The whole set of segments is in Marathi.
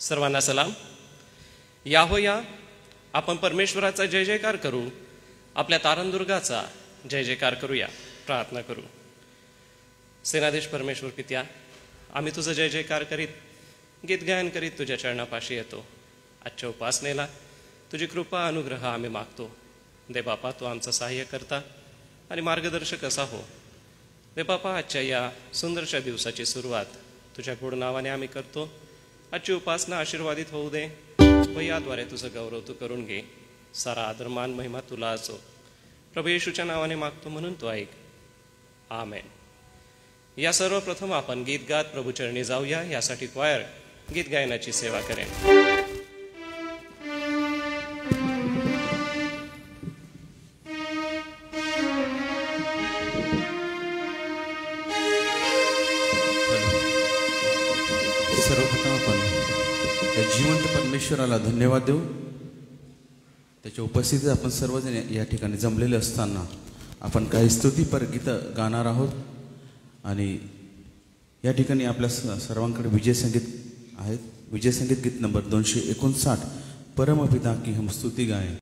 सर्वांना सलाम. या आपण परमेश्वराचा जय जयकार करू. आपल्या तारणदुर्गाचा जय जयकार करूया. प्रार्थना करू. सेनाधीश परमेश्वर पित्या, आम्ही तुझं जय जयकार करीत, गीत गायन करीत तुझ्या चरणापाशी येतो. आजच्या उपासनेला तुझी कृपा अनुग्रह आम्ही मागतो. दे बापा, तू आमचं सहाय्य करता आणि मार्गदर्शक असा हो. दे बापा, आजच्या या सुंदरशा दिवसाची सुरुवात तुझ्या गोड नावाने आम्ही करतो. आजची उपासना आशीर्वादित होऊ दे व याद्वारे तुझं गौरव तू करून घे. सारा आदरमान महिमा तुला असो. प्रभू येशूच्या नावाने मागतो म्हणून तू ऐक. आमेन. या सर्वप्रथम आपण गीत गात प्रभूचरणी जाऊया. यासाठी क्वायर गीत गायनाची सेवा करेन. सर्वप्रथम आपण त्या जिवंत परमेश्वराला धन्यवाद देऊ. त्याच्या उपस्थितीत आपण सर्वजण या ठिकाणी जमलेले असताना आपण काही स्तुतीपर गीतं गाणार आहोत. आणि या ठिकाणी आपल्या सर्वांकडे विजय संगीत आहेत. विजय संगीत गीत नंबर 259, परमपिता की हम स्तुति गाएं.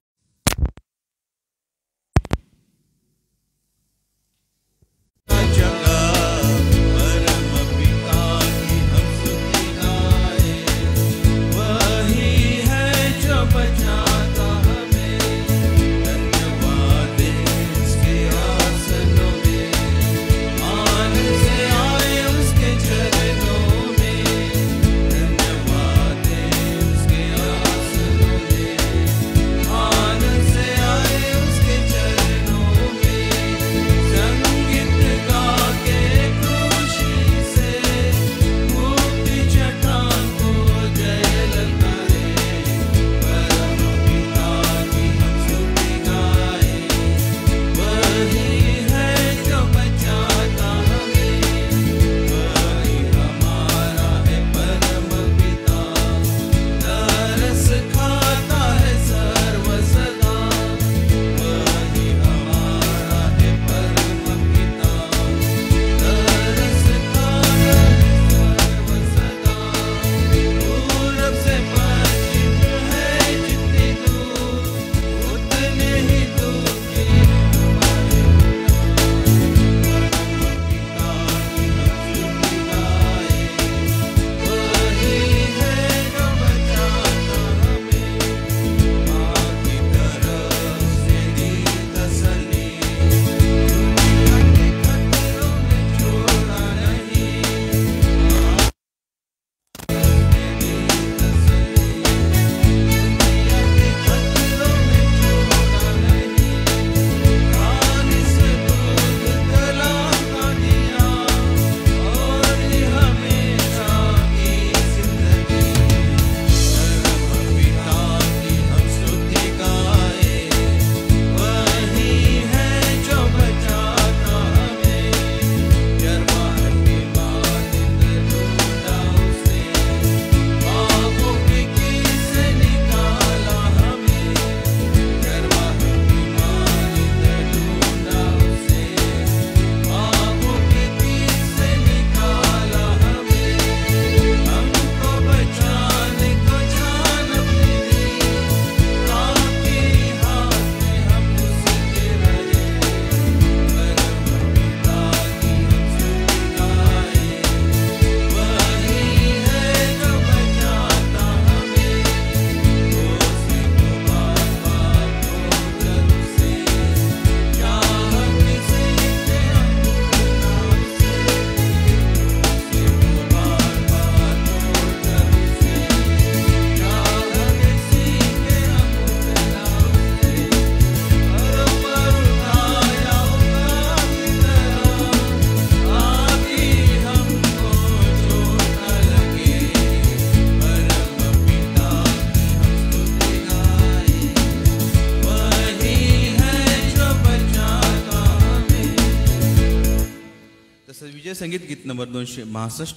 संगीत गीत नंबर 262,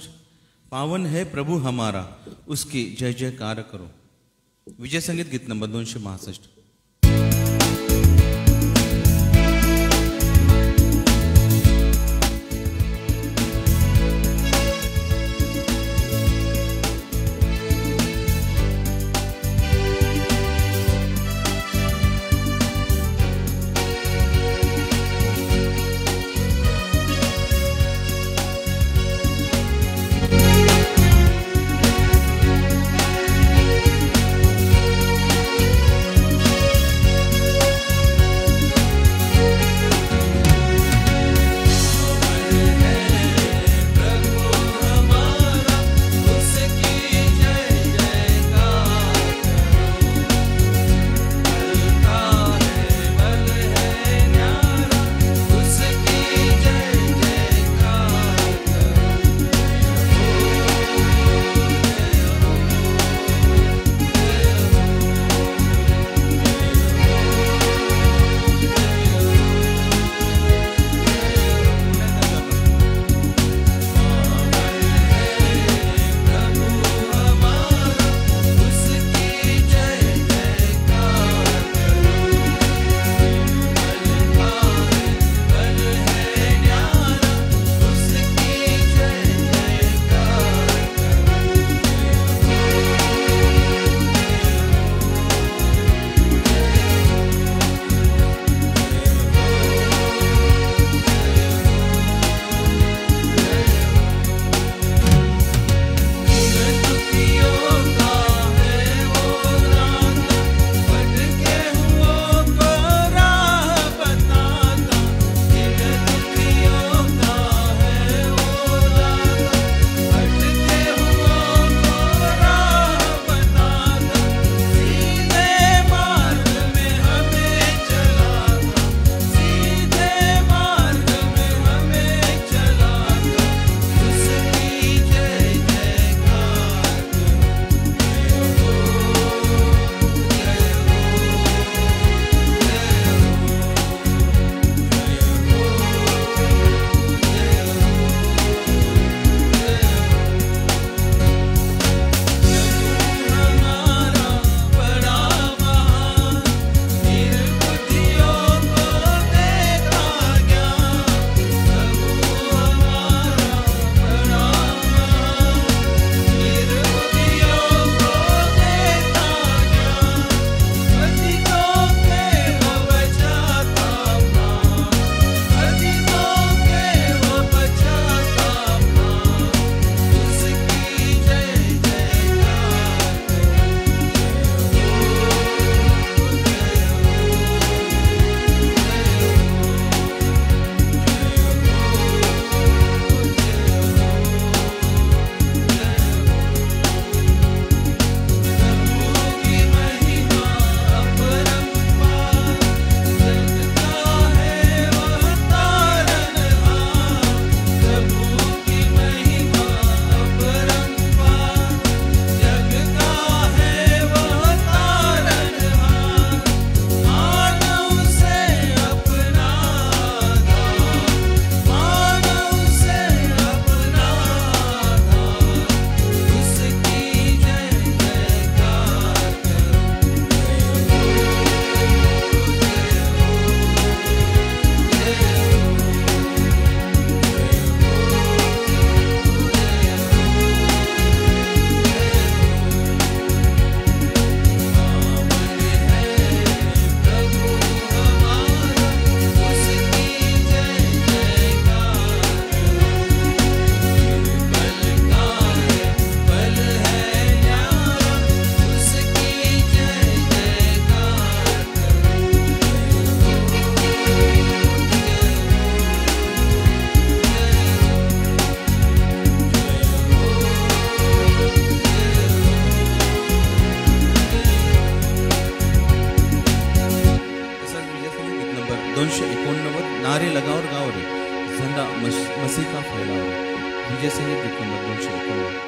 पावन है प्रभु हमारा, उसकी जय जयकार करो. विजय संगीत गीत नंबर 262. विजय संगीत गीत नंबर 251.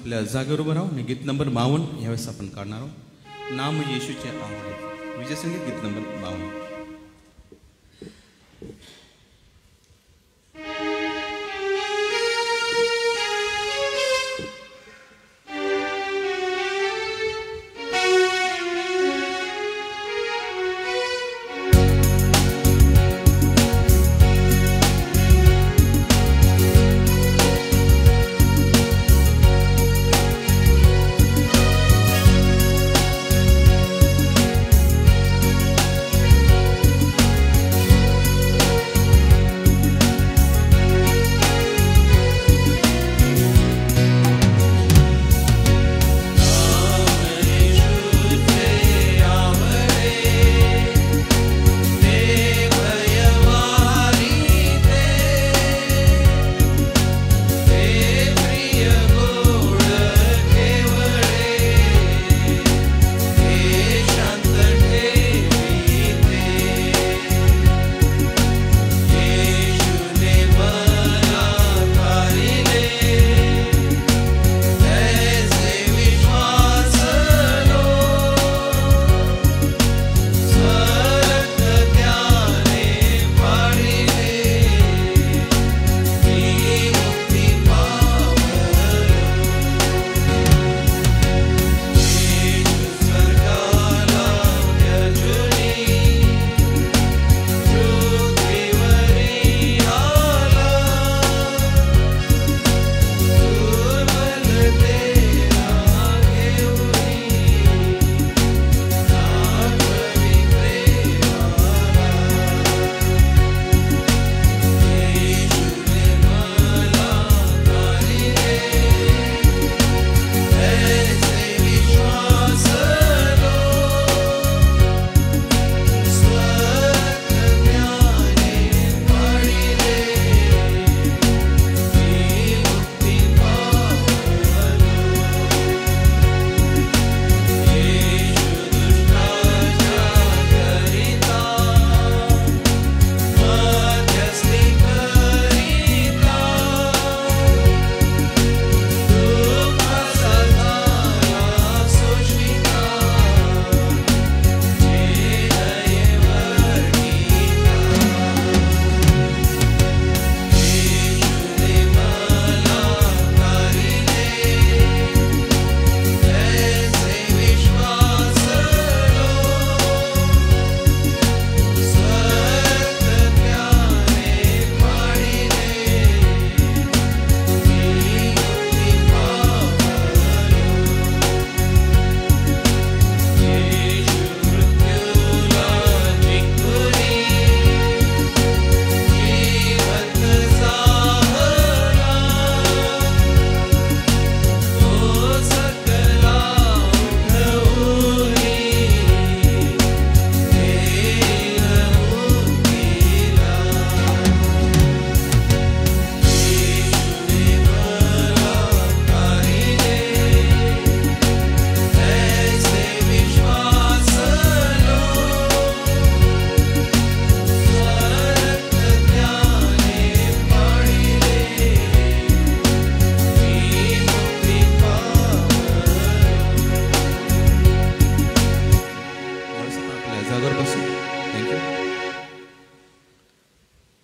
आपल्या जागेवर उभं राहू आणि गीत नंबर 52 यावेळेस आपण काढणार आहोत. नाम येशूचे आवडे विजय संगीत गीत नंबर 52.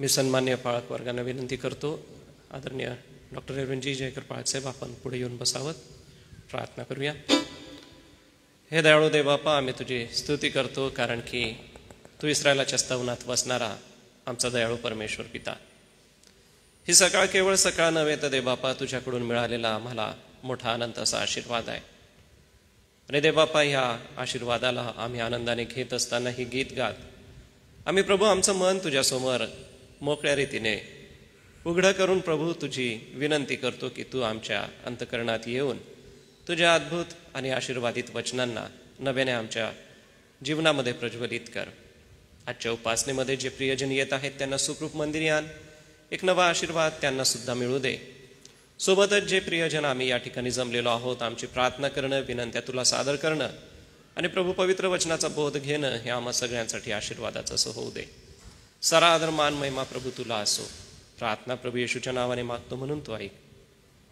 मी सन्मान्य पाळक वर्गांना विनंती करतो, आदरणीय डॉक्टर रेव्हरंड जयकर पाळक साहेब, आपण पुढे येऊन बसावं. प्रार्थना करूया. हे दयाळू देव बापा, आम्ही तुझी स्तुती करतो, कारण की तू इस्रायलाच्या स्तवनात वसणारा आमचा दयाळू परमेश्वर पिता. ही सकाळ केवळ सकाळ नव्हे तर देव बापा, तुझ्याकडून मिळालेला आम्हाला मोठा आनंद असा आशीर्वाद आहे. आणि देव बापा, ह्या आशीर्वादाला आम्ही आनंदाने घेत असताना ही गीत गात आम्ही प्रभू आमचं मन तुझ्यासमोर मोकळ्या रीतीने उघडं करून प्रभू तुझी विनंती करतो की तू आमच्या अंतःकरणात येऊन तुझ्या अद्भुत आणि आशीर्वादित वचनांना नव्याने आमच्या जीवनामध्ये प्रज्वलित कर. आजच्या उपासनेमध्ये जे प्रियजन येत आहेत त्यांना सुखरूप मंदिरी आण. एक नवा आशीर्वाद त्यांना सुद्धा मिळू दे. सोबतच जे प्रियजन आम्ही या ठिकाणी जमलेलो आहोत, आमची प्रार्थना करणं, विनंत्या तुला सादर करणं आणि प्रभू पवित्र वचनाचा बोध घेणं हे आम्हा सगळ्यांसाठी आशीर्वादाचं असं होऊ दे. सारा आदर मान महिमा प्रभू तुला असो. प्रार्थना प्रभू येशूच्या नावाने मागतो म्हणून तू ऐक.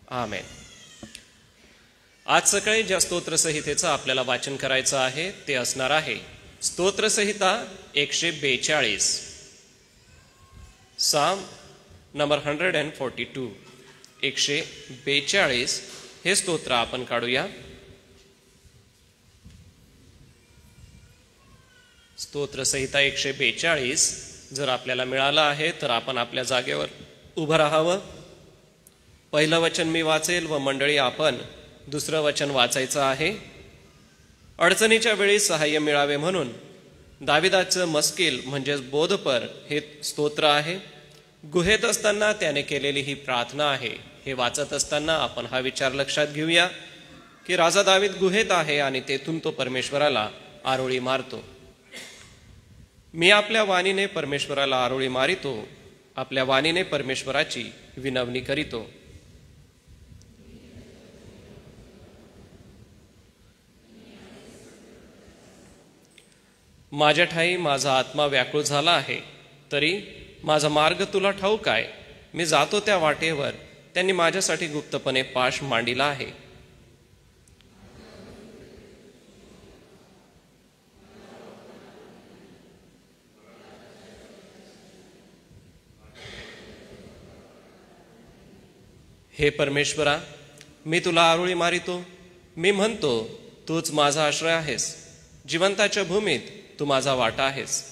आमेन. आज सकाळी ज्या स्तोत्रसंहितेचं आपल्याला वाचन करायचं आहे ते असणार आहे स्तोत्रसंहिता 142, साम नंबर 142. 142 हे स्तोत्र आपण काढूया. स्तोत्रसंहिता 142 जर आपल्याला मिळालं आहे तर आपण आपल्या जागेवर उभं राहावं. पहिलं वचन मी वाचेल व मंडळी आपण दुसरं वचन वाचायचं आहे. अडचणीच्या वेळी सहाय्य मिळावे म्हणून दाविदाचं मस्किल म्हणजेच बोधपर हे स्तोत्र आहे. गुहेत असताना त्याने केलेली ही प्रार्थना आहे. हे वाचत असताना आपण हा विचार लक्षात घेऊया की राजा दावीद गुहेत आहे आणि तेथून तो परमेश्वराला आरोळी मारतो. मी आपल्या वाणीने परमेश्वराला आरोळी मारितो, आपल्या वाणीने परमेश्वराची विनवणी करीतो. माझ्या ठाई माझा आत्मा व्याकुळ झाला आहे, तरी माझा मार्ग तुला ठाऊक आहे. मी जातो त्या वाटेवर त्यांनी माझ्यासाठी गुप्तपणे पाश मांडिला आहे. हे परमेश्वरा, मी तुला आरोळी मारितो. मी म्हणतो तूच माझा आश्रय आहेस. जिवंताच्या भूमीत तू माझा वाटा आहेस.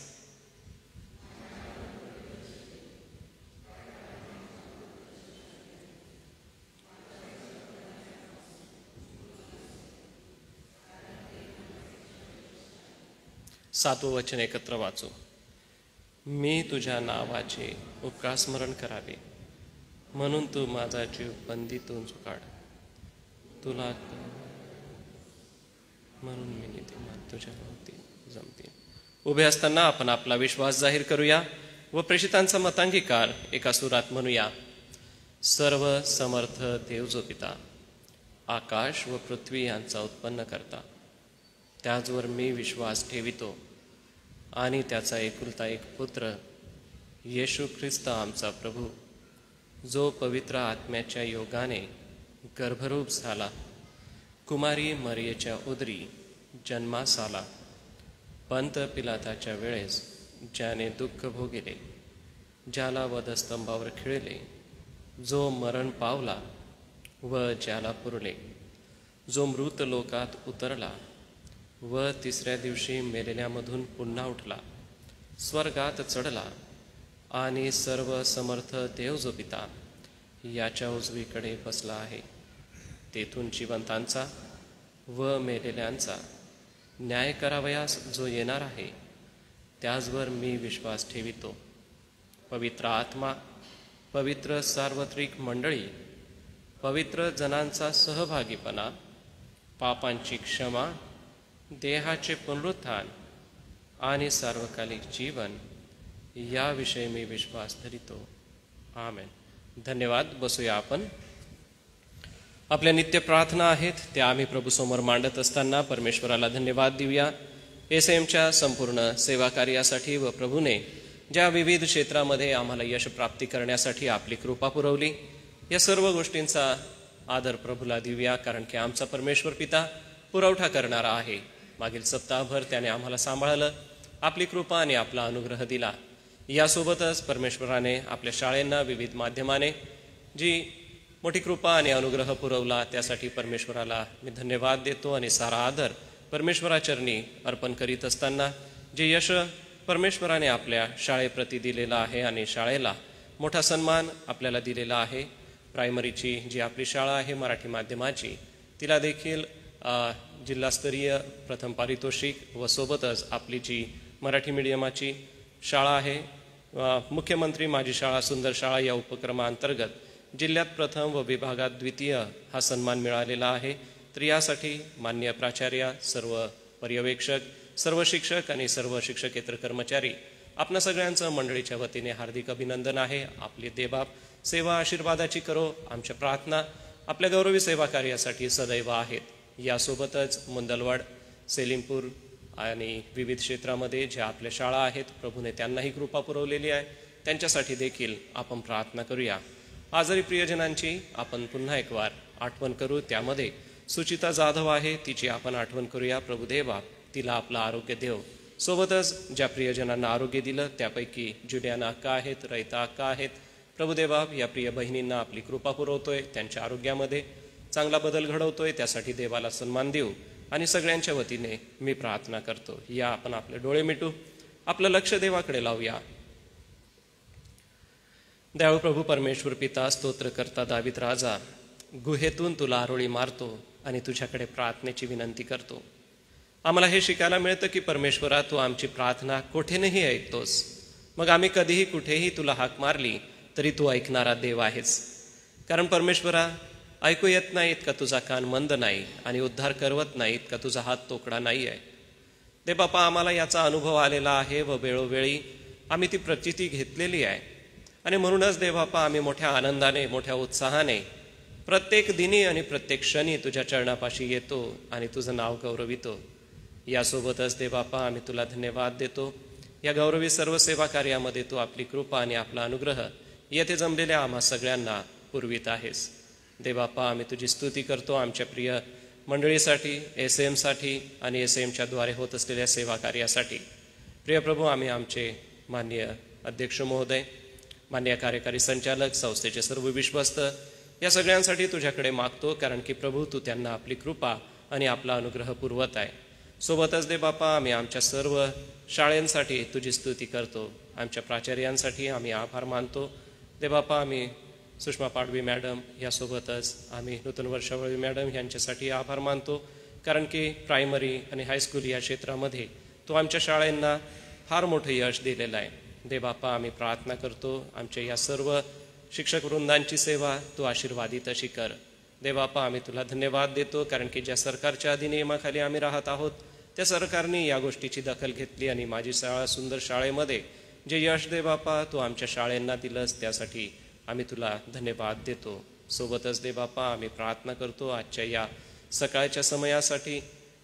सातवं वचन एकत्र वाचू. मी तुझ्या नावाचे उपकार स्मरण करावे म्हणून तू माझा जीव बंदीतून काढ. तुला म्हणून मी नीतिमान तुझ्या भोवती जमते. उभे असताना आपण आपला विश्वास जाहीर करूया व प्रेषितांचा मतांगीकार एका सुरात म्हणूया. सर्व समर्थ देव जो पिता, आकाश व पृथ्वी यांचा उत्पन्न करता, त्याचवर मी विश्वास ठेवितो आणि त्याचा एकुलता एक पुत्र येशू ख्रिस्त आमचा प्रभू, जो पवित्र आत्म्याच्या योगाने गर्भरूप झाला, कुमारी मरियेच्या उदरी जन्मास आला, पंत पिलाताच्या वेळेस ज्याने दुःख भोगिले, ज्याला वधस्तंभावर खिळले, जो मरण पावला व ज्याला पुरले, जो मृत लोकात उतरला व तिसऱ्या दिवशी मेलेल्यामधून पुन्हा उठला, स्वर्गात चढला आणि सर्व समर्थ देव जो पिता याच्या उजवीकडे बसला आहे. तेथून जिवंतांचा व मेलेल्यांचा न्याय करावयास जो येणार आहे, त्याचवर मी विश्वास ठेवितो. पवित्र आत्मा, पवित्र सार्वत्रिक मंडळी, पवित्र जनांचा सहभागीपणा, पापांची क्षमा, देहाचे पुनरुत्थान आणि सार्वकालिक जीवन याविषयी मी विश्वास धरितो. आमेन. धन्यवाद. बसूया आपण. आपल्या नित्य प्रार्थना आहेत त्या आम्ही प्रभूसमोर मांडत असताना परमेश्वराला धन्यवाद देऊया. एसएमच्या संपूर्ण सेवा कार्यासाठी व प्रभूने ज्या विविध क्षेत्रामध्ये आम्हाला यश प्राप्ती करण्यासाठी आपली कृपा पुरवली, या सर्व गोष्टींचा आदर प्रभूला देऊया, कारण की आमचा परमेश्वर पिता पुरवठा करणारा आहे. मागील सप्ताहभर त्याने आम्हाला सांभाळलं, आपली कृपा आणि आपला अनुग्रह दिला. यासोबतच परमेश्वराने आपल्या शाळेंना विविध माध्यमाने जी मोठी कृपा आणि अनुग्रह पुरवला त्यासाठी परमेश्वराला मी धन्यवाद देतो आणि सारा आदर परमेश्वराचरणी अर्पण करीत असताना जे यश परमेश्वराने आपल्या शाळेप्रती दिलेला आहे आणि शाळेला मोठा सन्मान आपल्याला दिलेला आहे. प्रायमरीची जी आपली शाळा आहे मराठी माध्यमाची तिला देखील जिल्हास्तरीय प्रथम पारितोषिक व सोबतच आपली जी मराठी मीडियमाची शाळा आहे मुख्यमंत्री माझी शाळा सुंदर शाळा या उपक्रमाअंतर्गत जिल्ह्यात प्रथम व विभागात द्वितीय हा सन्मान मिळालेला आहे. तर यासाठी मान्य प्राचार्य, सर्व पर्यवेक्षक, सर्व शिक्षक आणि सर्व शिक्षकेतर कर्मचारी आपणा सगळ्यांचं मंडळीच्या वतीने हार्दिक अभिनंदन आहे. आपली देबाप सेवा आशीर्वादाची करो. आमच्या प्रार्थना आपल्या गौरवी सेवा कार्यासाठी सदैव आहेत. यासोबतच मुंदलवाड, सेलिमपूर आणि विविध क्षेत्रामध्ये ज्या आपल्या शाळा आहेत प्रभूने त्यांनाही कृपा पुरवलेली आहे त्यांच्यासाठी देखील आपण प्रार्थना करूया. आजारी प्रियजनांची आपण पुन्हा एक वार आठवण करू. त्यामध्ये सुचिता जाधव आहे, तिची आपण आठवण करूया. प्रभुदेवा तिला आपलं आरोग्य देव. सोबतच ज्या प्रियजनांना आरोग्य दिलं त्यापैकी जुलियाना अक्का आहेत, रयता अक्का आहेत. प्रभुदेवा या प्रिय बहिणींना आपली कृपा पुरवतोय, त्यांच्या आरोग्यामध्ये चांगला बदल घडवतोय, त्यासाठी देवाला सन्मान देऊ आणि सगळ्यांच्या वतीने मी प्रार्थना करतो. या आपण आपले डोळे मिटू, आपलं लक्ष देवाकडे लावूया. दयाळू प्रभू परमेश्वर पिता, स्तोत्रकर्ता दावीद राजा, गुहेतून तुला आरोळी मारतो आणि तुझ्याकडे प्रार्थनेची विनंती करतो. आम्हाला हे शिकायला मिळतं की परमेश्वरा तू आमची प्रार्थना कोठेनही ऐकतोस. मग आम्ही कधीही कुठेही तुला हाक मारली तरी तू ऐकणारा देव आहेस. कारण परमेश्वरा ऐकू येत नाहीत का तुझा कान मंद नाही आणि उद्धार करवत नाहीत का तुझा हात तोकडा नाही आहे. दे बापा आम्हाला याचा अनुभव आलेला आहे व वेळोवेळी आम्ही ती प्रचिती घेतलेली आहे आणि म्हणूनच दे बापा आम्ही मोठ्या आनंदाने मोठ्या उत्साहाने प्रत्येक दिनी आणि प्रत्येक क्षणी तुझ्या चरणापाशी येतो आणि तुझं नाव गौरवितो. यासोबतच दे बापा आम्ही तुला धन्यवाद देतो. या गौरवी सर्व सेवा कार्यामध्ये तू आपली कृपा आणि आपला अनुग्रह येथे जमलेल्या आम्हा सगळ्यांना पुरवित आहेस. दे बापा आम्ही तुझी स्तुती करतो आमच्या प्रिय मंडळीसाठी, SM साठी आणि SM द्वारे होत असलेल्या सेवा कार्यासाठी. प्रिय प्रभू आम्ही आमचे माननीय अध्यक्ष महोदय, मान्य कार्यकारी संचालक, संस्थेचे सर्व विश्वस्त या सगळ्यांसाठी तुझ्याकडे मागतो. कारण की प्रभू तू त्यांना आपली कृपा आणि आपला अनुग्रह पुरवत आहे. सोबतच दे बापा आम्ही आमच्या सर्व शाळेंसाठी तुझी स्तुती करतो. आमच्या प्राचार्यांसाठी आम्ही आभार मानतो. दे बापा आम्ही सुषमा पाडवी मॅडम यासोबतच आम्ही नूतन वर्षावळी मॅडम यांच्यासाठी आभार मानतो. कारण की प्रायमरी आणि हायस्कूल या क्षेत्रामध्ये तो आमच्या शाळेंना फार मोठं यश दिलेलं आहे. दे बापा आम्ही प्रार्थना करतो आमच्या या सर्व शिक्षक वृंदांची सेवा तू आशीर्वादित अशी कर. दे बापा आम्ही तुला धन्यवाद देतो. कारण की ज्या सरकारच्या अधिनियमाखाली आम्ही राहत आहोत त्या सरकारने या गोष्टीची दखल घेतली आणि माझी शाळा सुंदर शाळेमध्ये जे यश दे बापा तू आमच्या शाळेंना दिलंस त्यासाठी आम्ही तुला धन्यवाद देतो. सोबतच दे बापा आम्ही प्रार्थना करतो आजच्या या सकाळच्या समयासाठी.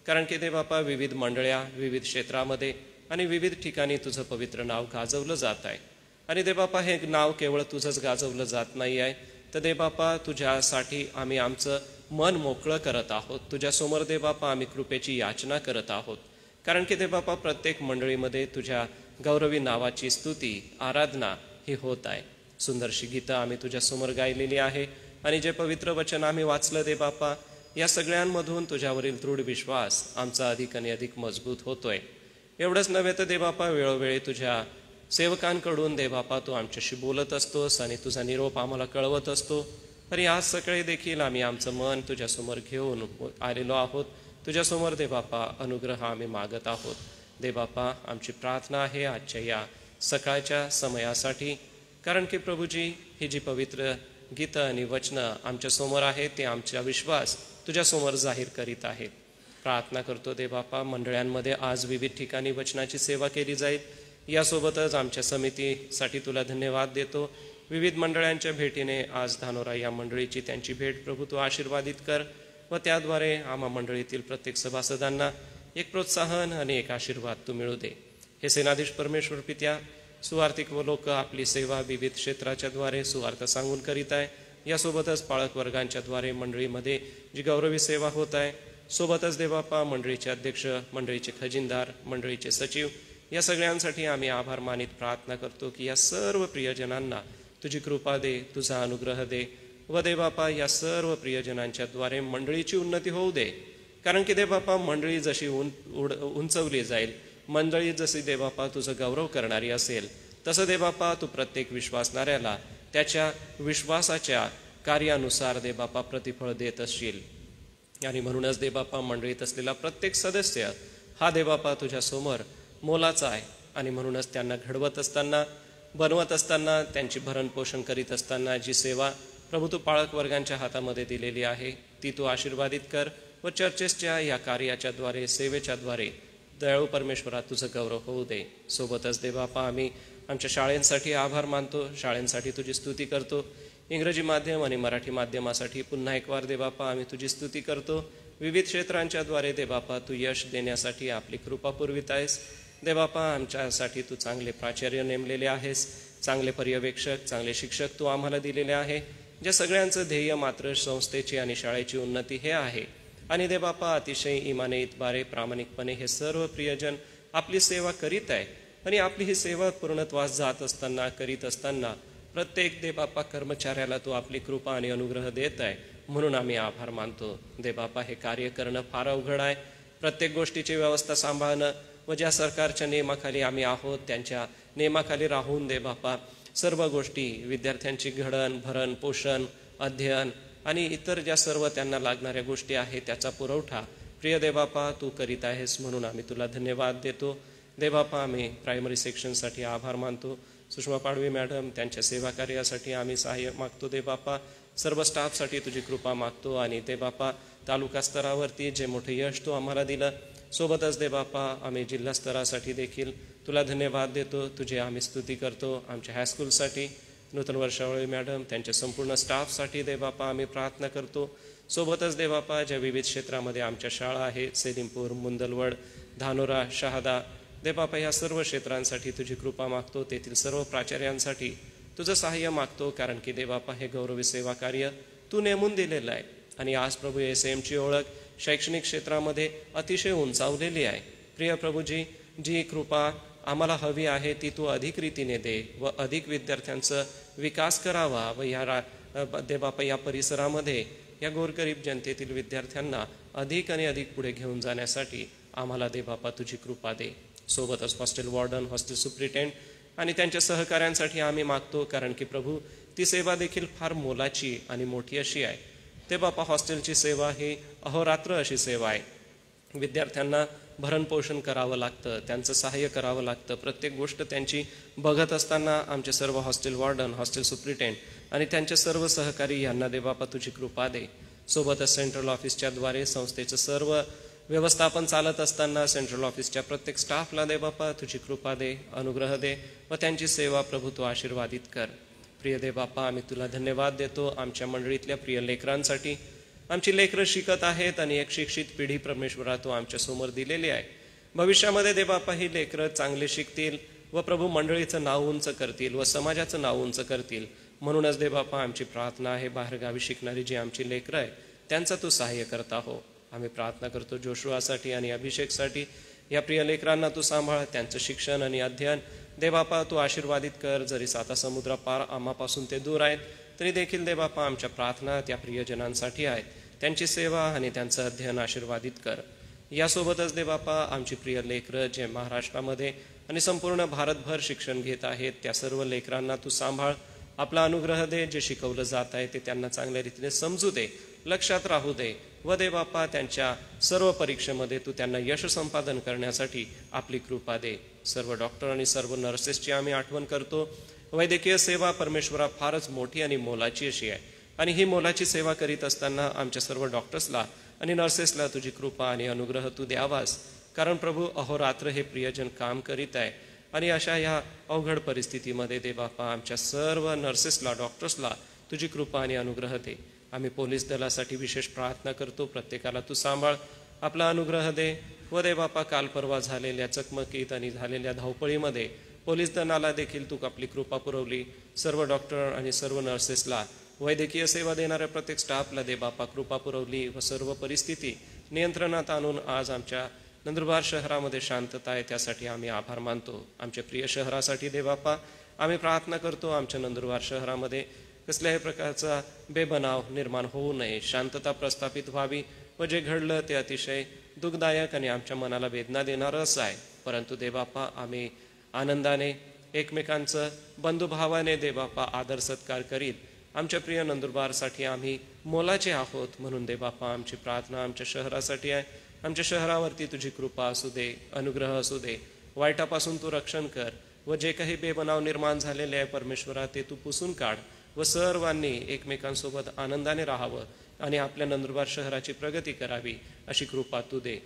कारण की दे बापा विविध मंडळ्या विविध क्षेत्रामध्ये आणि विविध ठिकाणी तुझं पवित्र नाव गाजवलं जात आहे. आणि दे बापा हे नाव केवळ तुझंच गाजवलं जात नाही आहे तर दे बापा तुझ्यासाठी आम्ही आमचं मन मोकळं करत आहोत. तुझ्यासमोर दे बापा आम्ही कृपेची याचना करत आहोत. कारण की दे बापा प्रत्येक मंडळीमध्ये तुझ्या गौरवी नावाची स्तुती आराधना ही होत आहे. सुंदरशी गीतं आम्ही तुझ्यासमोर गायलेली आहे आणि जे पवित्र वचन आम्ही वाचलं दे बापा या सगळ्यांमधून तुझ्यावरील दृढ विश्वास आमचा अधिक आणि अधिक मजबूत होतोय. एवढंच नव्हे तर दे बापा वेळोवेळी तुझ्या सेवकांकडून दे बापा तू आमच्याशी बोलत असतोस आणि तुझा निरोप आम्हाला कळवत असतो. आणि आज सकाळी देखील आम्ही आमचं मन तुझ्यासमोर घेऊन आलेलो आहोत. तुझ्यासमोर दे बापा अनुग्रह आम्ही मागत आहोत. दे बापा आमची प्रार्थना आहे आजच्या या सकाळच्या समयासाठी. कारण की प्रभूजी ही जी पवित्र गीतं आणि वचनं आमच्यासमोर आहेत ते आमचा विश्वास तुझ्यासमोर जाहीर करीत आहेत. प्रार्थना करतो दे बापा मंडळांमध्ये आज विविध ठिकाणी वचनाची सेवा केली जाईल. यासोबतच आमच्या समितीसाठी तुला धन्यवाद देतो. विविध मंडळांच्या भेटीने आज धानोरा या मंडळीची त्यांची भेट प्रभू तू आशीर्वादित कर व त्याद्वारे आम्हा मंडळीतील प्रत्येक सभासदांना एक प्रोत्साहन आणि एक आशीर्वाद तू मिळू दे. हे सेनाधीश परमेश्वर पित्या सुवार्थिक व लोक आपली सेवा विविध क्षेत्राच्या द्वारे सुवार्थ सांगून करीत आहे. यासोबतच पाळक वर्गांच्या द्वारे मंडळीमध्ये जी गौरवी सेवा होत आहे. सोबतच देवापा मंडळीचे अध्यक्ष, मंडळीचे खजिनदार, मंडळीचे सचिव या सगळ्यांसाठी आम्ही आभार मानित प्रार्थना करतो की या सर्व प्रियजनांना तुझी कृपा दे, तुझा अनुग्रह दे व दे बापा या सर्व प्रियजनांच्या द्वारे मंडळीची उन्नती होऊ दे. कारण की दे बापा मंडळी जशी उंचवली जाईल, मंडळी जशी दे बापा तुझं गौरव करणारी असेल, तसं दे बापा तू प्रत्येक विश्वासणाऱ्याला त्याच्या विश्वासाच्या कार्यानुसार दे बापा प्रतिफळ देत असशील. आणि म्हणूनच दे बापा मंडळीत असलेला प्रत्येक सदस्य हा दे बापा तुझ्या समोर मोलाचा आहे. आणि म्हणूनच त्यांना घडवत असताना, बनवत असताना, त्यांची भरणपोषण करीत असताना जी सेवा प्रभू तू पाळक वर्गांच्या हातामध्ये दिलेली आहे ती तू आशीर्वादित कर व चर्चेसच्या या कार्याच्या द्वारे, सेवेच्या द्वारे दयाळू परमेश्वरा तुझं गौरव होऊ दे. सोबतच दे बापा आम्ही आमच्या शाळेंसाठी आभार मानतो, शाळेंसाठी तुझी स्तुती करतो. इंग्रजी माध्यम आणि मराठी माध्यमासाठी पुन्हा एक वार दे बापा आम्ही तुझी स्तुती करतो. विविध क्षेत्रांच्या द्वारे दे बापा तू यश देण्यासाठी आपली कृपा पुरवित आहेस. दे बापा आमच्यासाठी तू चांगले प्राचार्य नेमलेले आहेस, चांगले पर्यवेक्षक, चांगले शिक्षक तू आम्हाला दिलेले आहे, ज्या सगळ्यांचं ध्येय मात्र संस्थेची आणि शाळेची उन्नती हे आहे. आणि दे बापा अतिशय इमाने इतबारे प्रामाणिकपणे हे सर्व प्रियजन आपली सेवा करीत आहे. आणि आपली ही सेवा पूर्णत्वास जात असताना, करीत असताना प्रत्येक दे बापा कर्मचाऱ्याला तू आपली कृपा आणि अनुग्रह देत आहे, म्हणून आम्ही आभार मानतो. दे बापा हे कार्य करणं फार अवघड आहे. प्रत्येक गोष्टीची व्यवस्था सांभाळणं व ज्या सरकारच्या नियमाखाली आम्ही आहोत त्यांच्या नियमाखाली राहून दे बापा सर्व गोष्टी, विद्यार्थ्यांची घडण, भरण, पोषण, अध्ययन आणि इतर ज्या सर्व त्यांना लागणाऱ्या गोष्टी आहेत त्याचा पुरवठा प्रिय दे बापा तू करीत आहेस, म्हणून आम्ही तुला धन्यवाद देतो. दे बापा आम्ही प्रायमरी सेक्शनसाठी आभार मानतो. सुषमा पाडवी मॅडम त्यांच्या सेवा कार्यासाठी आम्ही सहाय्य मागतो दे बापा. सर्व स्टाफसाठी तुझी कृपा मागतो. आणि दे बापा तालुका स्तरावरती जे मोठे यश तू आम्हाला दिलं, सोबतच दे बापा आम्ही जिल्हा स्तरासाठी देखील तुला धन्यवाद देतो, तुझी आम्ही स्तुती करतो. आमच्या हायस्कूलसाठी नूतन वर्षावळी मॅडम त्यांच्या संपूर्ण स्टाफसाठी दे बापा आम्ही प्रार्थना करतो. सोबतच दे बापा ज्या विविध क्षेत्रामध्ये आमच्या शाळा आहेत, सेलिमपूर, मुंदलवड, धानोरा, शहादा, दे बापा या सर्व क्षेत्रांसाठी तुझी कृपा मागतो. तेथील सर्व प्राचार्यांसाठी तुझं सहाय्य मागतो, कारण की दे बापा हे गौरवी सेवा कार्य तू नेमून दिलेलं आहे. आणि आज प्रभू SAMची ओळख शैक्षणिक क्षेत्रामध्ये अतिशय उंचावलेली आहे. प्रिय प्रभूजी, जी कृपा आम्हाला हवी आहे ती तू अधिक रीतीने दे व अधिक विद्यार्थ्यांचा विकास करावा व या दे बापा या परिसरामध्ये या गोरगरीब जनतेतील विद्यार्थ्यांना अधिक आणि अधिक पुढे घेऊन जाण्यासाठी आम्हाला दे बापा तुझी कृपा दे. सोबतच हॉस्टेल वॉर्डन, हॉस्टेल सुप्रिटेंडेंट आणि त्यांच्या सहकाऱ्यांसाठी आम्ही मागतो, कारण की प्रभू ती सेवा देखील फार मोलाची आणि मोठी अशी आहे. ते बापा हॉस्टेलची सेवा ही अहोरात्र अशी सेवा आहे. विद्यार्थ्यांना भरणपोषण करावं लागतं, त्यांचं सहाय्य करावं लागतं. प्रत्येक गोष्ट त्यांची बघत असताना आमचे सर्व हॉस्टेल वॉर्डन, हॉस्टेल सुप्रिटेंडेंट आणि त्यांचे सर्व सहकारी यांना दे बापा तुझी कृपा दे. सोबतच सेंट्रल ऑफिसच्या द्वारे संस्थेचं सर्व व्यवस्थापन चालत असताना सेंट्रल ऑफिसच्या प्रत्येक स्टाफला दे बापा तुझी कृपा दे, अनुग्रह दे व त्यांची सेवा प्रभू तू आशीर्वादित कर. प्रिय दे बापा आम्ही तुला धन्यवाद देतो आमच्या मंडळीतल्या प्रिय लेकरांसाठी. आमची लेकरं शिकत आहेत आणि एक शिक्षित पिढी परमेश्वरा तू आमच्या समोर दिलेली आहे. भविष्यामध्ये दे बापा ही लेकरं चांगले शिकतील व प्रभू मंडळीचं नाव उंच करतील व समाजाचं नाव उंच करतील. म्हणूनच दे बापा आमची प्रार्थना आहे बाहेरगावी शिकणारी जी आमची लेकरं आहे त्यांचा तू सहाय्य करता हो. आम्ही प्रार्थना करतो जोशुआसाठी आणि अभिषेकसाठी. या प्रिय लेकरांना तू सांभाळ, त्यांचं शिक्षण आणि अध्ययन दे बापा तू आशीर्वादित कर. जरी साता समुद्र पार आम्हापासून ते दूर आहेत तरी देखील दे बापा आमच्या प्रार्थना त्या प्रियजनांसाठी आहेत. त्यांची सेवा आणि त्यांचं अध्ययन आशीर्वादित कर. यासोबतच दे बापा आमची प्रिय लेकरं जे महाराष्ट्रामध्ये आणि संपूर्ण भारतभर शिक्षण घेत आहेत त्या सर्व लेकरांना तू सांभाळ, आपला अनुग्रह दे. जे शिकवलं जात आहे ते त्यांना चांगल्या रीतीने समजू दे, लक्षात राहू दे व दे बापा त्यांच्या सर्व परीक्षेमध्ये तू त्यांना यश संपादन करण्यासाठी आपली कृपा दे. सर्व डॉक्टर आणि सर्व नर्सेसची आम्ही आठवण करतो. वैद्यकीय सेवा परमेश्वरा फारच मोठी आणि मोलाची अशी आहे आणि ही मोलाची सेवा करीत असताना आमच्या सर्व डॉक्टर्सला आणि नर्सेसला तुझी कृपा आणि अनुग्रह तू द्यावास. कारण प्रभू अहोरात्र हे प्रियजन काम करीत आहे आणि अशा या अवघड परिस्थितीमध्ये दे बापा आमच्या सर्व नर्सेसला, डॉक्टर्सला तुझी कृपा आणि अनुग्रह दे. आम्ही पोलीस दलासाठी विशेष प्रार्थना करतो. प्रत्येकाला तू सांभाळ, आपला अनुग्रह दे व दे बापा काल परवा झालेल्या चकमकीत आणि झालेल्या धावपळीमध्ये पोलीस दलाला देखील तू आपली कृपा पुरवली. सर्व डॉक्टर आणि सर्व नर्सेसला, वैद्यकीय सेवा देणाऱ्या प्रत्येक स्टाफला दे बापा कृपा पुरवली व सर्व परिस्थिती नियंत्रणात आणून आज आमच्या नंदुरबार शहरामध्ये शांतता आहे त्यासाठी आम्ही आभार मानतो. आमच्या प्रिय शहरासाठी देवबापा आम्ही प्रार्थना करतो. आमच्या नंदुरबार शहरामध्ये कसल्याही प्रकारचा बेबनाव निर्माण होऊ नये, शांतता प्रस्थापित व्हावी व जे घडलं ते अतिशय दुःखदायक आणि आमच्या मनाला वेदना देणारं असं आहे. परंतु देवबापा आम्ही आनंदाने एकमेकांचं बंधुभावाने देवबापा आदर सत्कार करीत आमच्या प्रिय नंदुरबारसाठी आम्ही मोलाचे आहोत. म्हणून देवबापा आमची प्रार्थना आमच्या शहरासाठी आहे. आमच्या शहरावरती तुझी कृपा असू दे, अनुग्रह असू दे, वाईटापासून तू रक्षण कर व जे काही बेबनाव निर्माण झालेले आहे परमेश्वरा ते तू पुसून काढ व सर्वांनी एकमेकांसोबत आनंदाने राहावं आणि आपल्या नंदुरबार शहराची प्रगती करावी अशी कृपा तू दे.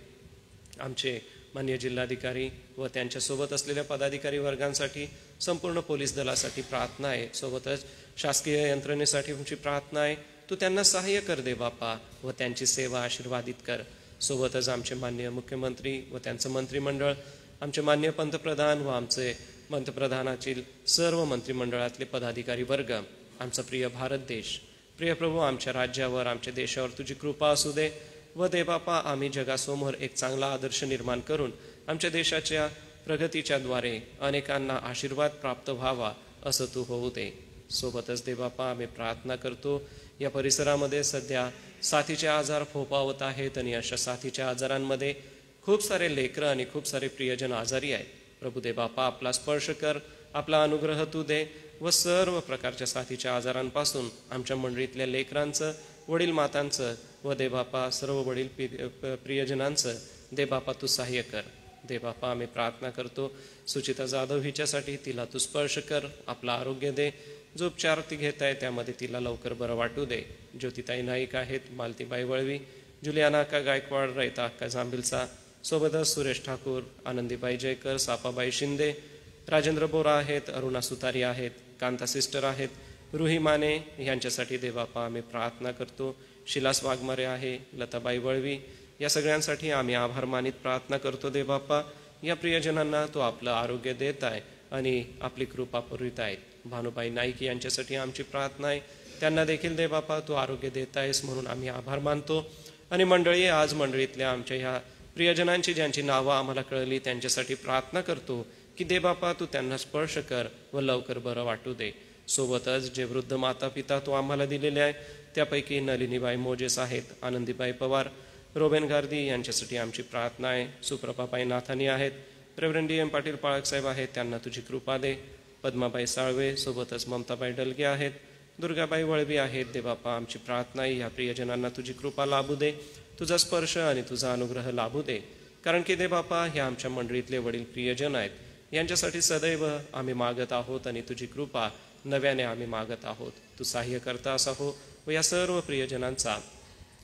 आमचे माननीय जिल्हाधिकारी व त्यांच्यासोबत असलेल्या पदाधिकारी वर्गांसाठी, संपूर्ण पोलीस दलासाठी प्रार्थना आहे. सोबतच शासकीय यंत्रणेसाठी आमची प्रार्थना आहे. तू त्यांना सहाय्य कर दे बापा व त्यांची सेवा आशीर्वादित कर. सोबतच आमचे माननीय मुख्यमंत्री व त्यांचं मंत्रिमंडळ, आमचे माननीय पंतप्रधान व आमचे पंतप्रधानातील सर्व मंत्रिमंडळातले पदाधिकारी वर्ग, आमचा प्रिय भारत देश, प्रिय प्रभू आमच्या राज्यावर आमच्या देशावर तुझी कृपा असू दे व देवबापा आम्ही जगासमोर एक चांगला आदर्श निर्माण करून आमच्या देशाच्या प्रगतीच्या द्वारे अनेकांना आशीर्वाद प्राप्त व्हावा असं तू होऊ दे. सोबतच देवबापा आम्ही प्रार्थना करतो. या परिसरामध्ये सध्या साथीचे आजार फोफावत आहेत आणि अशा साथीच्या आजारांमध्ये खूप सारे लेकरं आणि खूप सारे प्रियजन आजारी आहेत. प्रभू देवबापा आपला स्पर्श कर, आपला अनुग्रह तू दे व सर्व प्रकारच्या साथीच्या आजारांपासून आमच्या मंडळीतल्या लेकरांचं, वडील मातांचं व देवबापा सर्व वडील प्रियजनांचं देवबापा तू सहाय्य कर. देवबापा आम्ही प्रार्थना करतो सुचिता जाधव हिच्यासाठी, तिला तू स्पर्श कर, आपलं आरोग्य दे. जो उपचार ती घेत आहे त्यामध्ये तिला लवकर बरं वाटू दे. ज्योतिताई नाईक आहेत, मालतीबाई वळवी, जुलियाना अक्का गायकवाड, रयता अक्का जांभिलचा, सोबतच सुरेश ठाकूर, आनंदीबाई जयकर, सापाबाई शिंदे, राजेंद्र बोरा आहेत, अरुणा सुतारी आहेत, कांता सिस्टर आहेत, रुही माने यांच्यासाठी देवबापा आम्ही प्रार्थना करतो. शिलास वाघमारे आहे, लताबाई वळवी, या सगळ्यांसाठी आम्ही आभार मानित प्रार्थना करतो. देवबापा या प्रियजनांना तो आपलं आरोग्य देत आहे आणि आपली कृपा पुरवित आहेत. भानुबाई नाईक यांच्यासाठी आमची प्रार्थना आहे. त्यांना देखील देवबापा तू आरोग्य देत आहेस म्हणून आम्ही आभार मानतो. आणि मंडळी, आज मंडळीतल्या आमच्या ह्या प्रियजनांची ज्यांची नावं आम्हाला कळली त्यांच्यासाठी प्रार्थना करतो की देवबापा तू त्यांना स्पर्श कर व लवकर बरं वाटू दे. सोबतच जे वृद्ध माता पिता तू आम्हाला दिलेले आहे त्यापैकी नलिनीबाई मोजेस आहेत, आनंदीबाई पवार, रोबेन गार्दी यांच्यासाठी आमची प्रार्थना आहे. सुप्रभाबाई नाथानी आहेत, रेव्हरंड DM पाटील पाळकसाहेब आहेत, त्यांना तुझी कृपा दे. पद्माबाई साळवे, सोबतच ममताबाई डलगे आहेत, दुर्गाबाई वळवी आहेत. देवबापा आमची प्रार्थना आहे या प्रियजनांना तुझी कृपा लाभू दे, तुझा स्पर्श आणि तुझा अनुग्रह लाभू दे. कारण की देवबापा हे आमच्या मंडळीतले वडील प्रियजन आहेत, यांच्यासाठी सदैव आम्ही मागत आहोत आणि तुझी कृपा नव्याने आम्ही मागत आहोत. तू सहाय्य करता असा हो व या सर्व प्रियजनांचा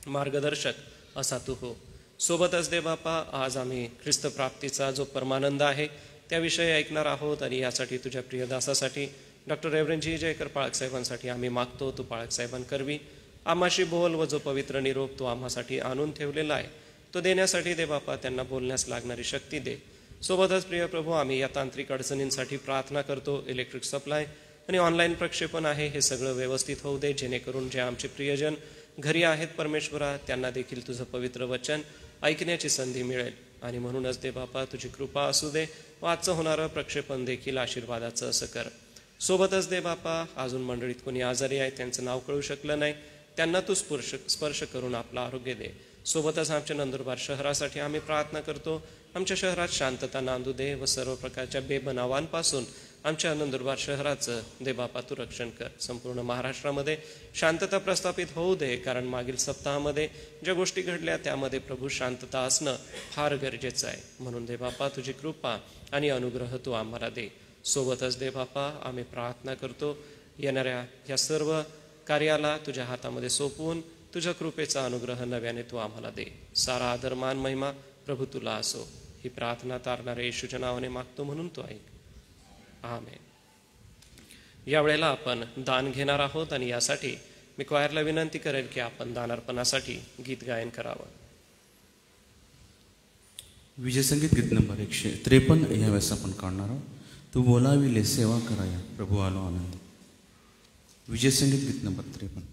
मार्गदर्शक असा तू हो. सोबतच देवबापा आज आम्ही ख्रिस्त प्राप्तीचा जो परमानंद आहे त्याविषयी ऐकणार आहोत आणि यासाठी तुझ्या प्रियदासासाठी डॉक्टर रेव्हरंड जी जयकर पाळकसाहेबांसाठी आम्ही मागतो. तू पाळकसाहेबांकरवी आम्हाशी बोल व जो पवित्र निरोप तू आम्हासाठी आणून ठेवलेला आहे तो देण्यासाठी देवबापा त्यांना बोलण्यास लागणारी शक्ती दे. सोबतच प्रिय प्रभू आम्ही या तांत्रिक अडचणींसाठी प्रार्थना करतो. इलेक्ट्रिक सप्लाय आणि ऑनलाईन प्रक्षेपण आहे हे सगळं व्यवस्थित होऊ दे, जेणेकरून जे आमचे प्रियजन घरी आहेत परमेश्वरा त्यांना देखील तुझं पवित्र वचन ऐकण्याची संधी मिळेल. आणि म्हणूनच देवबापा तुझी कृपा असू दे व आजचं होणारं प्रक्षेपण देखील आशीर्वादाचं असं कर. सोबतच देवबापा अजून मंडळीत कोणी आजारी आहे त्यांचं नाव कळू शकलं नाही त्यांना तू स्पर्श करून आपलं आरोग्य दे. सोबतच आमच्या नंदुरबार शहरासाठी आम्ही प्रार्थना करतो. आमच्या शहरात शांतता नांदू दे व सर्व प्रकारच्या बेबनावांपासून आमच्या नंदुरबार शहराचं देवबापा तू रक्षण कर. संपूर्ण महाराष्ट्रामध्ये शांतता प्रस्थापित होऊ दे, कारण मागील सप्ताहामध्ये ज्या गोष्टी घडल्या त्यामध्ये प्रभू शांतता असणं फार गरजेचं आहे. म्हणून देवबापा तुझी कृपा आणि अनुग्रह तू आम्हाला दे. सोबतच देवबापा आम्ही प्रार्थना करतो येणाऱ्या या सर्व कार्याला तुझ्या हातामध्ये सोपवून तुझ्या कृपेचा अनुग्रह नव्याने तू आम्हाला दे. सारा आदर मान महिमा प्रभू तुला असो. ही प्रार्थना तारणाऱ्या येशूच्या नावाने मागतो म्हणून तू ऐक. आमेन. यावेळेला आपण दान घेणार आहोत आणि यासाठी मी क्वायरला विनंती करेल की आपण दानार्पणासाठी गीत गायन करावं. विजयसंगीत गीत नंबर 153 यावेळेस आपण काढणार आहोत. तू बोलाविले सेवा कराया प्रभू आलो आनंद. विजयसंगीत गीत नंबर 53.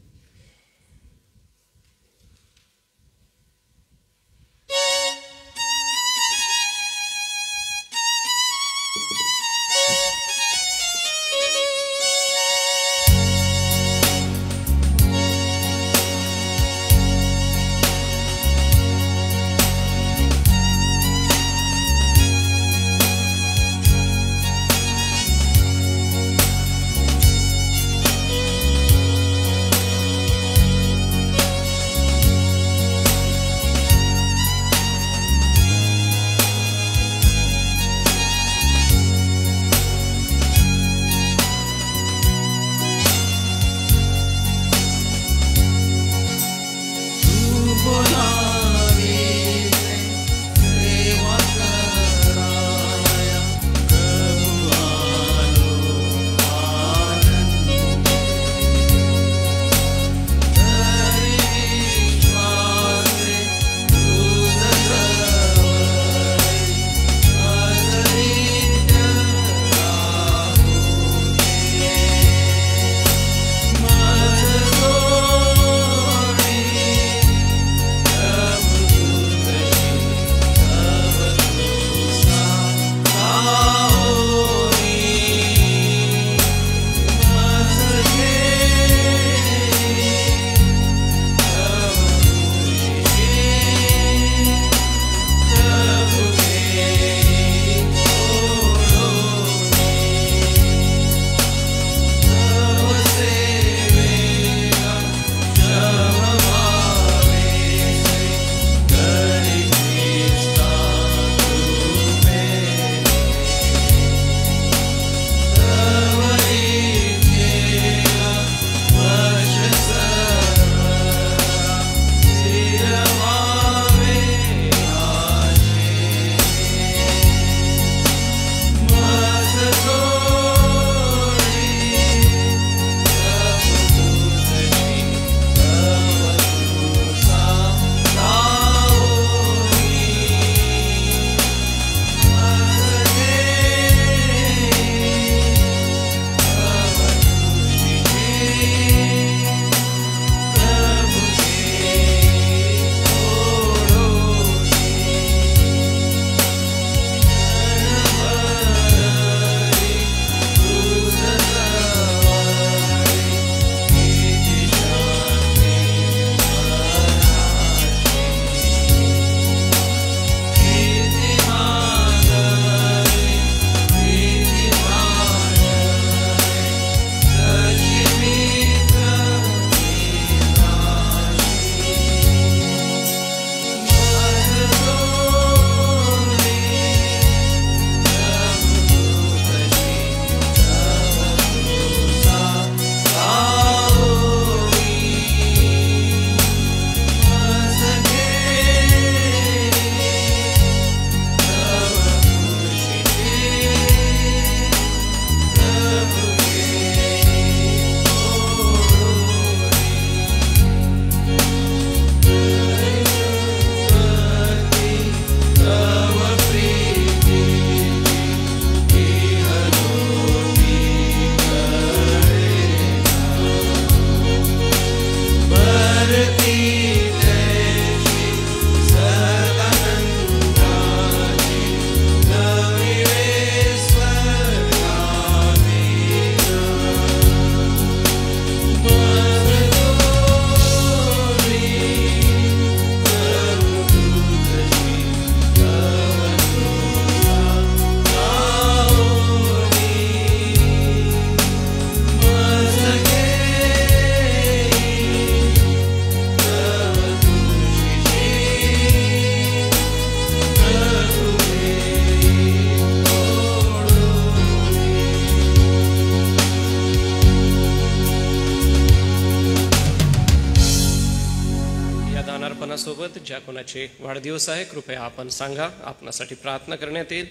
ज्या कोणाचे वाढदिवस आहे कृपया आपण सांगा, आपणासाठी प्रार्थना करण्यात येईल.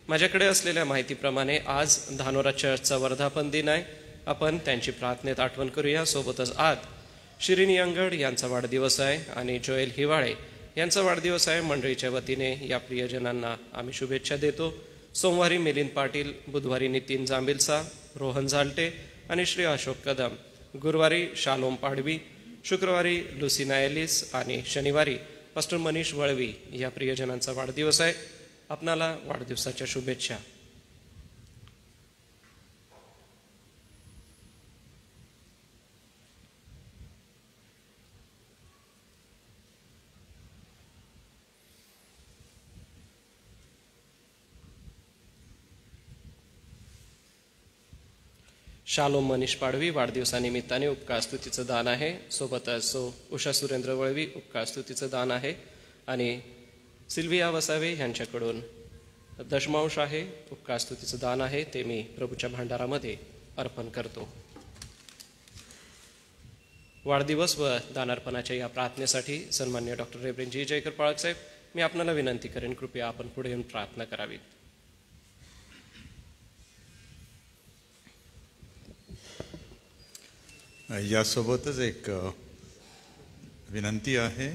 माझ्याकडे असलेल्या माहितीप्रमाणे आज धानोरा चर्चचा वर्धापन दिन आहे. आपण त्यांची प्रार्थनेत आठवण करूया. सोबतच आज शिरीनी अंगड यांचा वाढदिवस आहे आणि जोएल हिवाळे यांचा वाढदिवस आहे. मंडळीच्या वतीने या प्रियजनांना आम्ही शुभेच्छा देतो. सोमवारी मिलिंद पाटील, बुधवारी नितीन जांबिलसा, रोहन झालटे आणि श्री अशोक कदम, गुरुवारी शालोम पाडवी, शुक्रवारी लुसिना एलिस आणि शनिवारी पास्टर मनीष वळवी या प्रियजनांचा वाढदिवस आहे. आपणाला वाढदिवसाच्या शुभेच्छा. शालोम मनीष पाडवी वाढदिवसानिमित्ताने उपकार स्तुतीचं दान आहे. सोबतच उषा सुरेंद्र वळवी उपकार स्तुतीचं दान आहे आणि सिल्विया वसावे यांच्याकडून दशमांश आहे, उपकार स्तुतीचं दान आहे. ते मी प्रभूच्या भांडारामध्ये अर्पण करतो. वाढदिवस व दानार्पणाच्या या प्रार्थनेसाठी सन्मान्य डॉक्टर रेव्हरंड जी जयकर पाळक साहेब, मी आपणाला विनंती करेन कृपया आपण पुढे येऊन प्रार्थना करावी. यासोबतच एक विनंती आहे.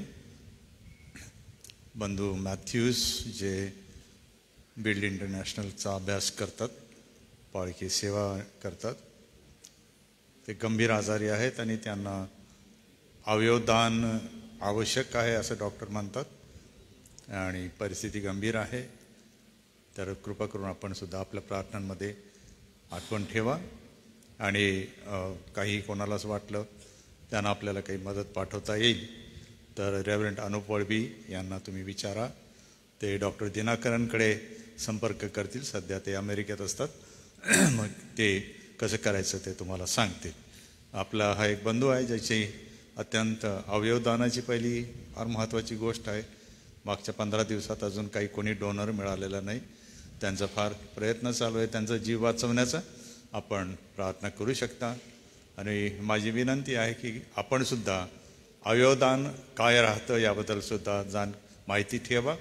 बंधू मॅथ्यूज जे बिल्ड इंटरनॅशनलचा अभ्यास करतात, पाळकी सेवा करतात, ते गंभीर आजारी आहेत आणि त्यांना अवयवदान आवश्यक आहे असं डॉक्टर म्हणतात आणि परिस्थिती गंभीर आहे. तर कृपा करून आपण सुद्धा आपल्या प्रार्थनांमध्ये आठवण ठेवा आणि काही कोणालाच वाटलं त्यांना आपल्याला काही मदत पाठवता येईल तर रेव्हरंड अनुप वळवी यांना तुम्ही विचारा. ते डॉक्टर दिनाकरनकडे संपर्क करतील. सध्या ते अमेरिकेत असतात. मग ते कसं करायचं ते तुम्हाला सांगतील. आपला हा एक बंधू आहे ज्याची अत्यंत अवयवदानाची पहिली फार महत्त्वाची गोष्ट आहे. मागच्या 15 दिवसात अजून काही कोणी डोनर मिळालेला नाही. त्यांचा फार प्रयत्न चालू आहे त्यांचा जीव वाचवण्याचा. आपण प्रार्थना करू शकता आणि माझी विनंती आहे की आपण सुद्धा अवयवदान काय राहतं याबद्दल सुद्धा माहिती ठेवा.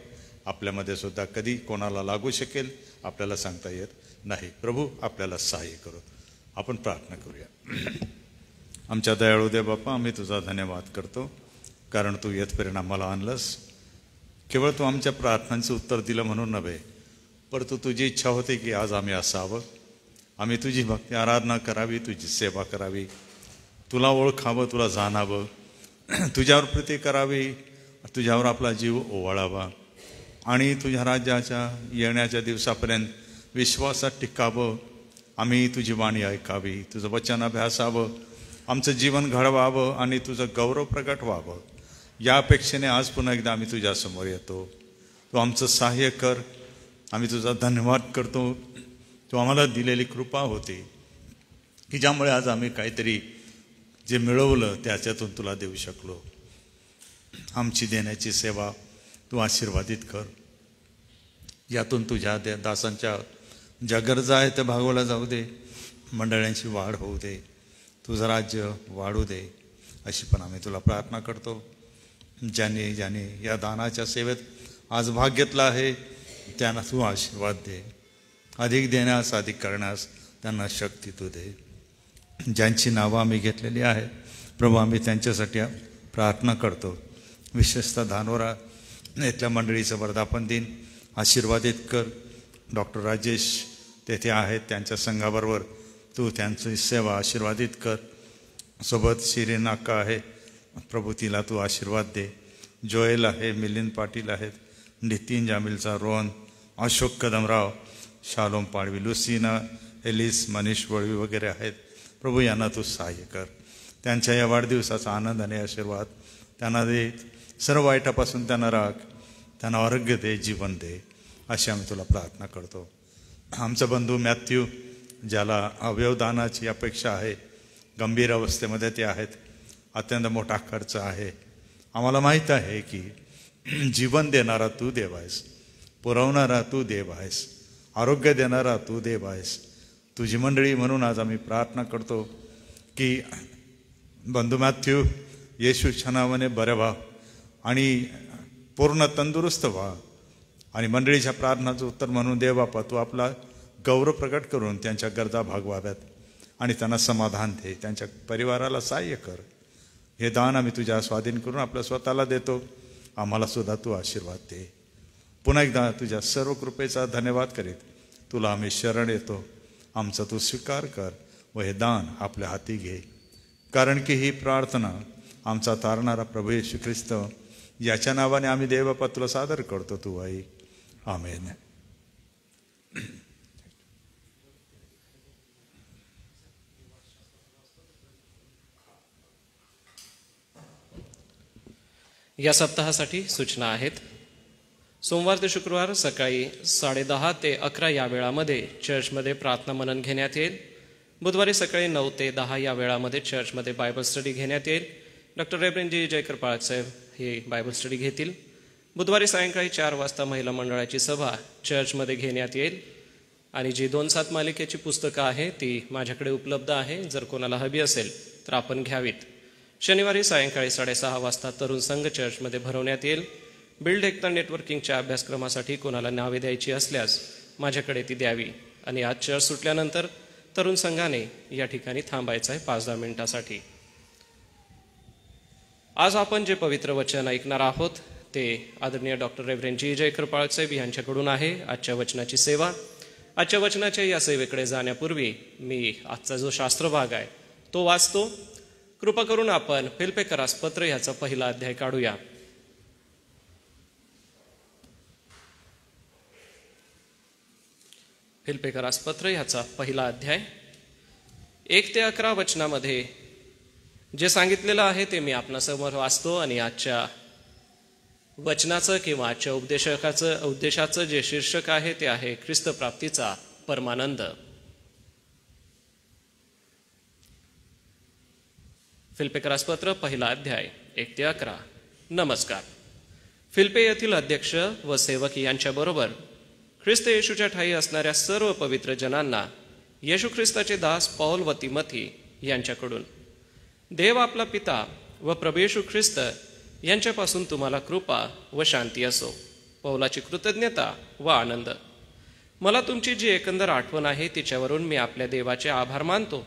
आपल्यामध्ये सुद्धा कधी कोणाला लागू शकेल आपल्याला सांगता येत नाही. प्रभू आपल्याला सहाय्य करू. आपण प्रार्थना करूया. आमच्या दयाळू देव बाप्पा, आम्ही तुझा धन्यवाद करतो कारण तू येथपर्यंत आम्हाला आणलंस. केवळ तू आमच्या प्रार्थनांचं उत्तर दिलं म्हणून नव्हे, परंतु तुझी इच्छा होती की आज आम्ही असावं, आम्ही तुझी भक्ती आराधना करावी, तुझी सेवा करावी, तुला ओळखावं, तुला जाणावं, तुझ्यावर प्रीती करावी, तुझ्यावर आपला जीव ओवाळावा आणि तुझ्या राज्याच्या येण्याच्या दिवसापर्यंत विश्वासात टिकावं. आम्ही तुझी वाणी ऐकावी, तुझं वचन अभ्यासावं, आमचं जीवन घडवावं आणि तुझं गौरव प्रगट व्हावं. या अपेक्षेने आज पुन्हा एकदा आम्ही तुझ्यासमोर येतो. तू आमचं सहाय्य कर. आम्ही तुझा धन्यवाद करतो. तू आम्हाला दिलेली कृपा होती की ज्यामुळे आज आम्ही काहीतरी जे मिळवलं त्याच्यातून तुला देऊ शकलो. आमची देण्याची सेवा तू आशीर्वादित कर. यातून तुझ्या दासांच्या ज्या गरजा आहेत त्या भागवल्या जाऊ दे. मंडळांची वाढ होऊ दे. तुझं राज्य वाढू दे अशी पण आम्ही तुला प्रार्थना करतो. ज्यांनी या दानाच्या सेवेत आज भाग घेतला आहे त्यांना तू आशीर्वाद दे. अधिक देण्यास अधिक करण्यास त्यांना शक्ती तू दे. ज्यांची नावं आम्ही घेतलेली आहेत प्रभू, आम्ही त्यांच्यासाठी प्रार्थना करतो. विशेषतः धानोरा इथल्या मंडळीचं वर्धापन दिन आशीर्वादित कर. डॉक्टर राजेश तेथे आहेत, त्यांच्या संघाबरोबर तू त्यांची सेवा आशीर्वादित कर. सोबत शिरीन नाका आहे प्रभू, तिला तू आशीर्वाद दे. जोएल आहे, मिलिंद पाटील आहेत, नितीन जामिलचा, रोहन, अशोक कदमराव, शालोम पाडवी, लुसिना एलिस, मनीष वळवी वगैरे आहेत. प्रभू यांना तू सहाय्य कर. त्यांच्या या वाढदिवसाचा आनंद आणि आशीर्वाद त्यांना दे. सर्व वाईटापासून त्यांना राख, त्यांना आरोग्य दे, जीवन दे अशी आम्ही तुला प्रार्थना करतो. आमचा बंधू मॅथ्यू ज्याला अवयवदानाची अपेक्षा आहे, गंभीर अवस्थेमध्ये ते आहेत, अत्यंत मोठा खर्च आहे. आम्हाला माहीत आहे की जीवन देणारा तू देव आहेस, पुरवणारा तू देव आहेस, आरोग्य देणारा तू देव आहेस. तुझी मंडळी म्हणून आज आम्ही प्रार्थना करतो की बंधू मॅथ्यू येशूच्या नावाने बरे व्हा आणि पूर्ण तंदुरुस्त व्हा आणि मंडळीच्या प्रार्थनाचं उत्तर म्हणून देव बापा तू आपला गौरव प्रकट करून त्यांच्या गरजा भागवाव्यात आणि त्यांना समाधान दे, त्यांच्या परिवाराला सहाय्य कर. हे दान आम्ही तुझ्या स्वाधीन करून आपल्या स्वतःला देतो. आम्हाला सुद्धा तू आशीर्वाद दे. पुन्हा एकदा तुझ्या सर्व कृपेचा धन्यवाद करीत तुला आम्ही शरण येतो. आमचा तू स्वीकार कर व हे दान आपल्या हाती घे, कारण की ही प्रार्थना आमचा तारणारा प्रभू येशू ख्रिस्त याच्या नावाने आम्ही देवबापा तुला सादर करतो. तू आई. आमेन. या सप्ताहासाठी सूचना आहेत. सोमवार ते शुक्रवार सकाळी 10:30 ते 11 या वेळामध्ये चर्चमध्ये प्रार्थना मनन घेण्यात येईल. बुधवारी सकाळी 9 ते 10 या वेळामध्ये चर्चमध्ये बायबल स्टडी घेण्यात येईल. डॉक्टर रेव्हरंड जी जयकर पाळक साहेब हे बायबल स्टडी घेतील. बुधवारी सायंकाळी 4 वाजता महिला मंडळाची सभा चर्चमध्ये घेण्यात येईल. आणि जी 2-7 मालिकेची पुस्तकं आहे ती माझ्याकडे उपलब्ध आहे. जर कोणाला हवी असेल तर आपण घ्यावीत. शनिवारी सायंकाळी 6:30 वाजता तरुण संघ चर्चमध्ये भरवण्यात येईल. बिल्ड एकता नेटवर्किंगच्या अभ्यासक्रमासाठी कोणाला नावे द्यायची असल्यास माझ्याकडे ती द्यावी. आणि आज चर्च सुटल्यानंतर तरुण संघाने या ठिकाणी थांबायचं आहे 5-10 मिनिटासाठी. आज आपण जे पवित्र वचन ऐकणार आहोत ते आदरणीय डॉक्टर रेव्हरंड जी जयकर पाळक साहेब यांच्याकडून आहे. आजच्या वचनाची सेवा. आजच्या वचनाच्या या सेवेकडे जाण्यापूर्वी मी आजचा जो शास्त्र भाग आहे तो वाचतो. कृपा करून आपण फिलिप्पियरास पत्र ह्याचा पहिला अध्याय काढूया. फिलिप्पियरास पत्र ह्याचा पहिला अध्याय 1 ते 11 वचनामध्ये जे सांगितलेलं आहे ते मी आपणासमोर वाचतो. आणि आजच्या वचनाचं किंवा आजच्या उद्देशाचं जे शीर्षक आहे ते आहे ख्रिस्त प्राप्तीचा परमानंद. फिलिप्पियरास पत्र पहिला अध्याय 1 ते 11. नमस्कार. फिलिप्पी येथील अध्यक्ष व सेवक यांच्याबरोबर ख्रिस्त येशूच्या ठायी असणाऱ्या सर्व पवित्र जनांना येशू ख्रिस्ताचे दास पौल व तिमोथी यांच्याकडून देव आपला पिता व प्रभू येशू ख्रिस्त यांच्यापासून तुम्हाला कृपा व शांती असो. पौलाची कृतज्ञता व आनंद. मला तुमची जी एकंदर आठवण आहे तिच्यावरून मी आपल्या देवाचे आभार मानतो.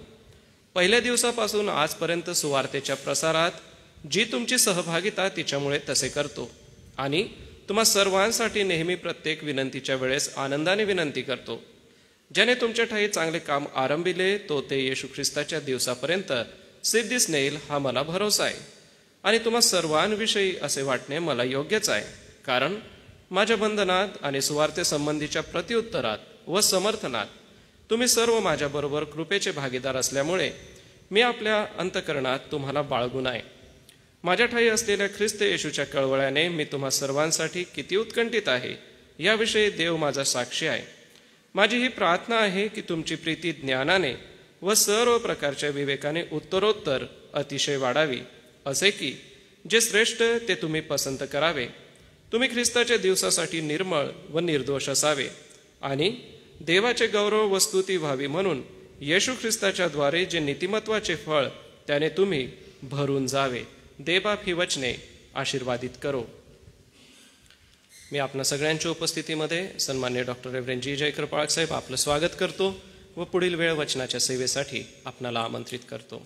पहिल्या दिवसापासून आजपर्यंत सुवार्तेच्या प्रसारात जी तुमची सहभागिता तिच्यामुळे तसे करतो. आणि तुम्हा सर्वांसाठी नेहमी प्रत्येक विनंतीच्या वेळेस आनंदाने विनंती करतो. ज्याने तुमच्या ठाई चांगले काम आरंभिले तो ते येशू ख्रिस्ताच्या दिवसापर्यंत सिद्धीस नेईल हा मला भरोसा आहे. आणि तुम्हा सर्वांविषयी असे वाटणे मला योग्यच आहे, कारण माझ्या बंधनात आणि सुवार्ते संबंधीच्या प्रत्युत्तरात व समर्थनात तुम्ही सर्व माझ्याबरोबर कृपेचे भागीदार असल्यामुळे मी आपल्या अंतकरणात तुम्हाला बाळगून आहे. माझ्या ठाई असलेल्या ख्रिस्त येशूच्या कळवळ्याने मी तुम्हा सर्वांसाठी किती उत्कंठित आहे याविषयी देव माझा साक्षी आहे. माझी ही प्रार्थना आहे की तुमची प्रीती ज्ञानाने व सर्व प्रकारच्या विवेकाने उत्तरोत्तर अतिशय वाढावी, असे की जे श्रेष्ठ ते तुम्ही पसंत करावे. तुम्ही ख्रिस्ताच्या दिवसासाठी निर्मळ व निर्दोष असावे आणि देवाचे गौरव व स्तुती व्हावी म्हणून येशू ख्रिस्ताच्या द्वारे जे नीतिमत्वाचे फळ त्याने तुम्ही भरून जावे. देवबाप ही वचने आशीर्वादित करो. मी आपल्या सगळ्यांच्या उपस्थितीमध्ये सन्मान्य डॉक्टर रेव्हरंड जी जयकर पाळक साहेब आपलं स्वागत करतो व पुढील वेळ वचनाच्या सेवेसाठी आपणाला आमंत्रित करतो.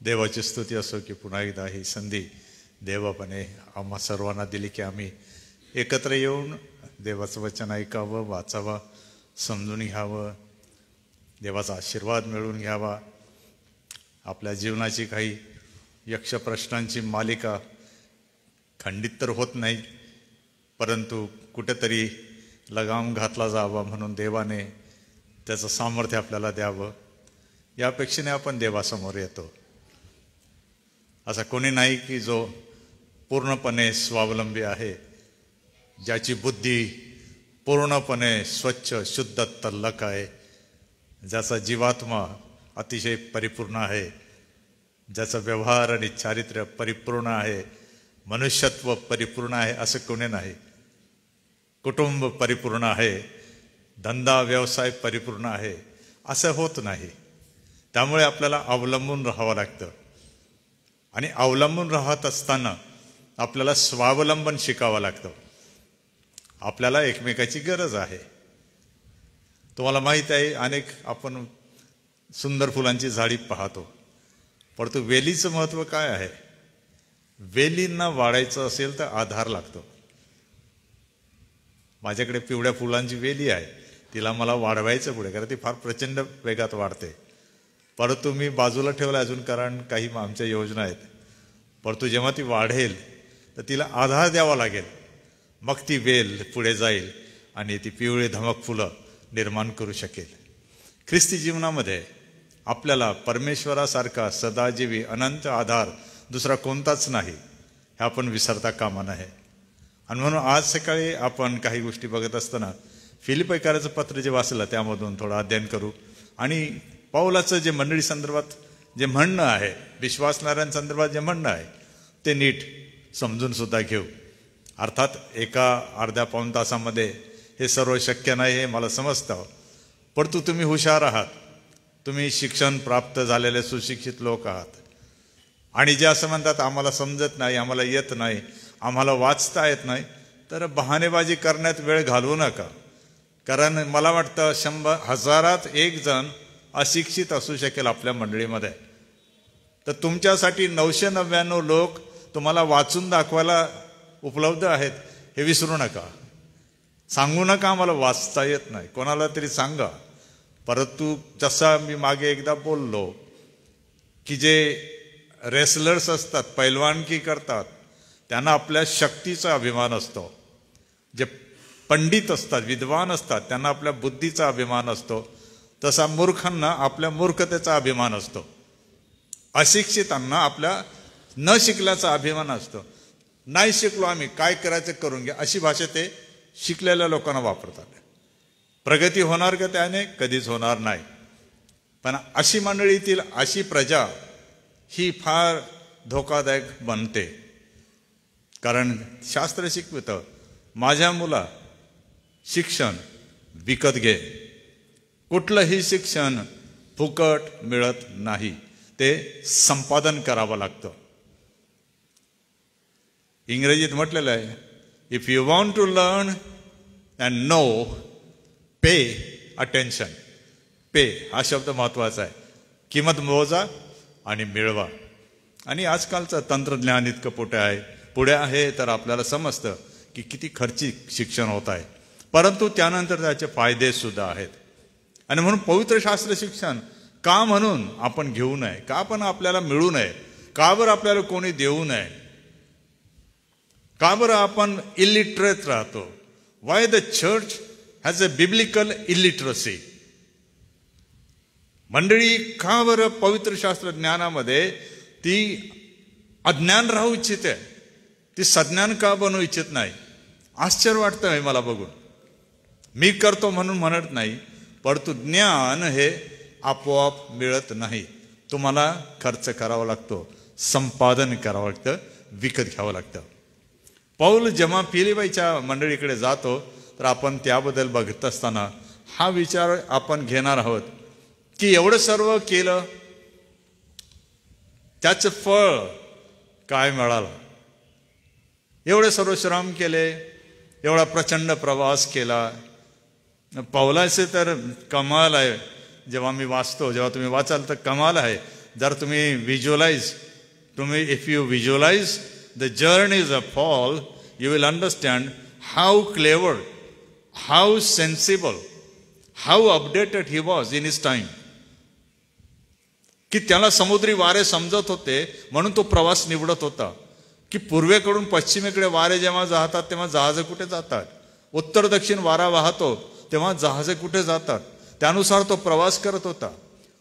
देवाची स्तुती असो की पुन्हा एकदा ही संधी देवापणे आम्हा सर्वांना दिली की आम्ही एकत्र येऊन देवाचं वचन ऐकावं, वाचावं, समजून घ्यावं, देवाचा आशीर्वाद मिळवून घ्यावा. आपल्या जीवनाची काही यक्ष प्रश्नांची मालिका खंडित तर होत नाही, परंतु कुठेतरी लगाम घातला जावा म्हणून देवाने त्याचं सामर्थ्य आपल्याला द्यावं, या अपेक्षेने आपण देवासमोर येतो. असा कोणी नाही की जो पूर्णपणे स्वावलंबी आहे, ज्याची बुद्धी पूर्णपणे स्वच्छ शुद्ध तल्लख आहे, ज्याचा जीवात्मा अतिशय परिपूर्ण आहे, ज्याचा व्यवहार आणि चारित्र्य परिपूर्ण आहे, मनुष्यत्व परिपूर्ण आहे, असं कोणी नाही. कुटुंब परिपूर्ण आहे, धंदा व्यवसाय परिपूर्ण आहे, असं होत नाही. त्यामुळे आपल्याला अवलंबून राहावं लागतं. आणि अवलंबून राहत असताना आपल्याला स्वावलंबन शिकावं लागतं. आपल्याला एकमेकाची गरज आहे. तुम्हाला माहीत आहे, अनेक आपण सुंदर फुलांची झाडी पाहतो, परंतु वेलीचं महत्त्व काय आहे? वेलींना वाढायचं असेल तर आधार लागतो. माझ्याकडे पिवळ्या फुलांची वेली आहे, तिला मला वाढवायचं पुढे, कारण ती फार प्रचंड वेगात वाढते. परंतु मी बाजूला ठेवलं अजून, कारण काही आमच्या योजना आहेत. परंतु जेव्हा ती वाढेल तर तिला आधार द्यावा लागेल, मग ती वेल पुढे जाईल आणि ती पिवळी धमक फुलं निर्माण करू शकेल. ख्रिस्ती जीवनामध्ये आपल्याला परमेश्वरासारखा सदाजीवी अनंत आधार दुसरा कोणताच नाही, हे आपण विसरता कामा नये. आणि म्हणून आज सकाळी आपण काही गोष्टी बघत असताना फिलिप्पीकराचं पत्र जे वाचलं त्यामधून थोडं अध्ययन करू. आणि पौलाचं जे मंडळी संदर्भात जे म्हणणं आहे, विश्वासणाऱ्यांसंदर्भात जे म्हणणं आहे, ते नीट समजून सुद्धा घेऊ. अर्थात एका अर्ध्या पाऊण तासामध्ये हे सर्व शक्य नाही, हे मला समजतं. परंतु तुम्ही हुशार आहात, तुम्ही शिक्षण प्राप्त झालेले सुशिक्षित लोक आहात. आणि जे असं म्हणतात आम्हाला समजत नाही, आम्हाला येत नाही, आम्हाला वाचता येत नाही, तर बहाणेबाजी करण्यात वेळ घालवू नका. कारण मला वाटतं 100,000 एक जण अशिक्षित असू शकेल आपल्या मंडळीमध्ये, तर तुमच्यासाठी 999 लोक तुम्हाला वाचून दाखवायला उपलब्ध आहेत, हे विसरू नका. सांगू नका आम्हाला वाचता येत नाही, कोणाला तरी सांगा. परंतु जसा मी मागे एकदा बोललो की जे रेसलर्स असतात, पैलवानकी करतात, त्यांना आपल्या शक्तीचा अभिमान असतो. जे पंडित असतात, विद्वान असतात, त्यांना आपल्या बुद्धीचा अभिमान असतो. तसा मूर्खांना आपल्या मूर्खतेचा अभिमान असतो. अशिक्षितांना आपल्या न शिकल्याचा अभिमान असतो. नाही शिकलो आम्ही, काय करायचं करून घ्या, अशी भाषा ते शिकलेल्या लोकांना वापरतात. प्रगती होणार का त्याने? कधीच होणार नाही. पण अशी मंडळीतील अशी प्रजा ही फार धोकादायक बनते. कारण शास्त्र शिकवतं, माझ्या मुला शिक्षण विकत घे. कुठलंही शिक्षण फुकट मिळत नाही, ते संपादन करावं लागतं. इंग्रजीत म्हटलेलं आहे, if you want to learn and know, pay attention. Pay हा शब्द महत्वाचा आहे. किंमत मोजा आणि मिळवा. आणि आजकालचं तंत्रज्ञान इतकं पुढे आहे, तर आपल्याला समजतं की किती खर्चिक शिक्षण होत आहे. परंतु त्यानंतर त्याचे फायदे सुद्धा आहेत. आणि म्हणून पवित्र शास्त्र शिक्षण का म्हणून आपण घेऊ नये, का पण आपल्याला मिळू नये, का बरं आपल्याला कोणी देऊ नये, का बरं आपण इलिटरेट राहतो? Why the church has a biblical illiteracy. मंडळी का बरं पवित्र शास्त्र ज्ञानामध्ये ती अज्ञान राहू इच्छिते, ती सज्ञान का बनवू इच्छित नाही? आश्चर्य वाटतं मला बघून. मी करतो म्हणून म्हणत नाही, परंतु ज्ञान हे आपोआप मिळत नाही. तुम्हाला खर्च करावा लागतो, संपादन करावं लागतं, विकत घ्यावं लागतं. पौल जेव्हा फिलिप्पीच्या मंडळीकडे जातो, तर आपण त्याबद्दल बघत असताना हा विचार आपण घेणार आहोत की एवढं सर्व केलं, त्याचं फळ काय मिळालं? एवढे सर्व श्रम केले, एवढा प्रचंड प्रवास केला. पौलाचे तर कमाल आहे. जेव्हा मी वाचतो, जेव्हा तुम्ही वाचाल तर कमाल आहे. जर तुम्ही if you visualise the journeys of Paul, you will understand how clever, how sensible, how updated he was in his time. की त्याला समुद्री वारे समजत होते म्हणून तो प्रवास निवडत होता. की पूर्वेकडून पश्चिमेकडे वारे जेव्हा जातात तेव्हा जहाजे कुठे जातात, उत्तर दक्षिण वारा वाहतो तेव्हा जहाजे कुठे जातात, त्यानुसार तो प्रवास करत होता.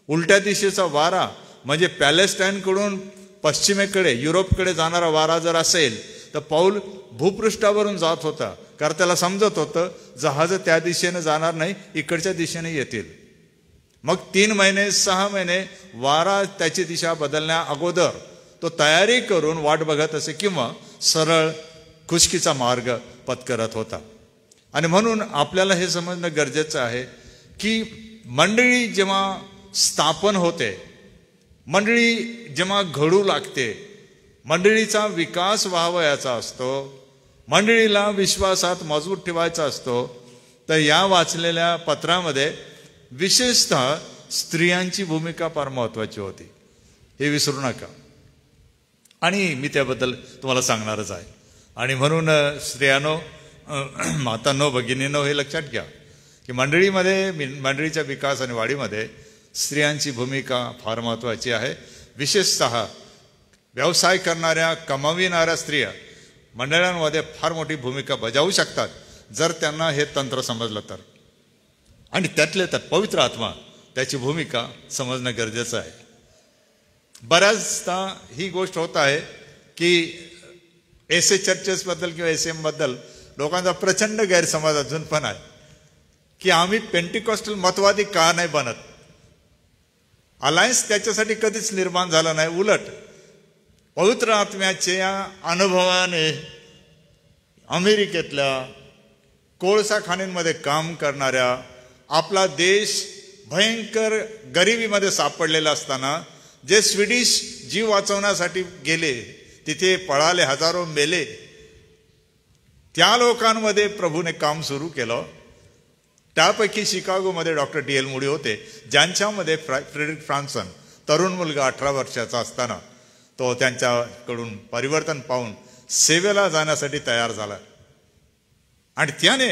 उलट्या दिशेचा वारा म्हणजे पॅलेस्टाईनकडून पश्चिमेकडे युरोपकडे जाणारा वारा जर असेल तर पौल भूपृष्ठावरून जात होता, कारण त्याला समजत होतं जहाज त्या दिशेने जाणार नाही, इकडच्या दिशेने येतील. मग 3 महिने 6 महिने वारा त्याची दिशा बदलण्या अगोदर तो तयारी करून वाट बघत असे किंवा सरळ खुशकीचा मार्ग पत्करत होता. आणि म्हणून आपल्याला हे समजणं गरजेचं आहे की मंडळी जेव्हा स्थापन होते, मंडळी जेव्हा घडू लागते, मंडळीचा विकास व्हावयाचा असतो, मंडळीला विश्वासात मजबूत ठेवायचा असतो, तर या वाचलेल्या पत्रामध्ये विशेषतः स्त्रियांची भूमिका फार महत्वाची होती, हे विसरू नका. आणि मी त्याबद्दल तुम्हाला सांगणारच आहे. आणि म्हणून स्त्रियानो, मातांनो, भगिनींनो, हे लक्षात घ्या की मंडळीच्या विकास आणि वाढीमध्ये स्त्रियांची भूमिका फार महत्वाची आहे. विशेषतः व्यवसाय करणाऱ्या, कमाविणाऱ्या स्त्रिया मंडळांमध्ये फार मोठी भूमिका बजावू शकतात जर त्यांना हे तंत्र समजलं तर. आणि त्यातल्या त्यात पवित्र आत्मा त्याची भूमिका समजणं गरजेचं आहे. बऱ्याचदा ही गोष्ट होत आहे की एसए चर्चेसबद्दल किंवा एसएम बद्दल लोकांचा प्रचंड गैरसमज अजून पण आहे की आम्ही पेंटिकॉस्टल मतवादी का नाही बनत. अलायन्स त्याच्यासाठी कधीच निर्माण झाला नाही. उलट पवित्र आत्म्याच्या अनुभवाने अमेरिकेतल्या कोळसा खाणींमध्ये काम करणाऱ्या, आपला देश भयंकर गरिबीमध्ये सापडलेला असताना जे स्वीडिश जीव वाचवण्यासाठी गेले, तिथे पळाले, हजारो मेले, त्या लोकांमध्ये प्रभूने काम सुरू केलं. त्यापैकी शिकागोमध्ये डॉक्टर डी एल मुडी होते, ज्यांच्यामध्ये फ्रेडरिक फ्रान्सन, तरुण मुलगा 18 वर्षाचा असताना तो त्यांच्याकडून परिवर्तन पाहून सेवेला जाण्यासाठी तयार झाला आणि त्याने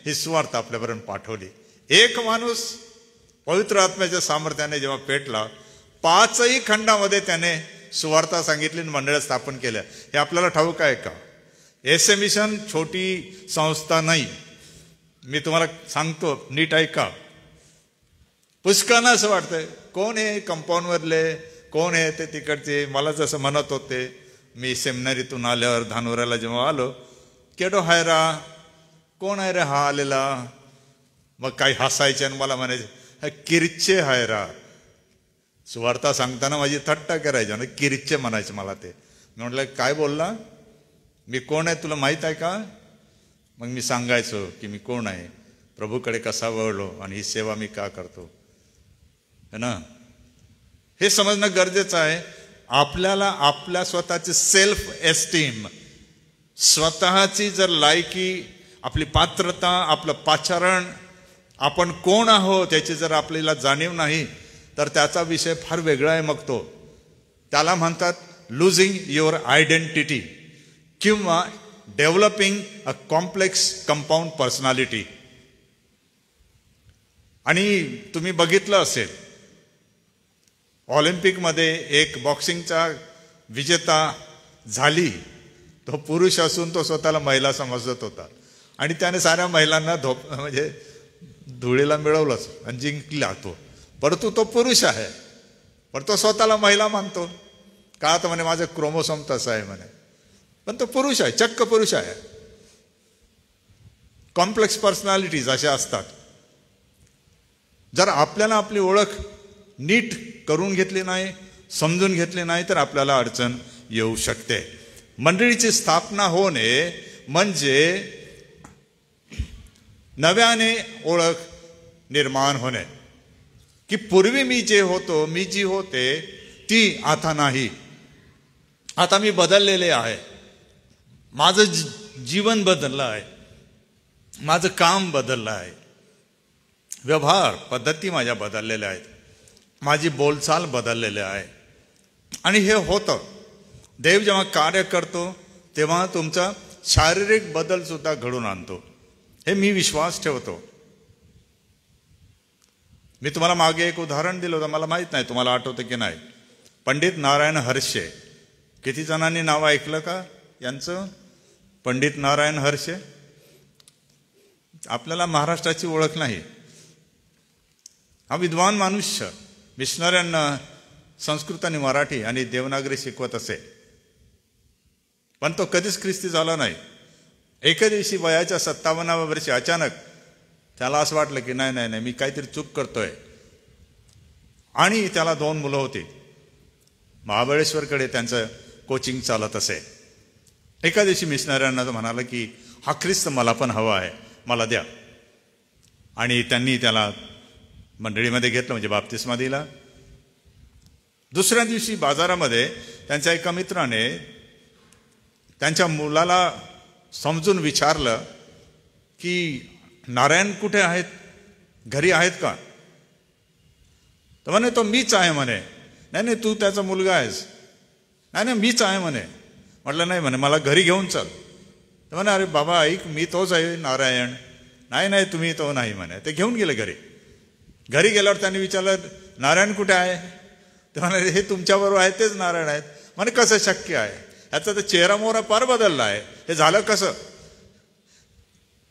ही सुवार्ता आपल्यापर्यंत पाठवली. एक माणूस पवित्र आत्म्याच्या सामर्थ्याने जेव्हा पेटला, 5ही खंडामध्ये त्याने सुवार्ता सांगितली, मंडळ स्थापन केल्या. हे आपल्याला ठाऊक आहे का? एसए मिशन छोटी संस्था नाही. मी तुम्हाला सांगतो, नीट ऐका. पुष्कळांना असं वाटतंय कोण हे कंपाऊंडवरले, कोण आहे ते तिकडचे. मला जसं म्हणत होते, मी सेमिनरीतून आल्यावर धानोऱ्याला जेव्हा आलो, केडो हायरा, कोण आहे रे हा आलेला. मग काही हसायचे आणि मला म्हणायचे हा किरचे हायरा. सुवार्ता सांगताना माझी थट्टा करायची आणि किरचे म्हणायचे मला ते. मी म्हटलं काय बोलला, मी कोण आहे तुला माहीत आहे का. मग मी सांगायचो की मी कोण आहे, प्रभूकडे कसा वळलो आणि ही सेवा मी का करतो, है ना. हे समजणं गरजेचं आहे. आपल्याला आपल्या स्वतःचे सेल्फ एस्टीम, स्वतःची जर लायकी, आपली पात्रता, आपलं पाचारण, आपण कोण आहोत याची जर आपल्याला जाणीव नाही तर त्याचा विषय फार वेगळा आहे. मग तो त्याला म्हणतात लुझिंग युअर आयडेंटिटी किंवा developing a complex compound personality. आणि तुम्ही बघितलं असेल, ऑलिम्पिकमध्ये एक बॉक्सिंगचा विजेता झाली, तो पुरुष असून तो स्वतःला महिला समजत होता आणि त्याने साऱ्या महिलांना म्हणजे धुळीला मिळवलंच आणि जिंकला तो. परंतु तो पुरुष आहे, पण तो स्वतःला महिला मानतो का, तर म्हणे माझं क्रोमोसोम तसं आहे म्हणे. पण तो पुरुष आहे, चक्क पुरुष आहे. कॉम्प्लेक्स पर्सनॅलिटीज अशा असतात. जर आपल्याला आपली ओळख नीट करून घेतली नाही, समजून घेतली नाही तर आपल्याला अडचण येऊ शकते. मंडळीची स्थापना होणे म्हणजे नव्याने ओळख निर्माण होणे, की पूर्वी मी जे होतो, मी जी होते ती आता नाही. आता मी बदललेले आहे. माझं जीवन बदललं आहे, माझं काम बदललं आहे, व्यवहार पद्धती माझ्या बदललेल्या आहेत, माझी बोलचाल बदललेली आहे. आणि हे होतं. देव जेव्हा कार्य करतो तेव्हा तुमचा शारीरिक बदल सुद्धा घडून आणतो, हे मी विश्वास ठेवतो. मी तुम्हाला मागे एक उदाहरण दिलं होतं, मला माहित नाही तुम्हाला आठवतं की नाही. पंडित नारायण हर्षे. किती जणांनी नाव ऐकलं का यांचं? पंडित नारायण हर्षे. आपल्याला महाराष्ट्राची ओळख नाही, हा विद्वान मनुष्य मिशनऱ्यांना संस्कृत आणि मराठी आणि देवनागरी शिकवत असे, पण तो कधीच ख्रिस्ती झाला नाही. एका दिवशी वयाच्या 57व्या वर्षी अचानक त्याला असं वाटलं की नाही नाही नाही मी काहीतरी चूक करतोय. आणि त्याला 2 मुलं होती. महाबळेश्वरकडे त्यांचं कोचिंग चालत असे. एका दिवशी मिशनऱ्यांना म्हणाला की हा ख्रिस्त मला पण हवा आहे, मला द्या. आणि त्यांनी त्याला मंडळीमध्ये घेतलं, म्हणजे बाप्तिस्मा दिला. दुसऱ्या दिवशी बाजारामध्ये त्यांच्या एका मित्राने त्यांच्या मुलाला समजून विचारलं की नारायण कुठे आहेत, घरी आहेत का? तर म्हणे तो मीच आहे म्हणे. नाही नाही तू त्याचा मुलगा आहेस. नाही नाही मीच आहे म्हणे. म्हटलं नाही म्हणे मला घरी घेऊन चल. तर म्हणे अरे बाबा ऐक मी तोच आहे नारायण. नाही नाही तुम्ही तो नाही म्हणे. ते घेऊन गेले घरी. घरी गेल्यावर त्यांनी विचारलं नारायण कुठे आहे? ते म्हणाले हे तुमच्याबरोबर आहे तेच नारायण आहेत. म्हणे कसं शक्य आहे, याचा तर चेहरा मोहरा फार बदलला आहे, हे झालं कसं?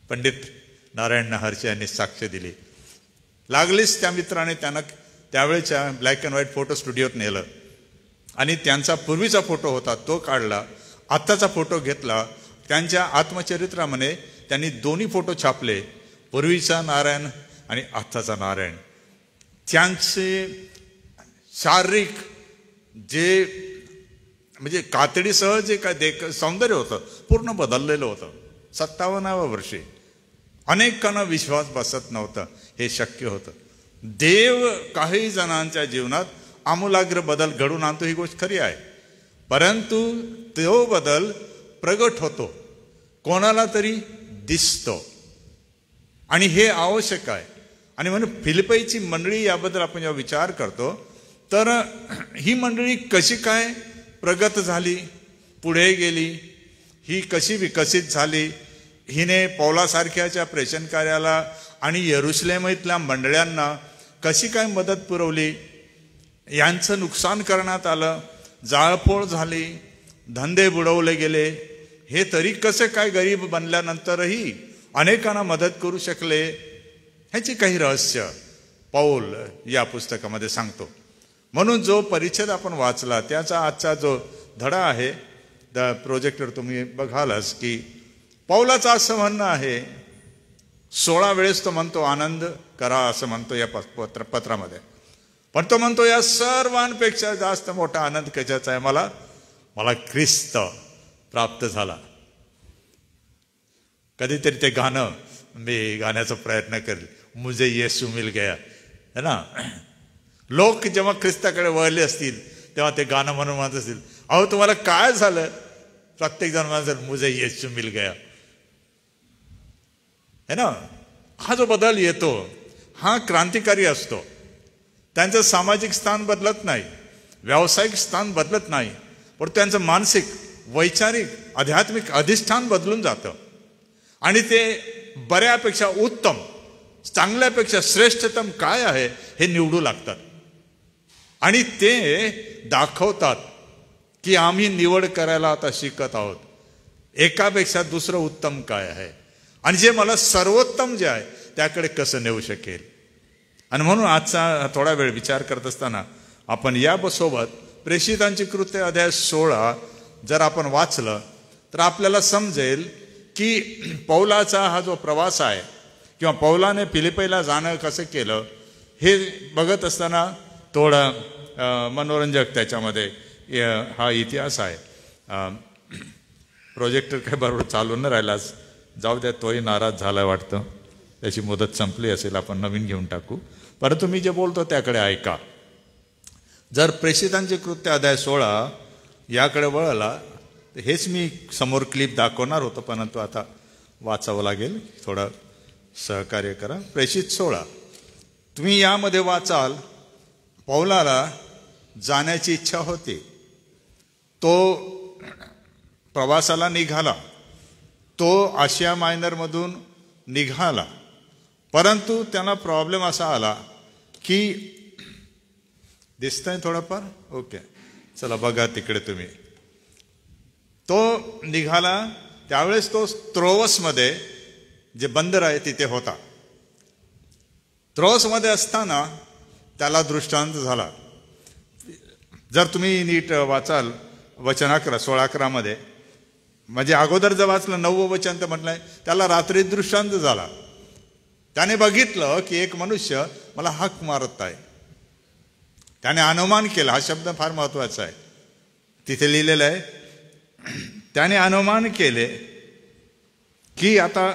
पंडित नारायण नहरचे यांनी साक्ष दिली. लागलीच त्या मित्राने त्यांना त्यावेळेच्या ब्लॅक अँड व्हाईट फोटो स्टुडिओत नेलं आणि त्यांचा पूर्वीचा फोटो होता तो काढला, आत्ताचा फोटो घेतला. त्यांच्या आत्मचरित्रामध्ये त्यांनी दोन्ही फोटो छापले, पूर्वीचा नारायण आणि आत्ताचा नारायण. त्यांचे शारीरिक जे म्हणजे कातडीसह जे काय सौंदर्य होतं पूर्ण बदललेलं होतं. 57व्या वर्षी अनेकांना विश्वास बसत नव्हता हे शक्य होतं. देव काही जणांच्या जीवनात आमूलाग्र बदल घडून आणतो, ही गोष्ट खरी आहे. परंतु तो बदल प्रगट होतो, कोणाला तरी दिसतो, आणि हे आवश्यक आहे. आणि म्हणून फिलिपईची मंडळी याबद्दल आपण जेव्हा विचार करतो तर ही मंडळी कशी काय प्रगत झाली, पुढे गेली, ही कशी विकसित झाली, हिने पौलासारख्याच्या प्रेषण कार्याला आणि यरुशलेम इथल्या मंडळ्यांना कशी काय मदत पुरवली, यांचं नुकसान करण्यात आलं, जाळपोळ झाली, धंदे बुडवले गेले, हे तरी कसे काय गरीब बनल्यानंतरही अनेकांना मदत करू शकले, ह्याची काही रहस्य पौल या पुस्तकामध्ये सांगतो. म्हणून जो परिच्छेद आपण वाचला त्याचा आजचा जो धडा आहे, द प्रोजेक्टर तुम्ही बघालच की पौलाचं असं म्हणणं आहे, 16 वेळेस तो म्हणतो आनंद करा असं म्हणतो या पत्रामध्ये, पण तो म्हणतो या सर्वांपेक्षा जास्त मोठा आनंद कशाचा आहे, मला ख्रिस्त प्राप्त झाला. कधीतरी ते गाणं मी गाण्याचा प्रयत्न करेल, मुझे येसू मिल गया है ना. लोक जेव्हा ख्रिस्ताकडे वळले असतील तेव्हा ते गाणं म्हणत असतील, अहो तुम्हाला काय झालं, प्रत्येक जण म्हणत मुझे येसू मिल गया है ना. हा जो बदल येतो हा क्रांतिकारी असतो. त्यांचं सामाजिक स्थान बदलत नाही, व्यावसायिक स्थान बदलत नाही, पण त्यांचं मानसिक, वैचारिक, आध्यात्मिक अधिष्ठान बदलून जातं आणि ते बऱ्यापेक्षा उत्तम, चांगल्यापेक्षा श्रेष्ठतम काय आहे हे निवडू लागतात आणि ते दाखवतात की आम्ही निवड करायला आता शिकत आहोत, एकापेक्षा दुसरं उत्तम काय आहे आणि जे मला सर्वोत्तम जे आहे त्याकडे कसं नेऊ शकेल. आणि म्हणून आजचा थोडा वेळ विचार करत असताना आपण यासोबत प्रेषितांची कृत्य अध्याय 16 जर आपण वाचलं तर आपल्याला समजेल की पौलाचा हा जो प्रवास आहे किंवा पौलाने फिलिपईला जाणं कसं केलं हे बघत असताना थोडं मनोरंजक त्याच्यामध्ये हा इतिहास आहे. प्रोजेक्टर काय बरोबर चालू न राहिलाच, जाऊ द्या, तोही नाराज झाला वाटतं, त्याची मुदत संपली असेल, आपण नवीन घेऊन टाकू. परंतु मी जे बोलतो त्याकडे ऐका. जर प्रेषितांचे कृत्य अध्याय 16 याकडे वळला तर हेच मी समोर क्लिप दाखवणार होतो, परंतु आता वाचावं लागेल, थोडं सहकार्य करा. प्रेषित 16 तुम्ही यामध्ये वाचाल, पौलाला जाण्याची इच्छा होती, तो प्रवासाला निघाला, तो आशिया मायनरमधून निघाला, परंतु त्यांना प्रॉब्लेम असा आला की, दिसतंय थोडंफार, ओके चला बघा तिकडे तुम्ही, तो निघाला त्यावेळेस तो त्रोवसमध्ये जे बंदर आहे तिथे होता. त्रोवसमध्ये असताना त्याला दृष्टांत झाला. जर तुम्ही नीट वाचाल वचन 11, 16-11 म्हणजे अगोदर जर वाचलं 9वं वचन तर म्हटलंय त्याला रात्री दृष्टांत झाला. त्याने बघितलं की एक मनुष्य मला हाक मारत आहे. त्याने अनुमान केला. हा शब्द फार महत्वाचा आहे. तिथे लिहिलेलं आहे, त्याने अनुमान केले की आता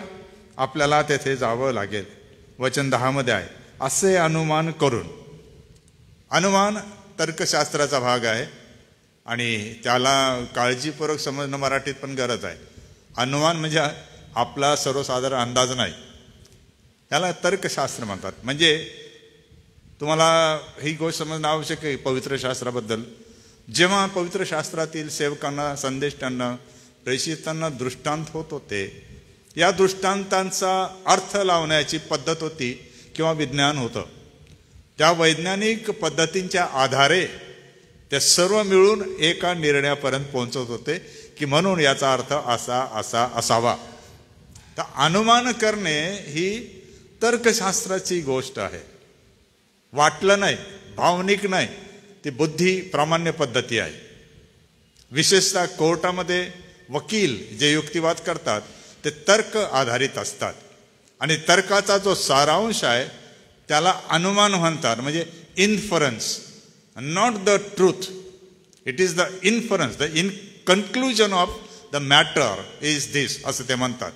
आपल्याला तेथे जावं लागेल. वचन 10 आहे, असे अनुमान करून. अनुमान तर्कशास्त्राचा भाग आहे आणि त्याला काळजीपूर्वक समजणं मराठीत पण गरज आहे. अनुमान म्हणजे आपला सर्वसाधारण अंदाज नाही, त्याला तर्कशास्त्र म्हणतात. म्हणजे तुम्हाला ही गोष्ट समजणं आवश्यक आहे पवित्र शास्त्राबद्दल. जेव्हा पवित्र शास्त्रातील सेवकांना, संदेष्टांना, प्रेषितांना दृष्टांत होत होते, या दृष्टांतांचा अर्थ लावण्याची पद्धत होती किंवा विज्ञान होतं. त्या वैज्ञानिक पद्धतींच्या आधारे ते सर्व मिळून एका निर्णयापर्यंत पोहोचत होते की म्हणून याचा अर्थ असा असा असावा. तर अनुमान करणे ही तर्कशास्त्राची गोष्ट आहे. वाटलं नाही, भावनिक नाही, ती बुद्धी प्रामाण्य पद्धती आहे. विशेषतः कोर्टामध्ये वकील जे युक्तिवाद करतात ते तर्क आधारित असतात आणि तर्काचा जो सारांश आहे त्याला अनुमान म्हणतात. म्हणजे inference, not the truth, it is the inference, the in conclusion of the matter is this असं ते म्हणतात.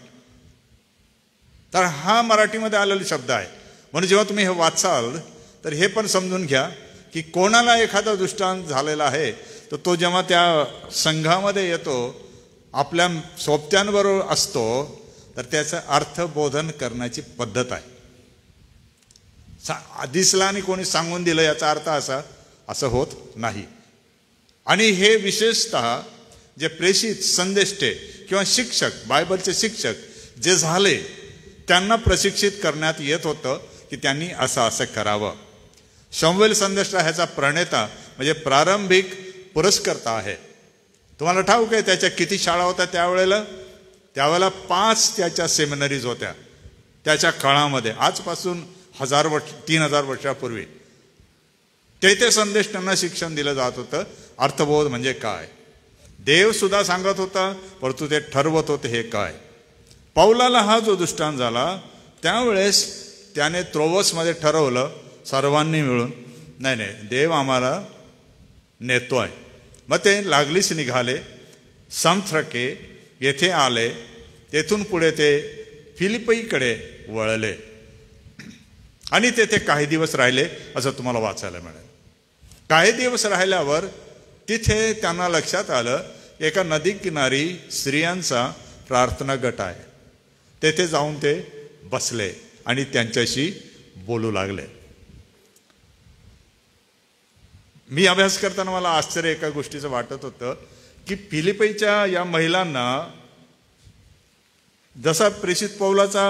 तर हा मराठीमध्ये आलेला शब्द आहे. म्हणून जेव्हा तुम्ही हे वाचाल तर हे पण समजून घ्या की कोणाला एखादा दृष्टांत झालेला आहे तर तो जेव्हा त्या संघामध्ये येतो, आपल्या सोबत्यांबरोबर असतो, तर त्याचं अर्थबोधन करण्याची पद्धत आहे. दिसला आणि कोणी सांगून दिलं याचा अर्थ असा असं होत नाही. आणि हे विशेषतः जे प्रेषित, संदेष्टे किंवा शिक्षक, बायबलचे शिक्षक जे झाले त्यांना प्रशिक्षित करण्यात येत होतं की त्यांनी असं करावं. शमूएल संदेष्टा ह्याचा प्रणेता म्हणजे प्रारंभिक पुरस्कर्ता आहे. तुम्हाला ठाऊक आहे त्याच्या किती शाळा होत्या त्यावेळेला 5 त्याच्या सेमिनरीज होत्या त्याच्या काळामध्ये. आजपासून 3000 वर्षापूर्वी तेथे संदेष्टांना शिक्षण दिलं जात होतं. अर्थबोध म्हणजे काय, देव सुद्धा सांगत होता, परंतु ते ठरवत होते हे काय. पौलाला हा जो दृष्टांत झाला त्यावेळेस त्याने त्रोवसमध्ये ठरवलं सर्वांनी मिळून, नाही देव आम्हाला नेतोय. मग ते लागलीच निघाले, समथ्रके येथे आले, तेथून पुढे ते फिलिपीकडे वळले आणि तेथे काही दिवस राहिले असं तुम्हाला वाचायला मिळेल. काही दिवस राहिल्यावर तिथे त्यांना लक्षात आलं एका नदी किनारी स्त्रियांचा प्रार्थना गट आहे. तेथे जाऊन ते बसले आणि त्यांच्याशी बोलू लागले. मी अभ्यास करताना मला आश्चर्य एका गोष्टीचं वाटत होतं की फिलिपीच्या या महिलांना जसा प्रेषित पौलाचा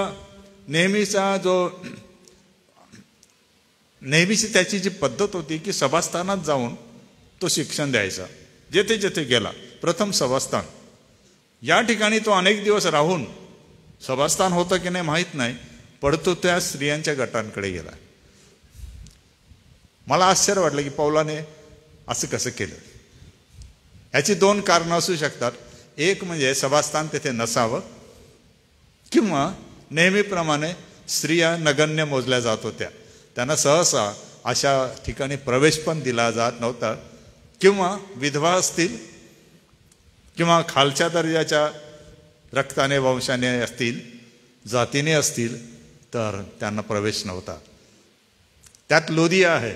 नेहमीची त्याची जी पद्धत होती की सभास्थानात जाऊन तो शिक्षण द्यायचा. जेथे जेथे गेला प्रथम सभास्थान. या ठिकाणी तो अनेक दिवस राहून, सभास्थान होतं की नाही माहीत नाही, पडतो त्या स्त्रियांच्या गटांकडे गेला. मला आश्चर्य वाटलं की पौलाने असं कसं केलं. याची 2 कारणं असू शकतात. एक म्हणजे सभास्थान तेथे नसावं किंवा नेहमीप्रमाणे स्त्रिया नगण्य मोजल्या जात होत्या, त्यांना सहसा अशा ठिकाणी प्रवेश पण दिला जात नव्हता, किंवा विधवा असतील किंवा खालच्या दर्जाच्या रक्ताने वंशाने असतील, जातीने असतील तर त्यांना प्रवेश नव्हता. त्यात लोदिया आहे,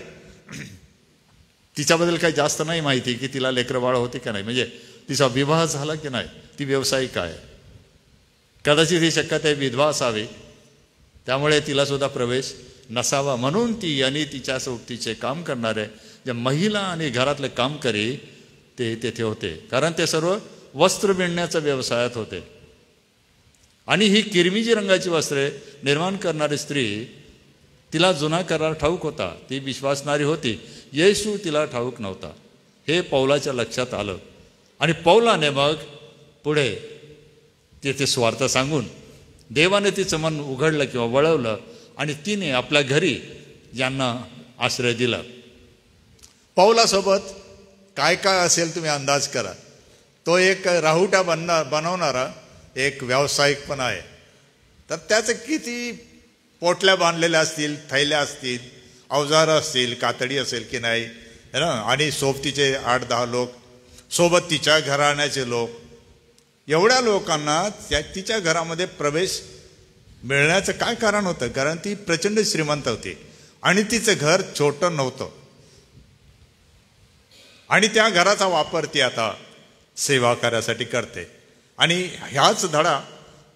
तिच्याबद्दल काही जास्त नाही माहिती की तिला लेकरं बाळ होती का नाही, म्हणजे तिचा विवाह झाला की नाही, ती व्यावसायिक आहे, कदाचित ही शक्यता विधवा असावी, त्यामुळे तिला सुद्धा प्रवेश नसावा. म्हणून ती आणि तिच्या सोबतीचे काम करणारे ज्या महिला आणि घरातले काम करी ते तेथे होते, कारण ते सर्व वस्त्र विणण्याच्या व्यवसायात होते. आणि ही किरमिजी रंगाची वस्त्रे निर्माण करणारी स्त्री, तिला जुना करार ठाऊक होता, ती विश्वासणारी होती, येशू तिला ठाऊक नव्हता. हे पौलाच्या लक्षात आलं आणि पौलाने मग पुढे तिथे स्वार्थ सांगून देवाने तिचं मन उघडलं किंवा वळवलं आणि तिने आपल्या घरी ज्यांना आश्रय दिला. पौलासोबत काय काय असेल तुम्ही अंदाज करा. तो एक राहुटा बनवणारा एक व्यावसायिक पण आहे. तर त्याचं किती पोटल्या बांधलेल्या असतील, थैल्या असतील, अवजारं असतील, कातडी असेल की नाही है ना. आणि सोबतीचे 8-10 लोक, सोबत तिच्या घराण्याचे लोक, एवढ्या लोकांना तिच्या घरामध्ये प्रवेश मिळण्याचं काय कारण होतं? कारण ती प्रचंड श्रीमंत होती आणि तिचं घर छोटं नव्हतं. आणि त्या घराचा वापर ती आता सेवा कार्यासाठी करते. आणि ह्याच धडा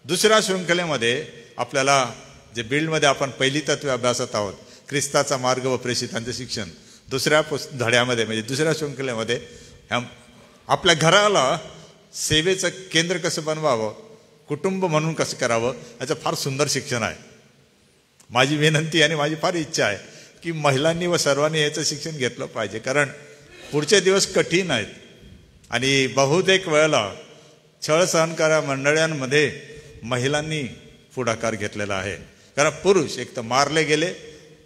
दुसऱ्या शृंखलेमध्ये आपल्याला जे बिल्डमध्ये आपण पहिली तत्वे अभ्यासत आहोत, ख्रिस्ताचा मार्ग व प्रेषितांचे शिक्षण, दुसऱ्या धड्यामध्ये म्हणजे दुसऱ्या शृंखलेमध्ये आपल्या घराला सेवेचं केंद्र कसं बनवावं, कुटुंब म्हणून कसं करावं, याचं फार सुंदर शिक्षण आहे. माझी विनंती आणि माझी फार इच्छा आहे की महिलांनी व सर्वांनी याचं शिक्षण घेतलं पाहिजे. कारण पुढचे दिवस कठीण आहेत आणि बहुतेक वेळेला छळ सहनकार्या मंडळांमध्ये महिलांनी पुढाकार घेतलेला आहे. कारण पुरुष एक तर मारले गेले,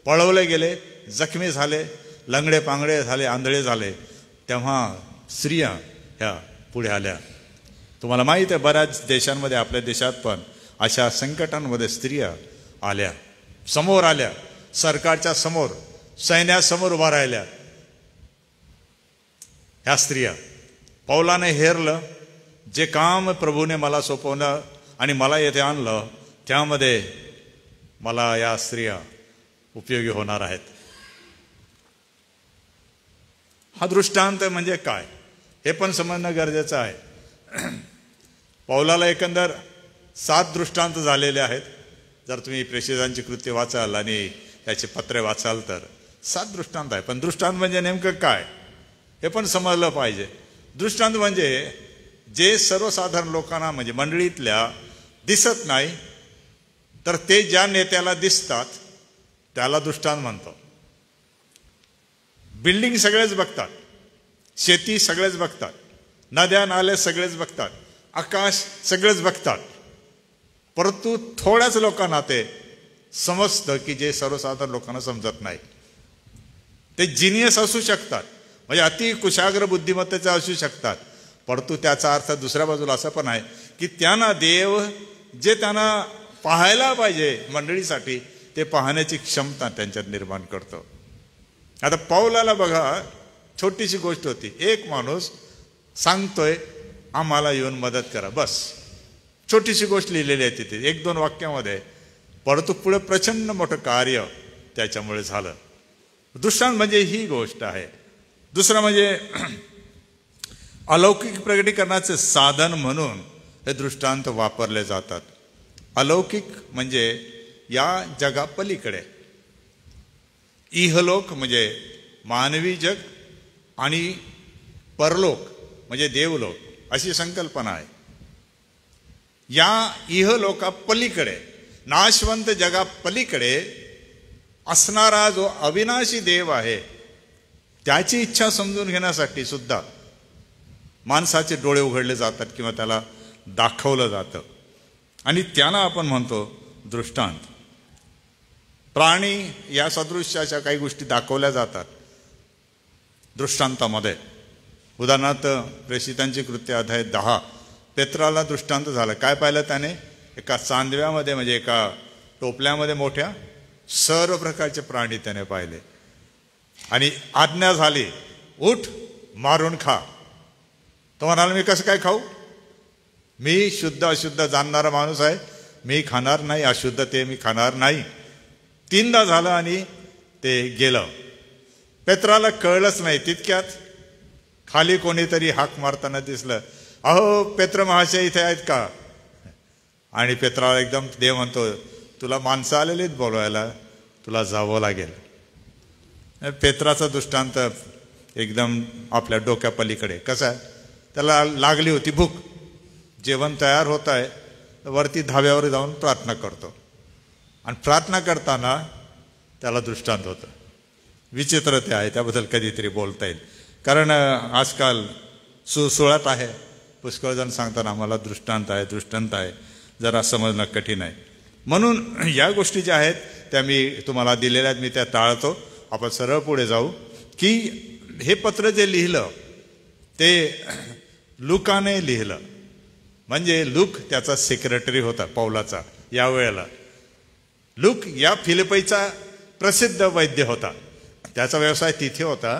पळवले गेले, जखमी झाले, लंगडे पांगडे झाले, आंधळे झाले, तेव्हा स्त्रिया ह्या पुढे आल्या. तुम्हाला माहीत आहे बऱ्याच देशांमध्ये, आपल्या देशात पण अशा संकटांमध्ये स्त्रिया आल्या, समोर आल्या, सरकारच्या समोर, सैन्यासमोर उभा राहिल्या. ह्या स्त्रिया पौलाने हेरलं, जे काम प्रभूने मला सोपवलं आणि मला येथे आणलं त्यामध्ये मला या स्त्रिया उपयोगी होणार आहेत. हा दृष्टांत म्हणजे काय हे पण समजणं गरजेचं आहे. पौलाला एकंदर 7 दृष्टांत झालेले आहेत. जर तुम्ही प्रेषितांची कृत्य वाचाल आणि त्याची पत्रे वाचाल तर 7 दृष्टांत आहे. पण दृष्टांत म्हणजे नेमकं काय हे पण समजलं पाहिजे. दृष्टांत म्हणजे जे सर्वसाधारण लोकांना म्हणजे मंडळीतल्या दिसत नाही, तर ते ज्या नेत्याला दिसतात त्याला दृष्टांत म्हणतो. बिल्डिंग सगळेच बघतात, शेती सगळेच बघतात, नद्या नाले सगळेच बघतात, आकाश सगळेच बघतात, परंतु थोड्याच लोकांना ते समजतं की जे सर्वसाधारण लोकांना समजत नाही. ते जिनियस असू शकतात, म्हणजे अति कुशाग्र बुद्धिमत्तेचे असू शकतात, परंतु त्याचा अर्थ दुसऱ्या बाजूला असा पण आहे की त्यांना देव जे त्यांना पाहायला पाहिजे मंडळीसाठी ते पाहण्याची क्षमता त्यांच्यात निर्माण करतो. आता पौलाला बघा, छोटीशी गोष्ट होती. एक माणूस सांगतोय आम्हाला येऊन मदत करा, बस छोटीशी गोष्ट लिहिलेली आहे तिथे 1-2 वाक्यामध्ये, परंतु पुढे प्रचंड मोठं कार्य त्याच्यामुळे झालं. दृष्टांत म्हणजे ही गोष्ट आहे. दुसरं म्हणजे अलौकिक प्रगटीकरणाचे साधन म्हणून हे दृष्टांत वापरले जातात. अलौकिक म्हणजे या जगापलीकडे, इहलोक म्हणजे मानवी जग आणि परलोक म्हणजे देवलोक अशी संकल्पना आहे. या इहलोकापलीकडे, नाशवंत जगापलीकडे असणारा जो अविनाशी देव आहे त्याची इच्छा समजून घेण्यासाठी सुद्धा माणसाचे डोळे उघडले जातात किंवा त्याला दाखवलं जातं आणि त्यांना आपण म्हणतो दृष्टांत. प्राणी या सदृश्याच्या काही गोष्टी दाखवल्या जातात दृष्टांतामध्ये. उदाहरणार्थ प्रेषितांची कृत्य अध्याय 10 पेत्राला दृष्टांत झाला. काय पाहिलं त्याने? एका चांदव्यामध्ये म्हणजे एका टोपल्यामध्ये मोठ्या सर्व प्रकारचे प्राणी त्याने पाहिले आणि आज्ञा झाली, उठ मारून खा. तो म्हणाला, मी कसं काय खाऊ? मी शुद्ध अशुद्ध जाणणारा माणूस आहे, मी खाणार नाही, अशुद्ध ते मी खाणार नाही. 3दा झालं आणि ते गेलं. पेत्राला कळलंच नाही. तितक्यात खाली कोणीतरी हाक मारताना दिसलं, अहो पेत्र महाशय इथे आहेत का? आणि पेत्राला एकदम देव म्हणतो, तुला माणसं आलेलीत बोलवायला, तुला जावं लागेल. पेत्राचा दृष्टांत एकदम आपल्या डोक्यापलीकडे. कसं आहे, त्याला लागली होती भूक, जेवण तयार होत आहे, वरती धाब्यावर जाऊन प्रार्थना करतो आणि प्रार्थना करताना त्याला दृष्टांत होतं. विचित्र ते आहे, त्याबद्दल कधीतरी बोलता येईल. कारण आजकाल सुळसुळाट आहे, पुष्कळ जण सांगतात आम्हाला दृष्टांत आहे, दृष्टांत आहे, जरा समजणं कठीण आहे. म्हणून या गोष्टी ज्या आहेत त्या मी तुम्हाला दिलेल्या आहेत, मी त्या टाळतो. आपण सरळ पुढे जाऊ की हे पत्र जे लिहिलं ते लुकाने लिहिलं. म्हणजे लूक त्याचा सेक्रेटरी होता पौलाचा. या वेळेला लूक या फिलिपीचा प्रसिद्ध वैद्य होता. त्याचा व्यवसाय तिथे होता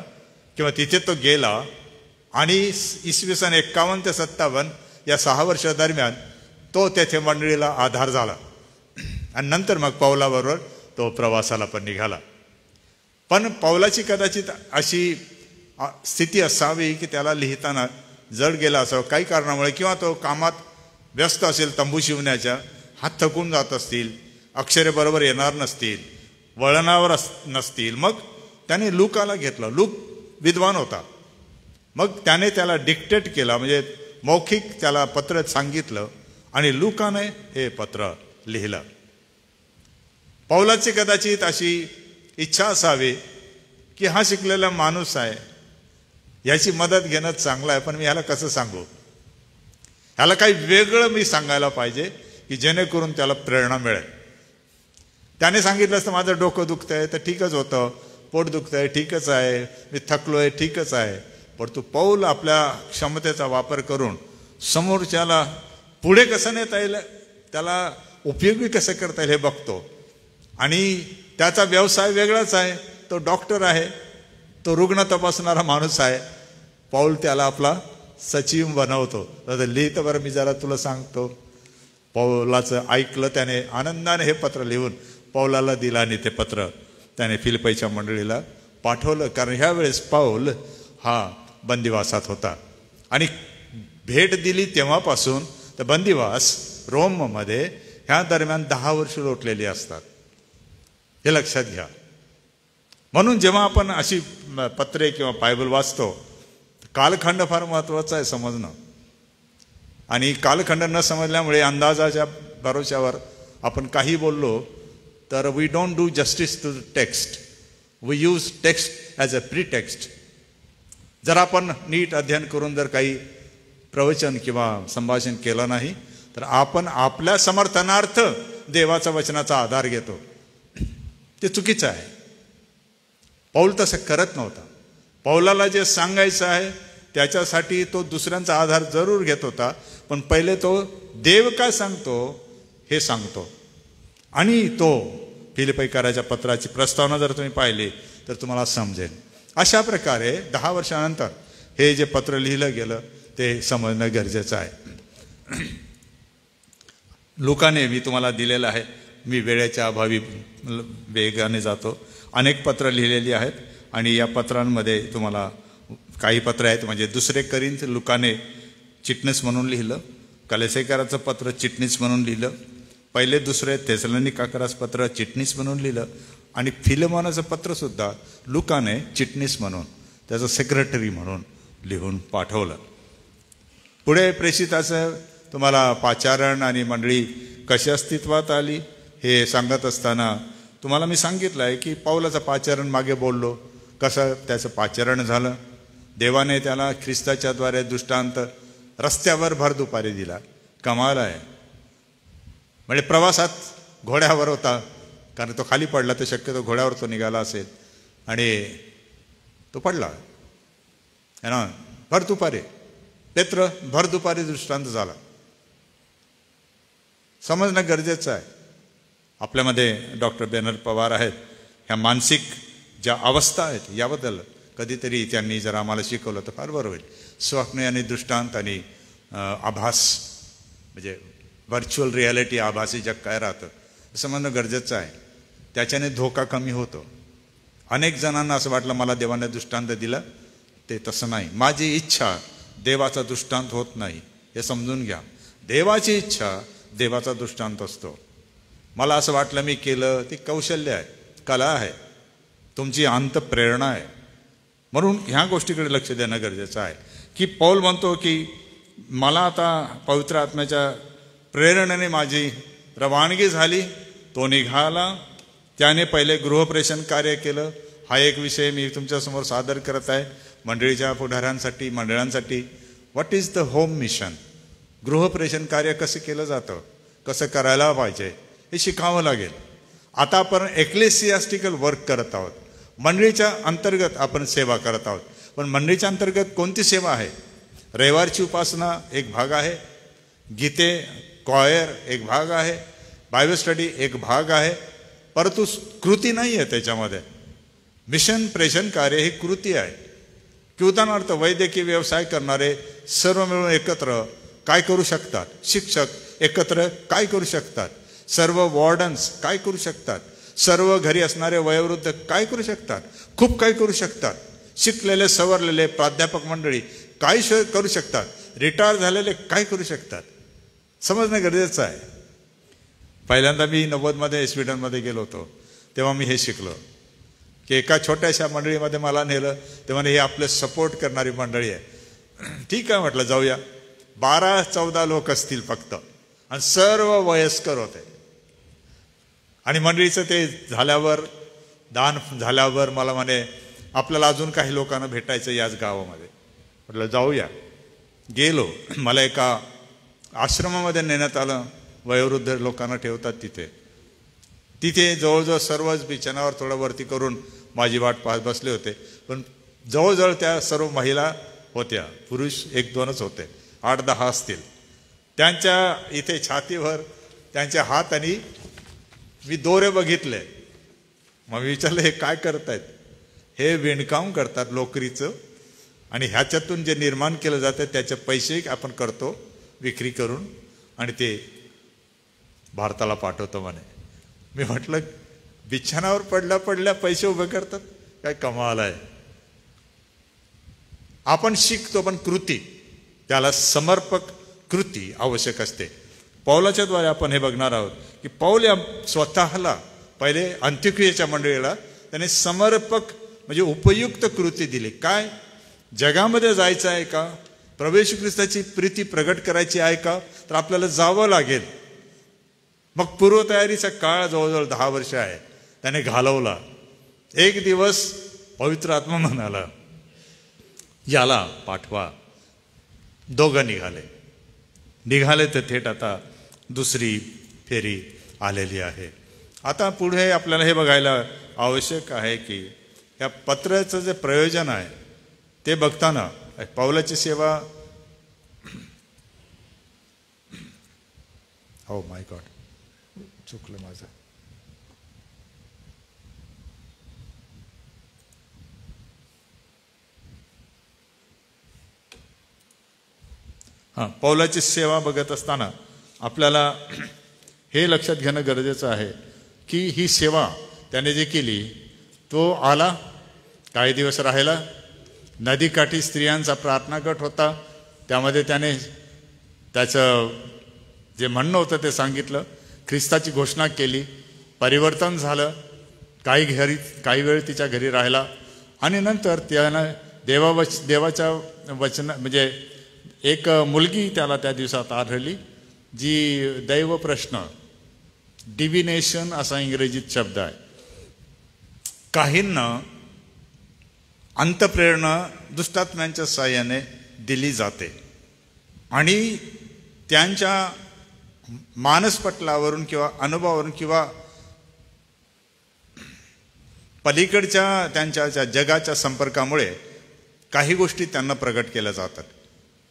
किंवा तिथे तो गेला आणि इसवी सन 51 ते 57 या 6 वर्षादरम्यान तो तेथे मंडळीला आधार झाला. आणि नंतर मग पौलाबरोबर तो प्रवासाला पण निघाला. पण पौलाची कदाचित अशी स्थिती असावी की त्याला लिहिताना जड गेला असावं काही कारणामुळे, किंवा तो कामात व्यस्त असेल तंबू शिवण्याच्या, हात थकून जात असतील, अक्षरे बरोबर येणार नसतील, वळणावर नसतील. मग त्याने लूकाला घेतलं. लूक विद्वान होता. मग त्याने त्याला डिक्टेट केला, म्हणजे मौखिक त्याला पत्र सांगितलं आणि लूकाने हे पत्र लिहिलं. पौलाची कदाचित अशी इच्छा असावी की हा शिकलेला माणूस आहे, याची मदत घेणं चांगलं आहे, पण मी ह्याला कसं सांगू, ह्याला काही वेगळं मी सांगायला पाहिजे की जेणेकरून त्याला प्रेरणा मिळेल. त्याने सांगितलं असतं माझं डोकं दुखतंय तर ठीकच होतं, पोट दुखतंय ठीकच आहे, मी थकलोय ठीकच आहे. पण तू पौल आपल्या क्षमतेचा वापर करून समोरच्याला पुढे कसं नेता येईल, त्याला उपयोगी कसं करता येईल हे बघतो. आणि त्याचा व्यवसाय वेगळाच आहे. तो डॉक्टर आहे, तो रुग्ण तपासणारा माणूस आहे. पौल त्याला आपला सचिव बनवतो. लिहितं बरं मी जरा तुला सांगतो. पौलाचं ऐकलं त्याने, आनंदाने हे पत्र लिहून पौलाला दिलं आणि ते पत्र त्याने फिलिपीच्या मंडळीला पाठवलं. कारण ह्या वेळेस पौल हा बंदिवासात होता आणि भेट दिली तेव्हापासून तर बंदिवास रोममध्ये ह्या दरम्यान 10 वर्ष लोटलेली असतात, हे लक्षात घ्या. म्हणून जेव्हा आपण अशी पत्रे किंवा बायबल वाचतो, कालखंड फार महत्वाचा आहे समजणं. आणि कालखंड न समजल्यामुळे अंदाजाच्या भरोश्यावर आपण काही बोललो तर we don't do justice to the text, we use text as a pretext. जर आपण नीट अध्ययन करून जर काही प्रवचन किंवा संभाषण केलं नाही तर आपण आपल्या समर्थनार्थ देवाच्या वचनाचा आधार घेतो. ते चुकीचं आहे. पौल तसं करत नव्हता. पौलाला जे सांगायचं आहे त्याच्यासाठी तो दुसऱ्यांचा आधार जरूर घेत होता, पण पहिले तो देव काय सांगतो हे सांगतो. आणि तो फिलिपीकराच्या पत्राची प्रस्तावना जर तुम्ही पाहिली तर तुम्हाला समजेल. अशा प्रकारे 10 वर्षानंतर हे जे पत्र लिहिलं गेलं ते समजणं गरजेचं आहे. लूकाने मी तुम्हाला दिलेलं आहे. मी वेळेच्या अभावी वेगाने जातो. अनेक पत्र लिहिलेली आहेत आणि या पत्रांमध्ये तुम्हाला काही पत्र आहेत म्हणजे 2 कोरिंथ लूकाने चिटणीस म्हणून लिहिलं, कलेसेकराचं पत्र चिटणीस म्हणून लिहिलं, 1-2 थेसलोनिकाकरास पत्र चिटणीस म्हणून लिहिलं आणि फिलेमोनाचं पत्रसुद्धा लूकाने चिटणीस म्हणून त्याचं सेक्रेटरी म्हणून लिहून पाठवलं. पुढे प्रेषिताचं तुम्हाला पाचारण आणि मंडळी कशी अस्तित्वात आली हे सांगत असताना तुम्हाला मी सांगितलं आहे की पौलाचं पाचारण मागे बोललो, कसं त्याचं पाचारण झालं. देवाने त्याला ख्रिस्ताच्या द्वारे दृष्टांत रस्त्यावर भर दुपारी दिला. कमाल आहे. म्हणजे प्रवासात घोड्यावर होता, कारण तो खाली पडला तर शक्यतो घोड्यावर तो निघाला असेल आणि तो पडला है ना. भर दुपारी पेत्र भर दुपारी दृष्टांत झाला. समजणं गरजेचं आहे. आपल्यामध्ये डॉक्टर बेनर पवार आहेत. ह्या मानसिक ज्या अवस्था आहेत याबद्दल कधीतरी त्यांनी जर आम्हाला शिकवलं तर फार बरं होईल. स्वप्न आणि दृष्टांत आणि आभास म्हणजे व्हर्च्युअल रियालिटी, आभासी जग काय राहतं समजणं गरजेचं आहे. त्याच्याने धोका कमी होतो. अनेक जणांना असं वाटलं मला देवाने दृष्टांत दिला, ते तसं नाही. माझी इच्छा देवाचा दृष्टांत होत नाही हे समजून घ्या. देवाची इच्छा देवाचा दृष्टांत असतो. मला असं वाटलं मी केलं, ती कौशल्य आहे, कला आहे, तुमची अंत प्रेरणा आहे. म्हणून ह्या गोष्टीकडे लक्ष देणं गरजेचं आहे की पौल म्हणतो की मला आता पवित्र आत्म्याच्या प्रेरणेने माझी रवानगी झाली. तो निघाला. त्याने पहिले गृहप्रेषण कार्य केलं. हा एक विषय मी तुमच्यासमोर सादर करत आहे मंडळीच्या पुढाऱ्यांसाठी, मंडळांसाठी. What is the home mission? गृहप्रेषण कार्य कसं केलं जातं, कसं करायला पाहिजे हे शिकावं लागेल. आता आपण एक्लेसियास्टिकल वर्क करत आहोत. मंडळीच्या अंतर्गत आपण सेवा करत आहोत. पण मंडळीच्या अंतर्गत कोणती सेवा आहे? रविवारची उपासना एक भाग आहे, गीते कॉयर एक भाग आहे, बायबल स्टडी एक भाग आहे, परंतु कृती नाही आहे त्याच्यामध्ये. मिशन प्रेषण कार्य ही कृती आहे. की उदाहरणार्थ वैद्यकीय व्यवसाय करणारे सर्व मिळून एकत्र काय करू शकतात? शिक्षक एकत्र काय करू शकतात? सर्व वॉर्डन्स काय करू शकतात? सर्व घरी असणारे वयोवृद्ध काय करू शकतात? खूप काय करू शकतात. शिकलेले सवरलेले प्राध्यापक मंडळी काय करू शकतात. रिटायर झालेले काय करू शकतात. समजणं गरजेचं आहे. पहिल्यांदा मी 90मध्ये स्वीडनमध्ये गेलो होतो, तेव्हा मी हे शिकलो की एका छोट्याशा मंडळीमध्ये मला नेलं. तेव्हा हे आपले सपोर्ट करणारी मंडळी आहे. ठीक आहे म्हटलं, जाऊया. 12-14 लोक असतील फक्त, आणि सर्व वयस्कर होते. आणि मंडळीचं ते झाल्यावर, दान झाल्यावर मला म्हणे आपल्याला अजून काही लोकांना भेटायचं याच गावामध्ये. म्हटलं जाऊया. गेलो. मला एका आश्रमामध्ये नेण्यात आलं. वयोवृद्ध लोकांना ठेवतात तिथे. तिथे जवळजवळ सर्वच बिछाण्यावर थोडं वरती करून माझी वाट पाहत बसले होते. पण जवळजवळ त्या सर्व महिला होत्या, पुरुष 1-2च होते, 8-10 असतील. त्यांच्या इथे छातीवर त्यांचे हात आणि मी दोरे बघितले. मग विचारलं हे काय करतायत? हे विणकाम करतात लोकरीचं, आणि ह्याच्यातून जे निर्माण केलं जातं त्याचे पैसे आपण करतो विक्री करून, आणि ते भारताला पाठवतो म्हणे. मी म्हटलं बिछाणावर पडल्या पैसे उभे करतात, काय कमाल आहे. आपण शिकतो पण कृती, त्याला समर्पक कृती आवश्यक असते. पौलाच्या द्वारे आपण हे बघणार आहोत की पौल या स्वतःला पहिले अंत्योकियाच्या मंडळीला त्याने समर्पक म्हणजे उपयुक्त कृती दिली. काय? जगामध्ये जायचं आहे का? प्रभू येशू ख्रिस्ताची प्रीती प्रगट करायची आहे का? तर आपल्याला जावं लागेल. मग पूर्वतयारीचा काळ जवळजवळ 10 वर्ष आहे त्याने घालवला. एक दिवस पवित्र आत्मा म्हणाला याला पाठवा. दोघं निघाले तर थेट आता दुसरी फेरी आलेली आहे. आता पुढे आपल्याला हे बघायला आवश्यक आहे की या पत्राचं जे प्रयोजन आहे ते बघताना पौलाची सेवा, हो माय गॉड, चुकलं माझं. पौलाची सेवा बघत असताना आपल्याला हे लक्षात घेणं गरजेचं आहे की ही सेवा त्याने जे केली, तो आला, काही दिवस राहिला. नदीकाठी स्त्रियांचा प्रार्थना गट होता, त्यामध्ये त्याने त्याचं जे म्हणणं होतं ते सांगितलं, ख्रिस्ताची घोषणा केली, परिवर्तन झालं. काही वेळ तिच्या घरी राहिला, आणि नंतर त्यानं देवाच्या वचन म्हणजे एक मुलगी त्याला त्या दिवसात आढळली, जी दैव प्रश्न, डिव्हिनेशन असा इंग्रजीत शब्द आहे. काहींना अंतप्रेरणा दुष्टात्म्यांच्या साहाय्याने दिली जाते, आणि त्यांच्या मानसपटलावरून किंवा अनुभवावरून किंवा पलीकडच्या त्यांच्या जगाच्या संपर्कामुळे काही गोष्टी त्यांना प्रगट केल्या जातात,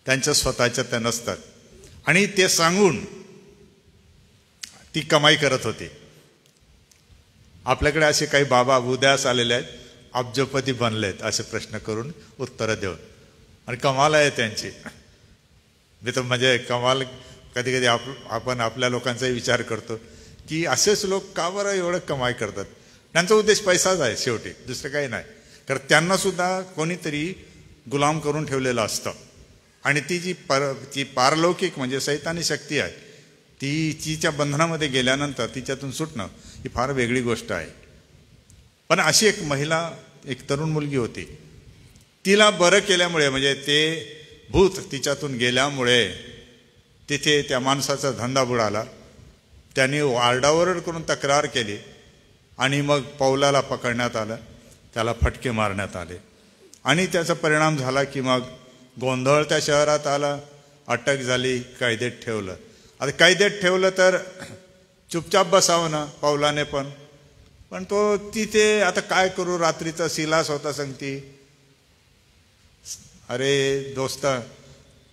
त्यांच्या स्वतःच्या त्या नसतात. आणि ते सांगून ती कमाई करत होती. आपल्याकडे असे काही बाबा उदयास आलेले आहेत, अब्जपती बनलेत असे प्रश्न करून उत्तरं देऊन, आणि कमाल आहे त्यांची. मी तर म्हणजे कमाल, कधी कधी आपण आपल्या लोकांचाही विचार करतो की असेच लोक का बरं एवढं कमाई करतात. त्यांचा उद्देश पैसाच आहे शेवटी, दुसरं काही नाही. कारण त्यांना सुद्धा कोणीतरी गुलाम करून ठेवलेलं असतं, आणि ती जी पारलौकिक म्हणजे सैतानी शक्ती आहे, ती तिच्या बंधनामध्ये गेल्यानंतर तिच्यातून सुटणं ही फार वेगळी गोष्ट आहे. पण अशी एक महिला, एक तरुण मुलगी होती, तिला बरं केल्यामुळे म्हणजे ते भूत तिच्यातून गेल्यामुळे तिथे त्या माणसाचा धंदा बुडाला. त्यांनी आरडाओरड करून तक्रार केली, आणि मग पौलाला पकडण्यात आलं, त्याला फटके मारण्यात आले, आणि त्याचा परिणाम झाला की मग गोंधळ त्या शहरात आला, अटक झाली, कैदेत ठेवलं. आता कैदेत ठेवलं तर चुपचाप बसावं ना पौलाने पण. पण तो तिथे आता काय करू, रात्रीचा सिलास होता सांगती, अरे दोस्त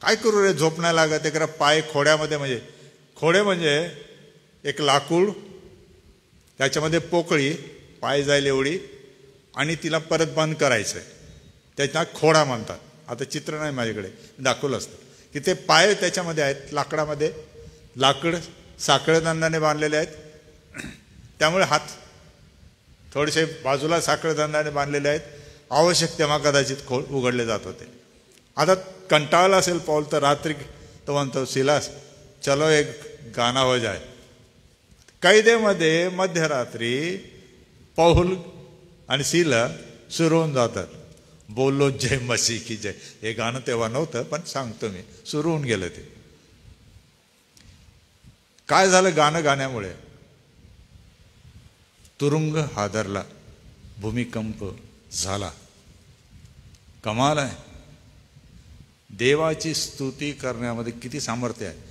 काय करू रे, झोप नाही लागत, एक पाय खोड्यामध्ये, म्हणजे खोडे म्हणजे एक लाकूड, त्याच्यामध्ये पोकळी पाय जाईल एवढी, आणि तिला परत बंद करायचं आहे, त्याच्या खोडा म्हणतात. आता चित्र नाही माझ्याकडे, दाखवलं असतं की ते पाय त्याच्यामध्ये आहेत, लाकडामध्ये, लाकड साखळदंडाने बांधलेले आहेत, त्यामुळे हात थोडेसे बाजूला साखळदंडाने बांधलेले आहेत, आवश्यक तेव्हा कदाचित खोड उघडले जात होते. आता कंटाळला असेल पौल तर रात्री तो म्हणतो, सिलास चलो एक गाना हो जाए. कैदेमध्ये मध्यरात्री पौल आणि सिला सुरू होऊन जातात, बोलो जय मसीह की जय. हे गाणं तेव्हा नव्हतं, पण सांगतो मी, सुरू होऊन गेलं ते. काय झालं गाणं गाण्यामुळे? तुरुंग हादरला, भूमिकंप झाला. कमाल आहे, देवाची स्तुती करण्यामध्ये किती सामर्थ्य आहे.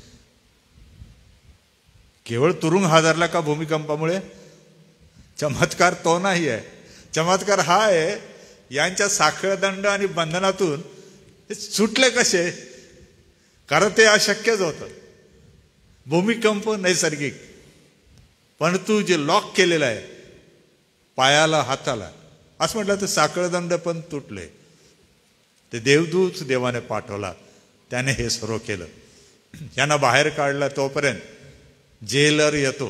केवळ तुरुंग हादरला का भूमिकंपामुळे? चमत्कार तो नाही आहे, चमत्कार हा आहे यांच्या साखळदंड आणि बंधनातून सुटले कसे, कारण ते अशक्यच होतं. भूमिकंप नैसर्गिक, पण तू जे लॉक केलेलं आहे पायाला हाताला, असं म्हटलं तर साखळदंड पण तुटले. ते देवदूत देवाने पाठवला, त्याने हे सर्व केलं. यांना बाहेर काढलं, तोपर्यंत जेलर येतो.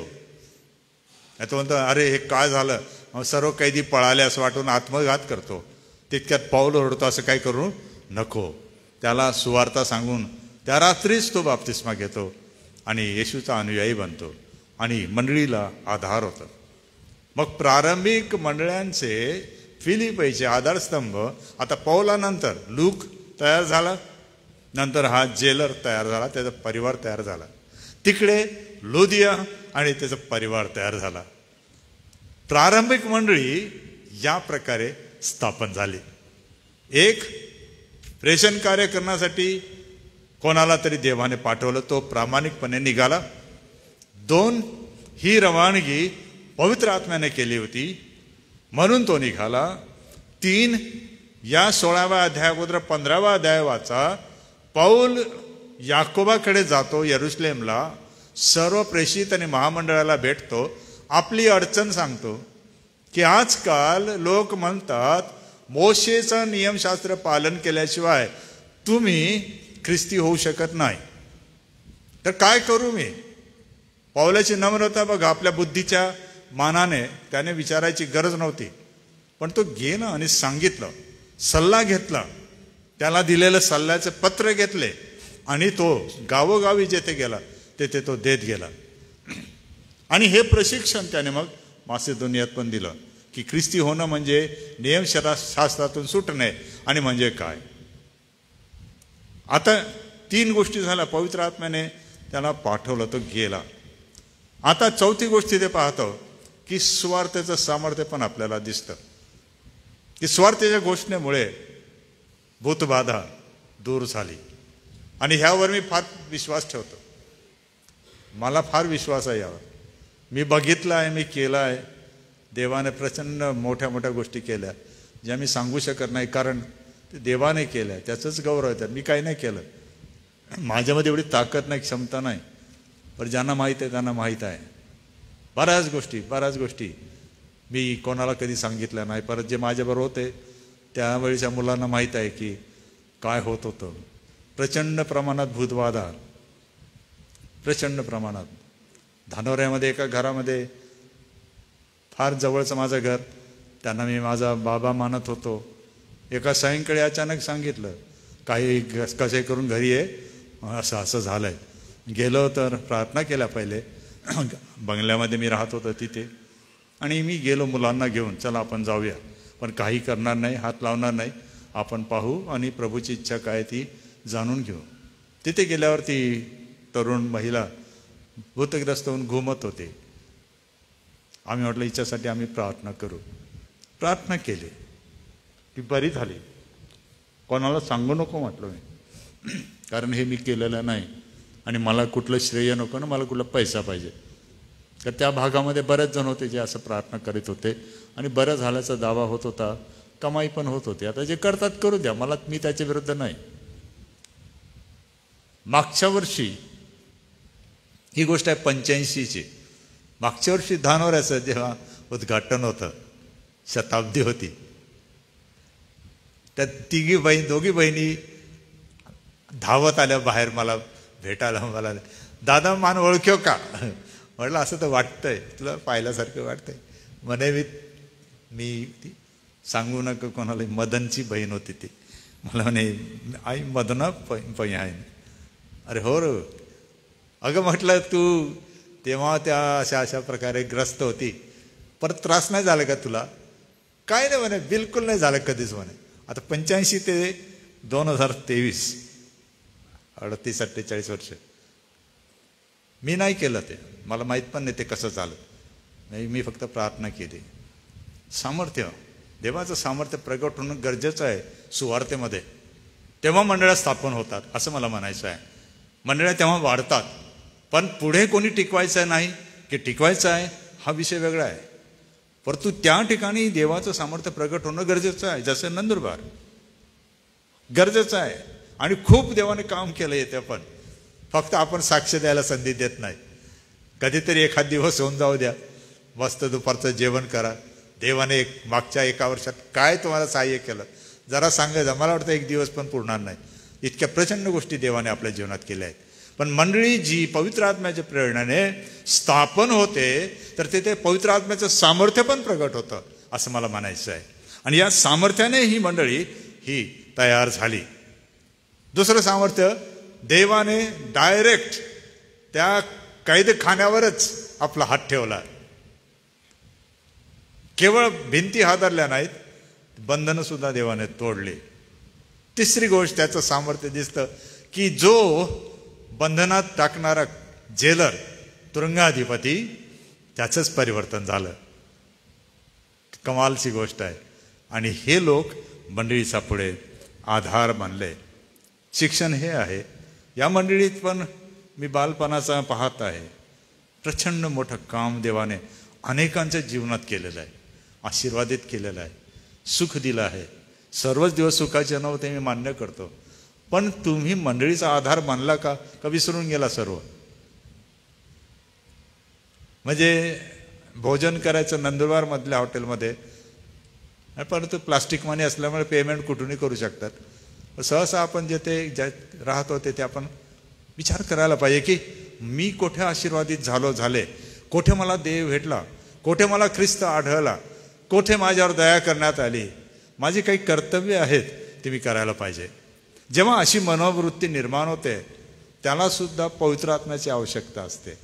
तो म्हणतो, अरे हे काय झालं, सर्व कैदी पळाले असं वाटून आत्मघात करतो. तितक्यात पौल ओरडतो, असं काय करू नको. त्याला सुवार्ता सांगून त्या रात्रीच तो बाप्तिस्मा घेतो आणि येशूचा अनुयायी बनतो आणि मंडळीला आधार होतं. मग प्रारंभिक मंडळांचे फिलिपीचे आधारस्तंभ, आता पौलानंतर लूक तयार झाला, नंतर हा जेलर तयार झाला, त्याचा परिवार तयार झाला. तिकडे लुदिया आणि त्याचा परिवार तयार झाला. प्रारंभिक मंडळी या प्रकारे स्थापन झाली. एक, प्रेषण कार्य करण्यासाठी कोणाला तरी देवाने पाठवलं, तो प्रामाणिकपणे निघाला. 2, ही रवानगी पवित्र आत्म्याने केली होती म्हणून तो निघाला. 3, या 16व्या अध्यायाबरोबर 15वा अध्याय वाचा. पौल याकोबाकडे जातो यरुशलेमला, सर्व प्रेषित आणि महामंडळाला भेटतो, आपली अडचण सांगतो की आजकाल लोक म्हणतात मोशेचं नियमशास्त्र पालन केल्याशिवाय तुम्ही ख्रिस्ती होऊ शकत नाही, तर काय करू मी? पौलाची नम्रता बघा, आपल्या बुद्धीच्या मानाने त्याने विचारायची गरज नव्हती, पण तो गेला आणि सांगितलं, सल्ला घेतला, त्याला दिलेलं सल्ल्याचे पत्र घेतले आणि तो गावोगावी जेथे गेला तेथे तो देत गेला. आणि हे प्रशिक्षण त्याने मग मासिदोनियात पण दिलं की ख्रिस्ती होणं म्हणजे नियमशास्त्रातून सुटणे आणि म्हणजे काय. आता 3 गोष्टी झाल्या, पवित्र आत्म्याने त्याला पाठवलं, तो गेला. आता 4थी गोष्टी ते पाहतो की स्वार्थाचं सामर्थ्य पण आपल्याला दिसतं की स्वार्थाच्या घोषणेमुळे भूतबाधा दूर झाली. आणि ह्यावर मी फार विश्वास ठेवतो, मला फार विश्वास आहे यावर. मी बघितलं आहे, मी केलं आहे. देवाने प्रचंड मोठ्या मोठ्या गोष्टी केल्या ज्या मी सांगू शकत नाही, कारण ते देवाने केल्या, त्याचंच गौरव आहे. मी काही नाही केलं, माझ्यामध्ये एवढी ताकद नाही, क्षमता नाही, पण ज्यांना माहीत आहे त्यांना माहीत आहे. बऱ्याच गोष्टी मी कोणाला कधी सांगितल्या नाही, परत जे माझ्याबरोबर होते त्यावेळीच्या मुलांना माहीत आहे की काय होत होतं. प्रचंड प्रमाणात भूतबाधा, प्रचंड प्रमाणात. धानोऱ्यामध्ये एका घरामध्ये, फार जवळचं माझं घर, त्यांना मी माझा बाबा मानत होतो. एका सायंकाळी अचानक सांगितलं, काही कसे करून घरी ये, असं झालंय. गेलो तर प्रार्थना केल्या पहिले, बंगल्यामध्ये मी राहत होतो तिथे, आणि मी गेलो मुलांना घेऊन, चला आपण जाऊया, पण काही करणार नाही, हात लावणार नाही, आपण पाहू आणि प्रभूची इच्छा काय ती जाणून घेऊ. तिथे गेल्यावर ती तरुण महिला भूतग्रस्त होऊन घुमत होते. आम्ही म्हटलं हिच्यासाठी आम्ही प्रार्थना करू. प्रार्थना केली, ती बरी झाली. कोणाला सांगू नको म्हटलं मी, कारण हे मी केलेलं नाही आणि मला कुठलं श्रेय नको ना, मला कुठला पैसा पाहिजे. तर त्या भागामध्ये बरेच जण होते जे असं प्रार्थना करीत होते आणि बरं झाल्याचा दावा होत होता, कमाई पण होत होती. आता जे करतात करू द्या, मी त्याच्या विरुद्ध नाही. मागच्या वर्षी ही गोष्ट आहे 85ची. मागच्या वर्षी धानोऱ्याचं जेव्हा उद्घाटन होतं, शताब्दी होती, त्या दोघी बहिणी धावत आल्या बाहेर मला भेटायला. मला दादा मान ओळख्यो का म्हटलं, असं तर वाटतंय तुला पाहिल्यासारखं वाटतंय. म्हणे मी ती सांगू नका कोणाला, मदनची बहीण होती ती. मला म्हणे आई मदना पै आहे. अरे हो रो. अगं म्हटलं तू तेव्हा त्या अशा प्रकारे ग्रस्त होती, परत त्रास नाही झाला का तुला? काय नाही म्हणे, बिलकुल नाही झालं कधीच म्हणे. आता 85 ते 2023 38-48 वर्ष मी नाही केलं ते, मला माहीत पण नाही ते कसं झालं. नाही, मी फक्त प्रार्थना केली. सामर्थ्य, देवाचं सामर्थ्य प्रगट होणं गरजेचं आहे सुवार्तेमध्ये. तेव्हा मंडळ्या स्थापन होतात असं मला म्हणायचं आहे. मंडळ्या तेव्हा वाढतात, पण पुढे कोणी टिकवायचं नाही की टिकवायचं आहे हा विषय वेगळा आहे. परंतु त्या ठिकाणी देवाचं सामर्थ्य प्रगट होणं गरजेचं आहे. जसं नंदुरबार गरजेचं आहे आणि खूप देवाने काम केलं येते, पण फक्त आपण साक्ष द्यायला संधी देत नाही. कधीतरी एखाद दिवस होऊन जाऊ द्या, मस्त दुपारचं जेवण करा. देवाने मागच्या 1 वर्षात काय तुम्हाला सहाय्य केलं जरा सांगायचं. मला वाटतं 1 दिवस पण पुरणार नाही, इतक्या प्रचंड गोष्टी देवाने आपल्या जीवनात केल्या आहेत. पण मंडळी जी पवित्र आत्म्याच्या प्रेरणेने स्थापन होते, तर ते पवित्र आत्म्याचं सामर्थ्य पण प्रगट होतं असं मला म्हणायचं आहे. आणि या सामर्थ्याने ही मंडळी ही तयार झाली. दुसरं सामर्थ्य, देवाने डायरेक्ट त्या कैदखान्यावरच आपला हात ठेवला. केवळ भिंती हादरल्या नाहीत, बंधनं सुद्धा देवाने तोडली. तिसरी गोष्ट त्याचं सामर्थ्य दिसतं की जो बंधनात टाकणारा जेलर, तुरुंगाधिपती, त्याचंच परिवर्तन झालं. कमालची गोष्ट आहे. आणि हे लोक मंडळीचा पुढे आधार बनले. शिक्षण हे आहे. या मंडळीत पण मी बालपणाचा पाहत आहे, प्रचंड मोठं काम देवाने अनेकांच्या जीवनात केलेलं आहे, आशीर्वादित केलेलं आहे, सुख दिलं आहे. सर्वच दिवस सुखाचे नव्हते, मी मान्य करतो. पण तुम्ही मंडळीचा आधार मानला का विसरून गेला सर्व? म्हणजे भोजन करायचं नंदुरबार मधल्या हॉटेलमध्ये, परंतु प्लास्टिक मनी असल्यामुळे पेमेंट कुठूनही करू शकतात. सहसा आपण जेथे राहत होते ते आपण विचार करायला पाहिजे की मी कोठे आशीर्वादित झाले, कोठे मला देव भेटला, कोठे मला ख्रिस्त आढळला, कोठे माझ्यावर दया करण्यात आली. माझी काही कर्तव्य आहेत ते मी करायला पाहिजे. जेव्हा अशी मनोवृत्ती निर्माण होते त्याला सुद्धा पवित्र आत्म्याची आवश्यकता असते.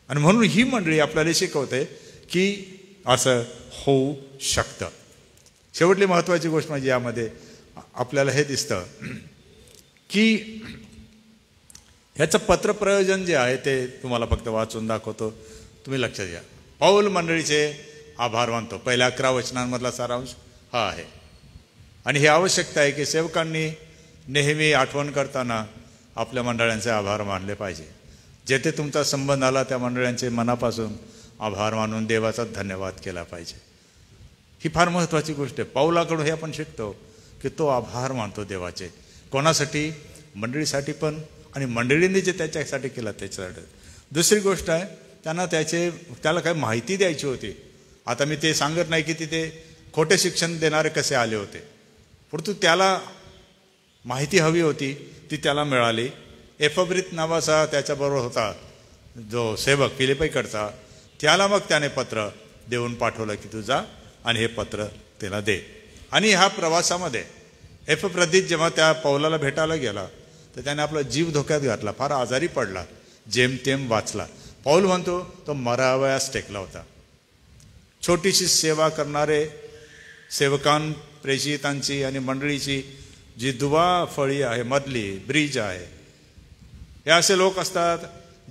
आणि म्हणून ही मंडळी आपल्याला शिकवते की असं होऊ शकतं. शेवटली महत्त्वाची गोष्ट म्हणजे यामध्ये आपल्याला हे दिसतं की ह्याचं पत्रप्रयोजन जे आहे ते तुम्हाला फक्त वाचून दाखवतो, तुम्ही लक्षात घ्या. पौल मंडळीचे आभार मानतो. पहिल्या 11 वचनांमधला सारांश हा आहे. आणि ही आवश्यकता आहे की सेवकांनी नेहमी आठवण करताना आपल्या मंडळांचे आभार मानले पाहिजे. जेथे तुमचा संबंध आला त्या मंडळांचे मनापासून आभार मानून देवाचा धन्यवाद केला पाहिजे. ही फार महत्त्वाची गोष्ट आहे. पौलाकडून हे आपण शिकतो की तो आभार मानतो देवाचे. कोणासाठी? मंडळीसाठी पण, आणि मंडळींनी जे त्याच्यासाठी केलं त्याच्यासाठी. दुसरी गोष्ट आहे, त्याला काय माहिती द्यायची होती. आता मी ते सांगत नाही की तिथे खोटे शिक्षण देणारे कसे आले होते, परंतु त्याला माहिती हवी होती, ती त्याला मिळाली. एफब्रित नावाचा त्याच्याबरोबर होता जो सेवक फिलिपीकडचा, त्याला मग त्याने पत्र देऊन पाठवलं की तू जा आणि हे पत्र त्याला दे. आणि ह्या प्रवासामध्ये एफप्रदीत जेव्हा त्या पौलाला भेटायला गेला तर त्याने आपला जीव धोक्यात घातला, फार आजारी पडला, जेमतेम वाचला. पौल म्हणतो तो मरावयास टेकला होता. छोटीशी सेवा करणारे सेवकां, प्रेषितांची आणि मंडळीची जी दुवा फळी आहे, मधली ब्रिज आहे, हे असे लोक असतात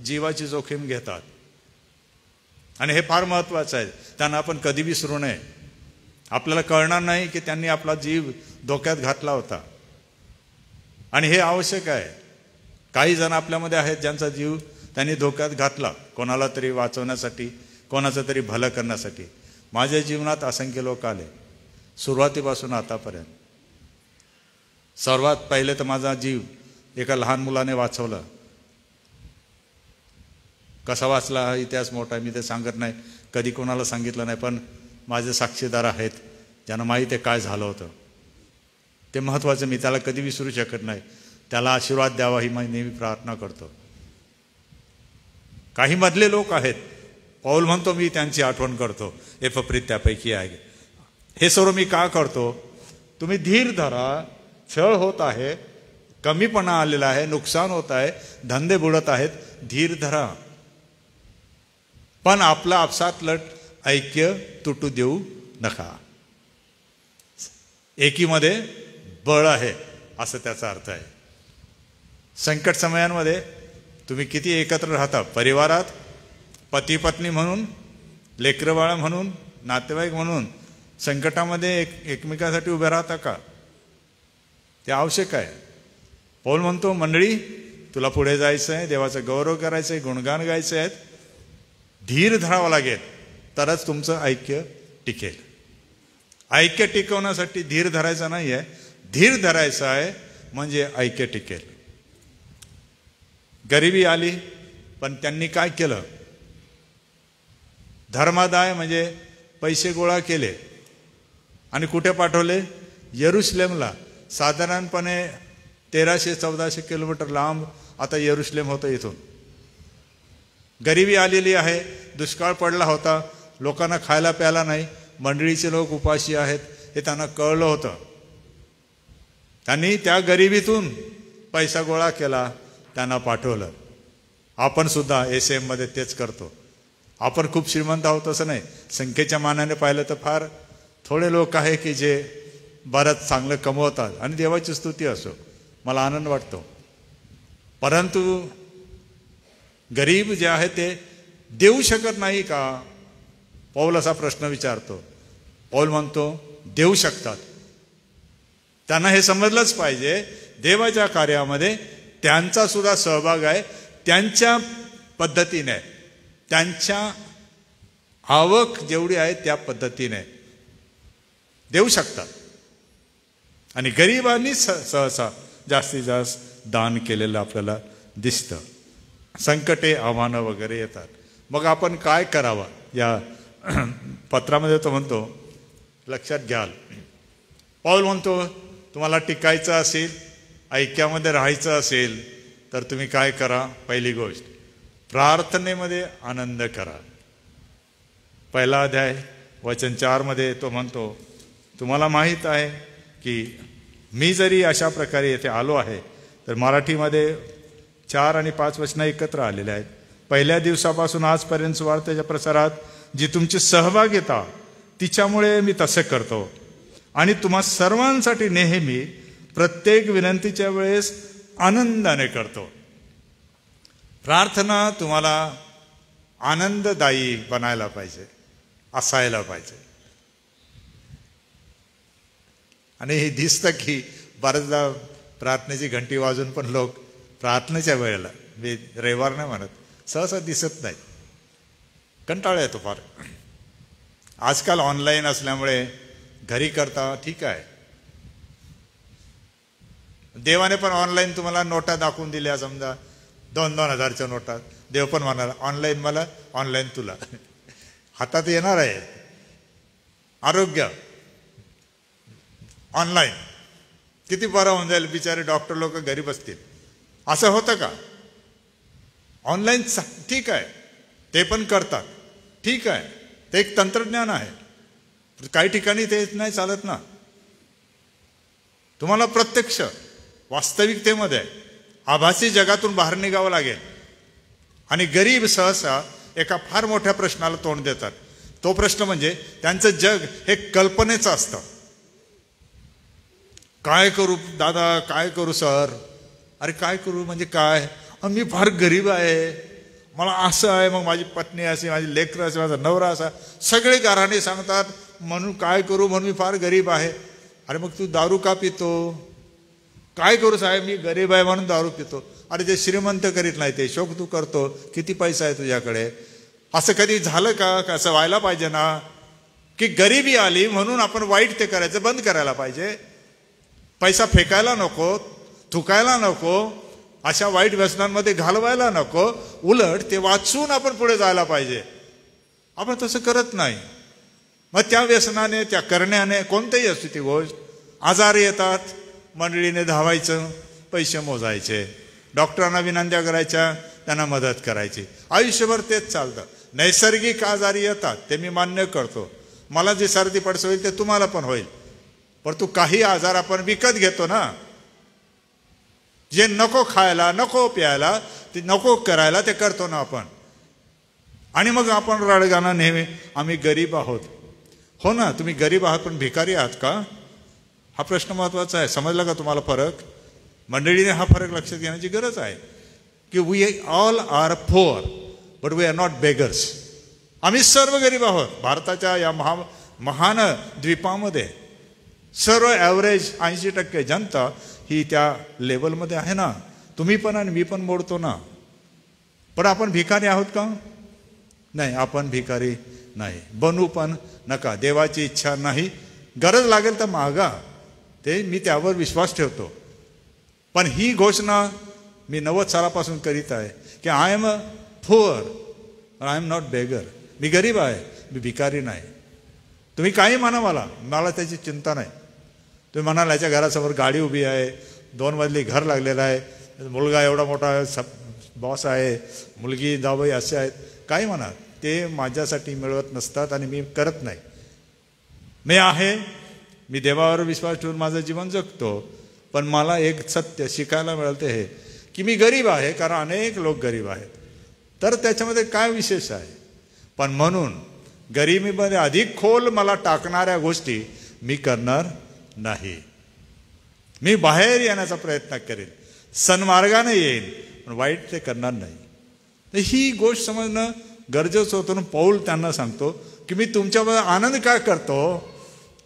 जीवाची जोखीम घेतात. आणि हे फार महत्त्वाचं आहे. त्यांना आपण कधी विसरू नये. आपल्याला कळणार नाही की त्यांनी आपला जीव धोक्यात घातला होता. आणि हे आवश्यक आहे. काही जण आपल्यामध्ये आहेत ज्यांचा जीव त्यांनी धोक्यात घातला, कोणाला तरी वाचवण्यासाठी, कोणाचं तरी भलं करण्यासाठी. माझ्या जीवनात असंख्य लोक आले सुरुवातीपासून आतापर्यंत. सर्वात पहिले तर माझा जीव एका लहान मुलाने वाचवला. कसा वाचला हा इतिहास मोठा आहे, मी ते सांगत नाही, कधी कोणाला सांगितलं नाही, पण माझे साक्षीदार आहेत ज्यांना माहीत आहे काय झालं होतं. ते महत्त्वाचं, मी त्याला कधी विसरू शकत नाही. त्याला आशीर्वाद द्यावा ही मी नेहमी प्रार्थना करतो. काही मधले लोक आहेत, पौल म्हणतो मी त्यांची आठवण करतो, एपफ्रीत त्यापैकी आहे. हे सर्व मी का करतो? तुम्ही धीर धरा, छळ होत आहे, कमीपणा आलेला आहे, नुकसान होत आहे, धंदे बुडत आहेत, धीर धरा. पण आपला आपसात लट ऐक्य तुटू देऊ नका. एकीमध्ये बळ आहे असं त्याचा अर्थ आहे. संकट समयांमध्ये तुम्ही किती एकत्र राहता, परिवारात पती पत्नी म्हणून, लेकरबाळ म्हणून, नातेवाईक म्हणून संकटामध्ये एकमेकासाठी उभे राहता का? ते आवश्यक आहे. पौल म्हणतो मंडळी तुला पुढे जायचं आहे, देवाचं गौरव करायचं आहे, गुणगान गायचं आहे, धीर धरावं लागेल तरच तुमचं ऐक्य टिकेल. ऐक्य टिकवण्यासाठी धीर धरायचा नाही आहे, धीर धरायचा आहे म्हणजे ऐक्य टिकेल. गरिबी आली पण त्यांनी काय केलं? धर्मादाय म्हणजे पैसे गोळा केले आणि कुठे पाठवले? यरुशलेमला. साधारणपणे 1300-1400 किलोमीटर लांब आता यरुशलेम होतं इथून. गरिबी आलेली आहे, दुष्काळ पडला होता, लोकांना खायला प्यायला नाही, मंडळीचे लोक उपाशी आहेत हे त्यांना कळलं होतं. त्यांनी त्या गरिबीतून पैसा गोळा केला, त्यांना पाठवलं. आपण सुद्धा SM मध्ये तेच करतो. आपण खूप श्रीमंत आहोत असं नाही, संख्येच्या मानाने पाहिलं तर फार थोडे लोक आहे की जे बरंच चांगलं कमवतात आणि देवाची स्तुती असो, मला आनंद वाटतो. परंतु गरीब जे आहे ते देऊ शकत नाही का? पौल असा प्रश्न विचारतो. पौल म्हणतो देऊ शकतात. त्यांना हे समजलंच पाहिजे देवाच्या कार्यामध्ये त्यांचा सुद्धा सहभाग आहे. त्यांच्या पद्धतीने, त्यांच्या आवक जेवढी आहे त्या पद्धतीने देऊ शकतात. आणि गरिबांनी सहसा जास्तीत जास्त दान केलेलं आपल्याला दिसतं. संकटे आव्हानं वगैरे येतात, मग आपण काय करावं? या पत्रामध्ये तो म्हणतो लक्षात घ्याल. पौल म्हणतो तुम्हाला टिकायचं असेल, ऐक्यामध्ये राहायचं असेल तर तुम्ही काय करा? पहिली गोष्ट प्रार्थनेमध्ये आनंद करा. पहिला अध्याय वचन 4 मध्ये तो म्हणतो तुम्हाला माहीत आहे की मी जरी अशा प्रकारे येथे आलो आहे तर मराठीमध्ये 4 आणि 5 वचनं एकत्र आलेले आहेत. पहिल्या दिवसापासून आजपर्यंत सुवार्तेच्या प्रसारात जी तुमची सहभागिता तिच्यामुळे मी तसे करतो आणि तुम्हा सर्वांसाठी नेहमी प्रत्येक विनंतीच्या वेळेस आनंदाने करतो. प्रार्थना तुम्हाला आनंददायी बनायला पाहिजे, असायला पाहिजे. आणि हे दिसतं की बऱ्याचदा प्रार्थनेची घंटी वाजून पण लोक प्रार्थनेच्या वेळेला, मी रविवार नाही म्हणत, सहसा दिसत नाही. कंटाळा येतो फार. आजकाल ऑनलाईन असल्यामुळे घरी करता ठीक आहे. देवाने पण ऑनलाईन तुम्हाला नोटा दाखवून दिल्या, समजा 2,000-2,000च्या नोटा. देव पण म्हणाला ऑनलाईन मला, ऑनलाईन तुला. हातात येणार आहे. आरोग्य ऑनलाईन किती बरं होऊन जाईल, बिचारे डॉक्टर लोक घरी बसतील. असं होतं का? ऑनलाईन ठीक आहे, ते पण करतात, ठीक आहे, ते एक तंत्रज्ञान आहे. काही ठिकाणी ते नाही चालत ना. तुम्हाला प्रत्यक्ष वास्तविकतेमध्ये आभासी जगातून बाहेर निघावं लागेल. आणि गरीब सहसा एका फार मोठ्या प्रश्नाला तोंड देतात. तो प्रश्न म्हणजे त्यांचं जग हे कल्पनेचं असतं. काय करू दादा, काय करू सर? अरे काय करू म्हणजे काय? मी फार गरीब आहे, मला असं आहे, मग माझी पत्नी असे, माझी लेकरं असे, माझा नवरा असा, सगळे गाराणे सांगतात म्हणून काय करू म्हणून मी फार गरीब आहे. अरे मग तू दारू का पितो? काय करू साहेब, मी गरीब आहे म्हणून दारू पितो. अरे जे श्रीमंत करीत नाही ते शोक तू करतो. किती पैसा आहे तुझ्याकडे? असं कधी झालं का? असं व्हायला पाहिजे ना की गरिबी आली म्हणून आपण वाईट ते करायचं बंद करायला पाहिजे. पैसा फेकायला नको, थुकायला नको, अशा वाईट व्यसनांमध्ये घालवायला नको. उलट ते वाचून आपण पुढे जायला पाहिजे. आपण तसं करत नाही. मग त्या व्यसनाने, त्या करण्याने, कोणतीही असते ती गोष्ट, आजार येतात, मंडळीने धावायचं, पैसे मोजायचे, डॉक्टरांना विनंत्या करायच्या, त्यांना मदत करायची. आयुष्यभर तेच चालतं. नैसर्गिक आजारी येतात, ते मी मान्य करतो. मला जे सर्दी पडस होईल ते तुम्हाला पण होईल. परंतु काही आजार आपण विकत घेतो ना, जे नको खायला, नको प्यायला, ते नको करायला, ते करतो ना आपण. आणि मग आपण रडगाणं नेहमी आम्ही गरीब आहोत. हो ना, तुम्ही गरीब आहात पण भिकारी आहात का? हा प्रश्न महत्वाचा आहे. समजला का तुम्हाला फरक? मंडळीने हा फरक लक्षात घेण्याची गरज आहे की we all are poor but we are not beggars. आम्ही सर्व गरीब आहोत. भारताच्या या महान द्वीपामध्ये सर्व ॲव्हरेज 80% जनता ही त्या लेवलमध्ये आहे ना. तुम्ही पण आणि मी पण मोडतो ना. पण आपण भिकारी आहोत का? नाही, आपण भिकारी नाही. बनू पण नका. देवाची इच्छा नाही. गरज लागेल तर मागा, ते मी त्यावर विश्वास ठेवतो. पण ही घोषणा मी 90 सालापासून करीत आहे की I am a poor, I am not beggar. मी गरीब आहे, मी भिकारी नाही. तुम्ही काही म्हणा, मला त्याची चिंता नाही. तुम्ही म्हणाल याच्या घरासमोर गाडी उभी आहे, 2 मजली घर लागलेलं आहे, मुलगा एवढा मोठा बॉस आहे, मुलगी जावई असे आहेत, काही म्हणा, ते माझ्यासाठी मिळवत नसतात आणि मी करत नाही. मी आहे, मी देवावर विश्वास ठेवून माझं जीवन जगतो. पण मला एक सत्य शिकायला मिळते हे की मी गरीब आहे, कारण अनेक लोक गरीब आहेत. तर त्याच्यामध्ये काय विशेष आहे? पण म्हणून गरिबीमध्ये अधिक खोल मला टाकणाऱ्या गोष्टी मी करणार नाही. मी बाहेर येण्याचा प्रयत्न करेन, सन्मार्गाने येईन, पण वाईट ते करणार नाही. तर ही गोष्ट समजणं गरजेचं होतं. पौल त्यांना सांगतो की मी तुमच्यामध्ये आनंद काय करतो,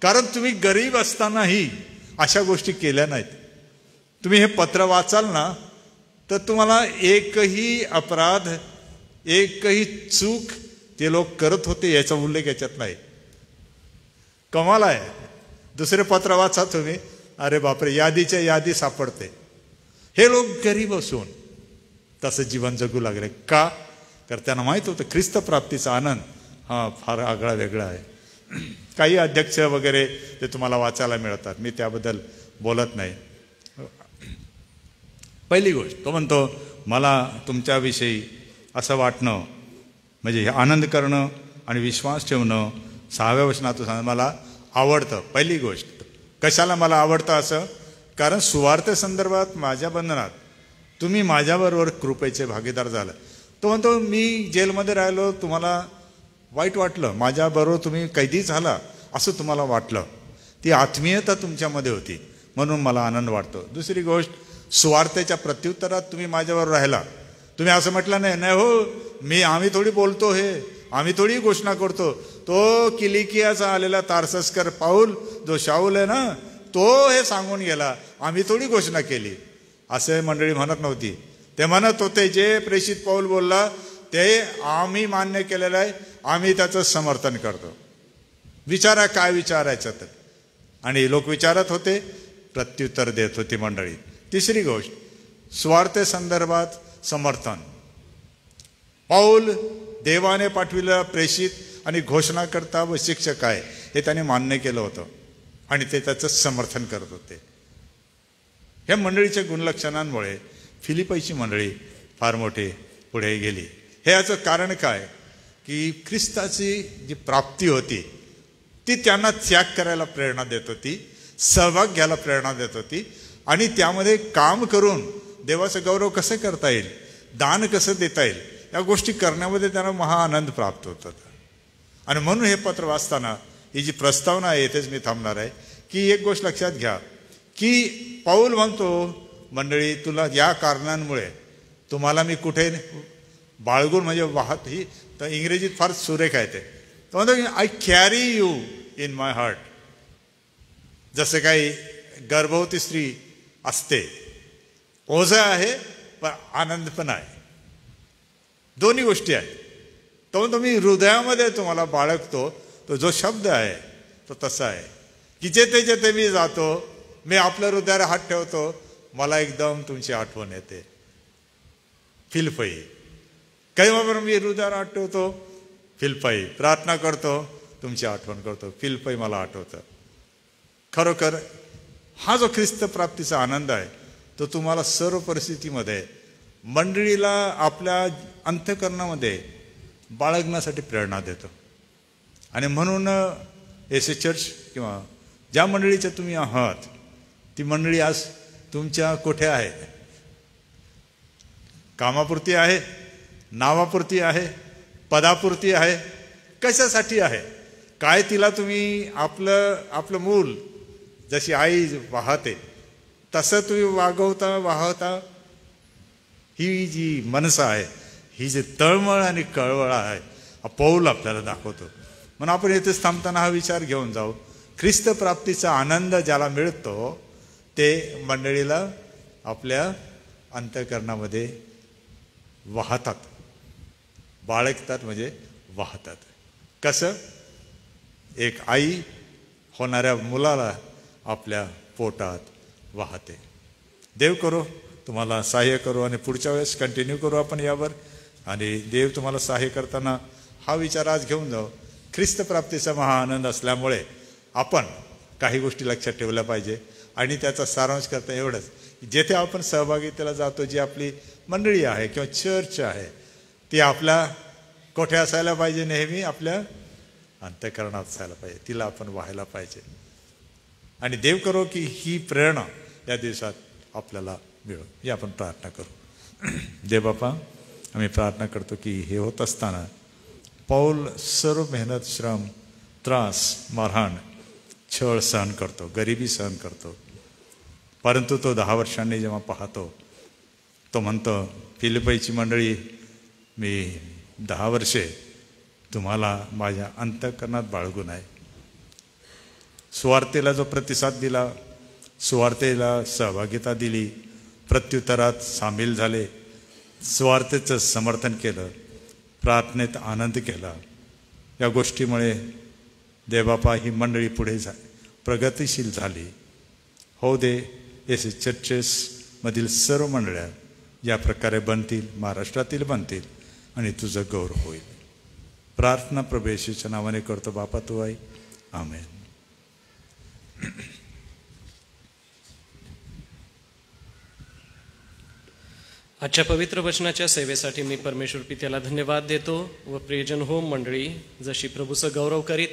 कारण तुम्ही गरीब असतानाही अशा गोष्टी केल्या नाहीत. तुम्ही हे पत्र वाचाल ना तर तुम्हाला एकही अपराध, एकही चूक ते लोक करत होते याचा उल्लेख याच्यात नाही. कमाल आहे. दुसरे पत्र वाचा तुम्ही, अरे बापरे, यादीच्या यादी सापडते. हे लोक गरीब असून तसं जीवन जगू लागले. का? तर त्यांना माहित होतं ख्रिस्त प्राप्तीचा आनंद हा फार आगळा वेगळा आहे. काही अध्यक्ष वगैरे ते तुम्हाला वाचायला मिळतात, मी त्याबद्दल बोलत नाही. पहिली गोष्ट तो म्हणतो, मला तुमच्याविषयी असं वाटणं, म्हणजे आनंद करणं आणि विश्वास ठेवणं, 6व्या वचनातून सांग मला आवडतं. पहिली गोष्ट, कशाला मला आवडतं असं? कारण सुवार्ते संदर्भात माझ्या बंधनात तुम्ही माझ्याबरोबर कृपेचे भागीदार झाला. तो म्हणतो मी जेलमध्ये राहिलो, तुम्हाला वाईट वाटलं, माझ्याबरोबर तुम्ही कैदी झाला असं तुम्हाला वाटलं, ती आत्मीयता तुमच्यामध्ये होती, म्हणून मला आनंद वाटतो. दुसरी गोष्ट, सुवार्तेच्या प्रत्युत्तरात तुम्ही माझ्याबरोबर राहिला. तुम्ही असं म्हटलं नाही हो, आम्ही थोडी बोलतो, हे आम्ही थोडी घोषणा करतो. तो किलिकियाचा आलेला तार्सस्कर पाऊल, जो शाऊल आहे ना, तो हे सांगून गेला, आम्ही थोडी घोषणा केली. असे मंडळी म्हणत नव्हती. ते म्हणत होते जे प्रेषित पाऊल बोलला ते आम्ही मान्य केलेलं आहे, आम्ही त्याचं समर्थन करतो. विचारा काय विचारायचं तर. आणि लोक विचारत होते, प्रत्युत्तर देत होती मंडळी. तिसरी गोष्ट, स्वार्थे संदर्भात समर्थन. पाऊल देवाने पाठविलेला प्रेषित आणि घोषणाकर्ता व शिक्षक आहे हे त्याने मान्य केलं होतं आणि ते त्याचं समर्थन करत होते. ह्या मंडळीच्या गुणलक्षणांमुळे फिलिपाईची मंडळी फार मोठी पुढे गेली. हे याचं कारण काय की ख्रिस्ताची जी प्राप्ती होती ती त्यांना त्याग करायला प्रेरणा देत होती, सहभाग घ्यायला प्रेरणा देत होती आणि त्यामध्ये काम करून देवाचा गौरव कसं करता येईल, दान कसं देता येईल, या गोष्टी करण्यामध्ये त्यांना महाआनंद प्राप्त होत होता. आणि म्हणून हे पत्र वाचताना ही जी प्रस्तावना आहे, येथेच मी थांबणार आहे, की एक गोष्ट लक्षात घ्या की पाऊल म्हणतो मंडळी तुला या कारणांमुळे तुम्हाला मी कुठे बाळगून, म्हणजे वाहत, ही तर इंग्रजीत फार सुरेख आहे ते. तो म्हणतो I carry you in my heart. जसे काही गर्भवती स्त्री असते. ओझं आहे पण आनंद पण आहे. दोन्ही गोष्टी आहेत. तो तुम्ही हृदयामध्ये तुम्हाला बाळगतो. तो जो शब्द आहे तो तसा आहे की जेथे जेथे मी जातो, मी आपल्या हृदयावर हात ठेवतो, मला एकदम तुमची आठवण येते. फिलपाई काही बरोबर मी हृदयावर हात ठेवतो, फिलपाई प्रार्थना करतो, तुमची आठवण करतो, फिलपाई मला आठवतं. खरोखर हा जो ख्रिस्त प्राप्तीचा आनंद आहे तो तुम्हाला सर्व परिस्थितीमध्ये मंडळीला आपल्या अंतःकरणामध्ये बाळगण्यासाठी प्रेरणा देतो. आणि म्हणून एसे चर्च किंवा ज्या मंडळीच्या तुम्ही आहात ती मंडळी आज तुमच्या कुठे आहे? कामापुरती आहे, नावापुरती आहे, पदापुरती आहे, कशासाठी आहे? काय तिला तुम्ही आपलं मूल जशी आई वाहते तसं तुम्ही वाहता? ही जी मनसा आहे, ही जी तळमळ आणि कळवळ आहे, पौल आपल्याला दाखवतो. म्हणून आपण येथेच थांबताना हा विचार घेऊन जाऊ. ख्रिस्त प्राप्तीचा आनंद ज्याला मिळतो ते मंडळीला आपल्या अंतःकरणामध्ये वाहतात, बाळगतात, म्हणजे वाहतात. कसं? एक आई होणाऱ्या मुलाला आपल्या पोटात वाहते. देव करो तुम्हाला सहाय्य करू आणि पुढच्या वेळेस कंटिन्यू करू आपण यावर. आणि देव तुम्हाला सहाय्य करताना हा विचार आज घेऊन जाऊ. ख्रिस्त प्राप्तीचा महाआनंद असल्यामुळे आपण काही गोष्टी लक्षात ठेवल्या पाहिजे. आणि त्याचा सारांश करता एवढंच, जेथे आपण सहभागितेला जातो, जी आपली मंडळी आहे किंवा चर्च आहे, ती आपल्या कोठे असायला पाहिजे? नेहमी आपल्या अंतःकरणात असायला पाहिजे. तिला आपण व्हायला पाहिजे. आणि देव करो की ही प्रेरणा या दिवसात आपल्याला मिळो. ही आपण प्रार्थना करू. देव बापा, आम्ही प्रार्थना करतो की हे होत असताना पौल सर्व मेहनत, श्रम, त्रास, मारहाण, छळ सहन करतो, गरिबी सहन करतो. परंतु तो 10 वर्षांनी जेव्हा पाहतो, तो म्हणतो, फिलिपाईची मंडळी, मी 10 वर्षे तुम्हाला माझ्या अंतःकरणात बाळगून आहे. सुवार्तेला जो प्रतिसाद दिला, सुवार्तेला सहभागिता दिली, प्रत्युत्तरात सामील झाले, सुवार्तेचं समर्थन केलं, प्रार्थनेत आनंद केला, या गोष्टीमुळे देवबापा ही मंडळी पुढे प्रगतिशील झाली. हो दे, येसे चर्चेसमधील सर्व मंडळ्या या प्रकारे बनतील, महाराष्ट्रातील बनतील आणि तुझं गौरव होईल. प्रार्थना प्रभू येशूच्या नावाने करतो बापा, तू आई. आमेन. आजच्या पवित्र वचनाच्या सेवेसाठी मी परमेश्वर पित्याला धन्यवाद देतो. व प्रियजन होम मंडळी जशी प्रभूचं गौरव करीत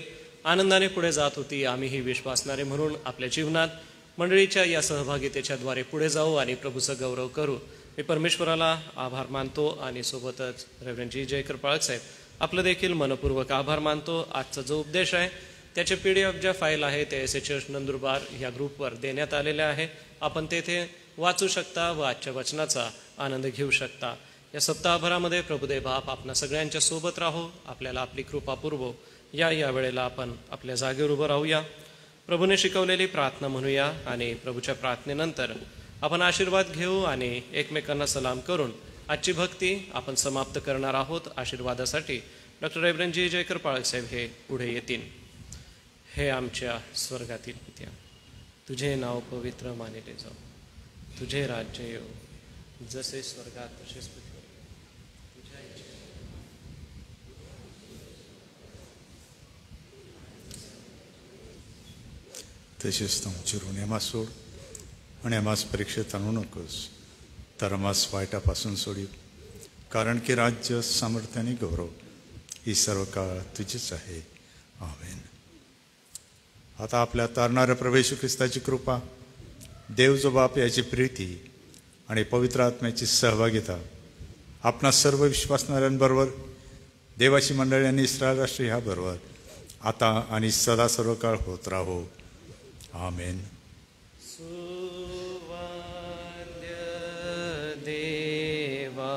आनंदाने पुढे जात होती, आम्हीही विश्वासणारे म्हणून आपल्या जीवनात मंडळीच्या या सहभागितेच्या द्वारे पुढे जाऊ आणि प्रभूचं गौरव करू. मी परमेश्वराला आभार मानतो आणि सोबतच रेव्हरंड जी जयकर पाळक साहेब आपलं देखील मनपूर्वक आभार मानतो. आजचा जो उपदेश आहे त्याचे PDF ज्या फाईल आहे ते एस चर्च नंदुरबार ह्या ग्रुपवर देण्यात आलेल्या आहे. आपण तेथे वाचू शकता व आजच्या वचनाचा आनंद घेऊ शकता. या सप्ताहभरामध्ये प्रभुदेव बाप आपणा सगळ्यांच्या सोबत राहो, आपल्याला आपली कृपा पुरवो. या वेळेला आपण आपल्या जागेवर उभं राहूया, प्रभूने शिकवलेली प्रार्थना म्हणूया आणि प्रभूच्या प्रार्थनेनंतर आपण आशीर्वाद घेऊ आणि एकमेकांना सलाम करून आजची भक्ती आपण समाप्त करणार आहोत. आशीर्वादासाठी डॉक्टर रेव्हरंड जी जयकर पाळक साहेब हे पुढे येतील. हे आमच्या स्वर्गातील पित्या, तुझे नाव पवित्र मानले जाऊ, तुझे राज्य येऊ, जसे स्वर्गात तसेच पृथ्वीवर. तसेच तुमची एमास सोड आणि एमास परीक्षेत आणू नकोस, तर आम्हास वाईटापासून सोडी. कारण की राज्य, सामर्थ्य आणि गौरव ही सर्व काळ तुझीच आहे. आमेन. आता आपल्या तारणाऱ्या प्रभू येशू ख्रिस्ताची कृपा, देव जो बाप याची प्रीती आणि पवित्र आत्म्याची सहभागिता आपणा सर्व विश्वासणाऱ्यांबरोबर, देवाची मंडळी आणि इस्रायल राष्ट्र ह्याबरोबर आता आणि सदा सर्व काळ होत राहो. आमेन. देवा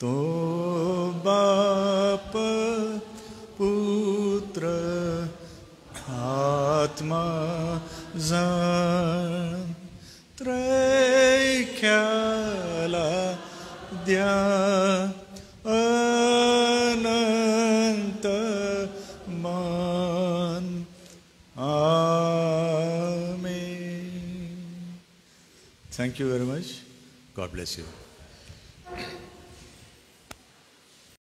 तो बाप पुत्र आत्मा जाण त्रैख्याला द्या अनंत मान. Amen. Thank you very much. God bless you.